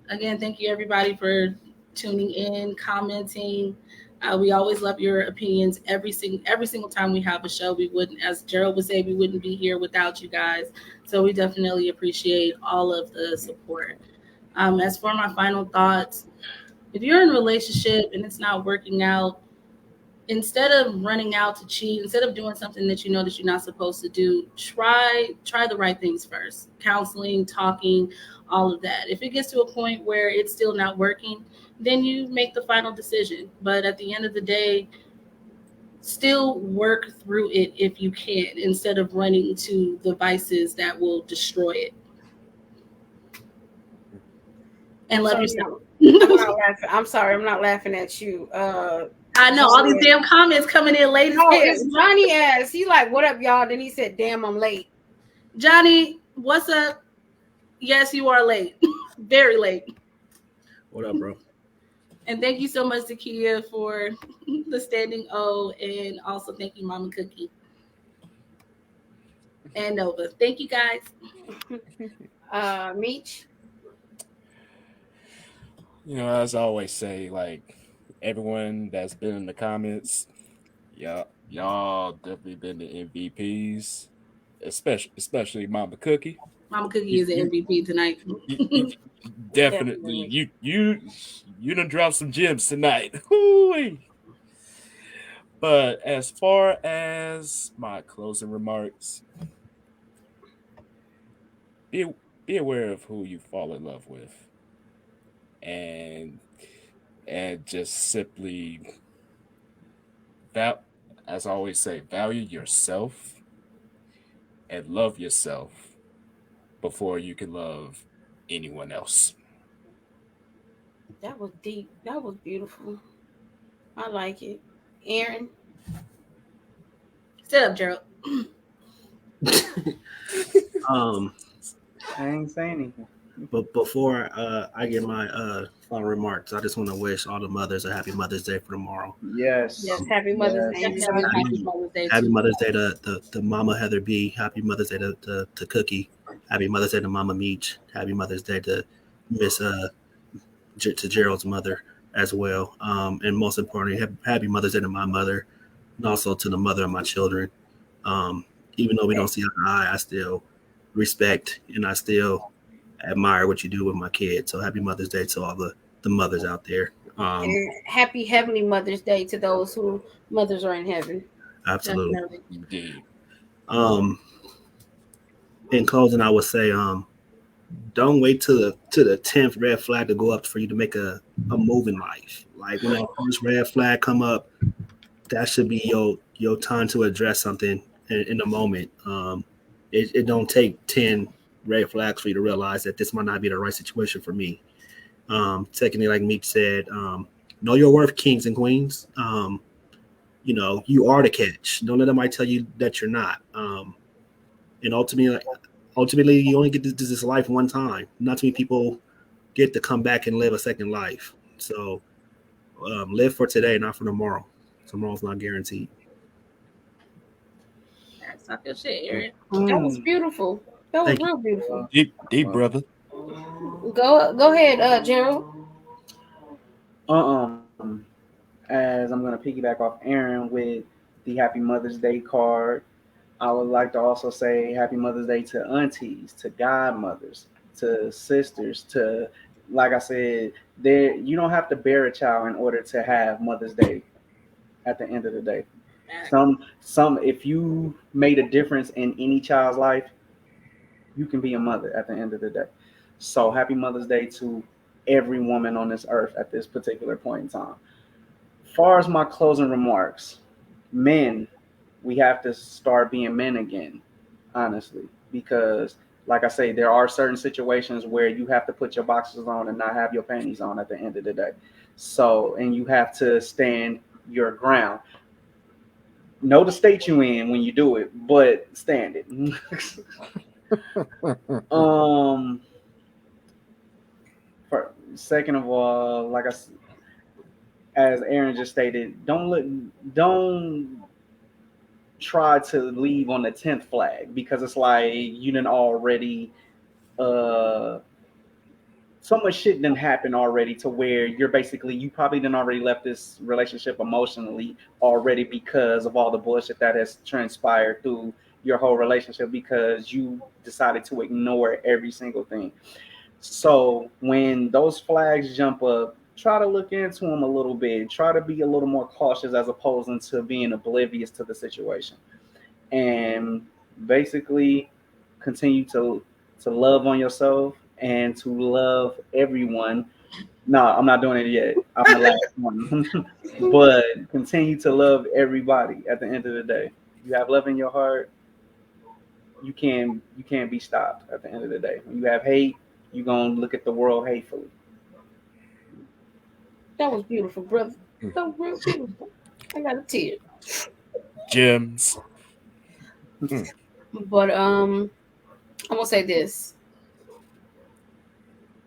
Again, thank you everybody for tuning in, commenting. We always love your opinions. Every single time we have a show, we wouldn't, as Gerald would say, we wouldn't be here without you guys. So we definitely appreciate all of the support. As for my final thoughts, if you're in a relationship and it's not working out, instead of running out to cheat, instead of doing something that you know that you're not supposed to do, try the right things first. Counseling, talking, all of that. If it gets to a point where it's still not working, then you make the final decision. But at the end of the day, still work through it if you can, instead of running to the vices that will destroy it. And love So yourself. I'm not laughing. I'm sorry, I'm not laughing at you. I know all these damn comments coming in late as No, hell. it's Johnny ass. He like, what up, y'all? Then he said, damn, I'm late. Johnny, what's up? Yes, you are late. Very late. What up, bro? And thank you so much, Zakia, for the standing O. And also thank you, Mama Cookie. And Nova. Thank you, guys. Meech. As I always say, like everyone that's been in the comments, y'all definitely been the MVPs, especially Mama Cookie. Mama Cookie You, is the you, MVP tonight. you definitely you done dropped some gems tonight. Hoo-wee. But as far as my closing remarks, be be aware of who you fall in love with, and just simply val- as I always say, value yourself and love yourself before you can love anyone else. That was deep. That was beautiful. I like it. Aaron, Sit up, Gerald. Um, I ain't saying anything. but before I get my final remarks, I just want to wish all the mothers a happy Mother's Day for tomorrow. yes, Yes, happy Mother's Day. yes. And tell Definitely them happy Happy, Mother's Day happy to Mother's Day to Mama Heather B. Happy Mother's Day to Cookie. Happy Mother's Day to Mama Meach. Happy Mother's Day to Miss to Gerald's mother as well. And most importantly, happy Mother's Day to my mother, and also to the mother of my children. Um, Even though we don't see eye to eye, I still respect and I still admire what you do with my kids. So happy Mother's Day to all the mothers out there. and happy Heavenly Mother's Day to those who mothers are in heaven. Absolutely. definitely. Indeed. Um, in closing, I would say, don't wait to the 10th red flag to go up for you to make a move in life. Like when that first red flag come up, that should be your time to address something in the moment. It don't take 10 red flags for you to realize that this might not be the right situation for me. Secondly, like Meek said, know your worth, kings and queens. You are the catch. Don't let anybody tell you that you're not. And ultimately, you only get this life one time. Not too many people get to come back and live a second life. So live for today, not for tomorrow. Tomorrow's not guaranteed. That's not your shit, Aaron. That was Hmm. beautiful. That was Thank you. real beautiful. Deep brother. Go ahead, Gerald. Um, as I'm gonna piggyback off Aaron with the Happy Mother's Day card, I would like to also say Happy Mother's Day to aunties, to godmothers, to sisters, to like I said, there you don't have to bear a child in order to have Mother's Day at the end of the day. Facts. Some if you made a difference in any child's life, you can be a mother at the end of the day. So happy Mother's Day to every woman on this earth at this particular point in time. Far as my closing remarks, men, we have to start being men again, honestly, because like I say, there are certain situations where you have to put your boxers on and not have your panties on at the end of the day. So, and you have to stand your ground. Know the state you in when you do it, but stand it. um, second of all, as Aaron just stated, don't try to leave on the 10th flag because it's like you didn't already uh so much shit didn't happen already to where you probably didn't already left this relationship emotionally already because of all the bullshit that has transpired through your whole relationship because you decided to ignore every single thing. So when those flags jump up, try to look into them a little bit. Try to be a little more cautious as opposed to being oblivious to the situation. And basically continue to love on yourself and to love everyone. No, I'm not doing it yet. I'm the last one. But continue to love everybody at the end of the day. You have love in your heart, you can't be stopped at the end of the day. When you have hate, you're gonna look at the world hatefully. That was beautiful, brother. That was real beautiful. I got a tear. Gems. Mm. But I'm gonna say this.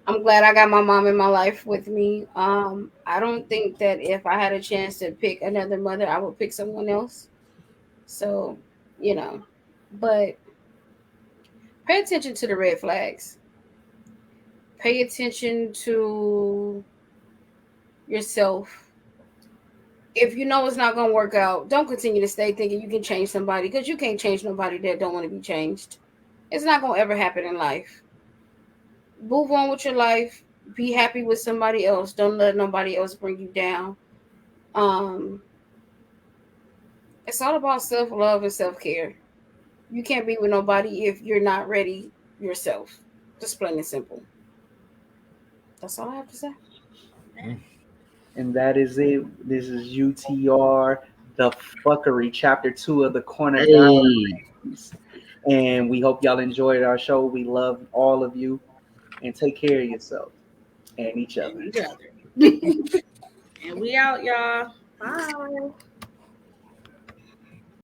I'm glad I got my mom in my life with me. I don't think that if I had a chance to pick another mother, I would pick someone else. So, you know, but pay attention to the red flags. Pay attention to yourself. If you know it's not gonna work out, don't continue to stay thinking you can change somebody because you can't change nobody that don't want to be changed. It's not gonna ever happen in life. Move on with your life. Be happy with somebody else. Don't let nobody else bring you down. Um, it's all about self love and self care. You can't be with nobody if you're not ready yourself. Just plain and simple. That's all I have to say. And that is it. This is UTR, the Phuckery, chapter 2 of the Corner Hey, Diaries. And we hope y'all enjoyed our show. We love all of you. And take care of yourself and each And other. each other. And we out, y'all. Bye.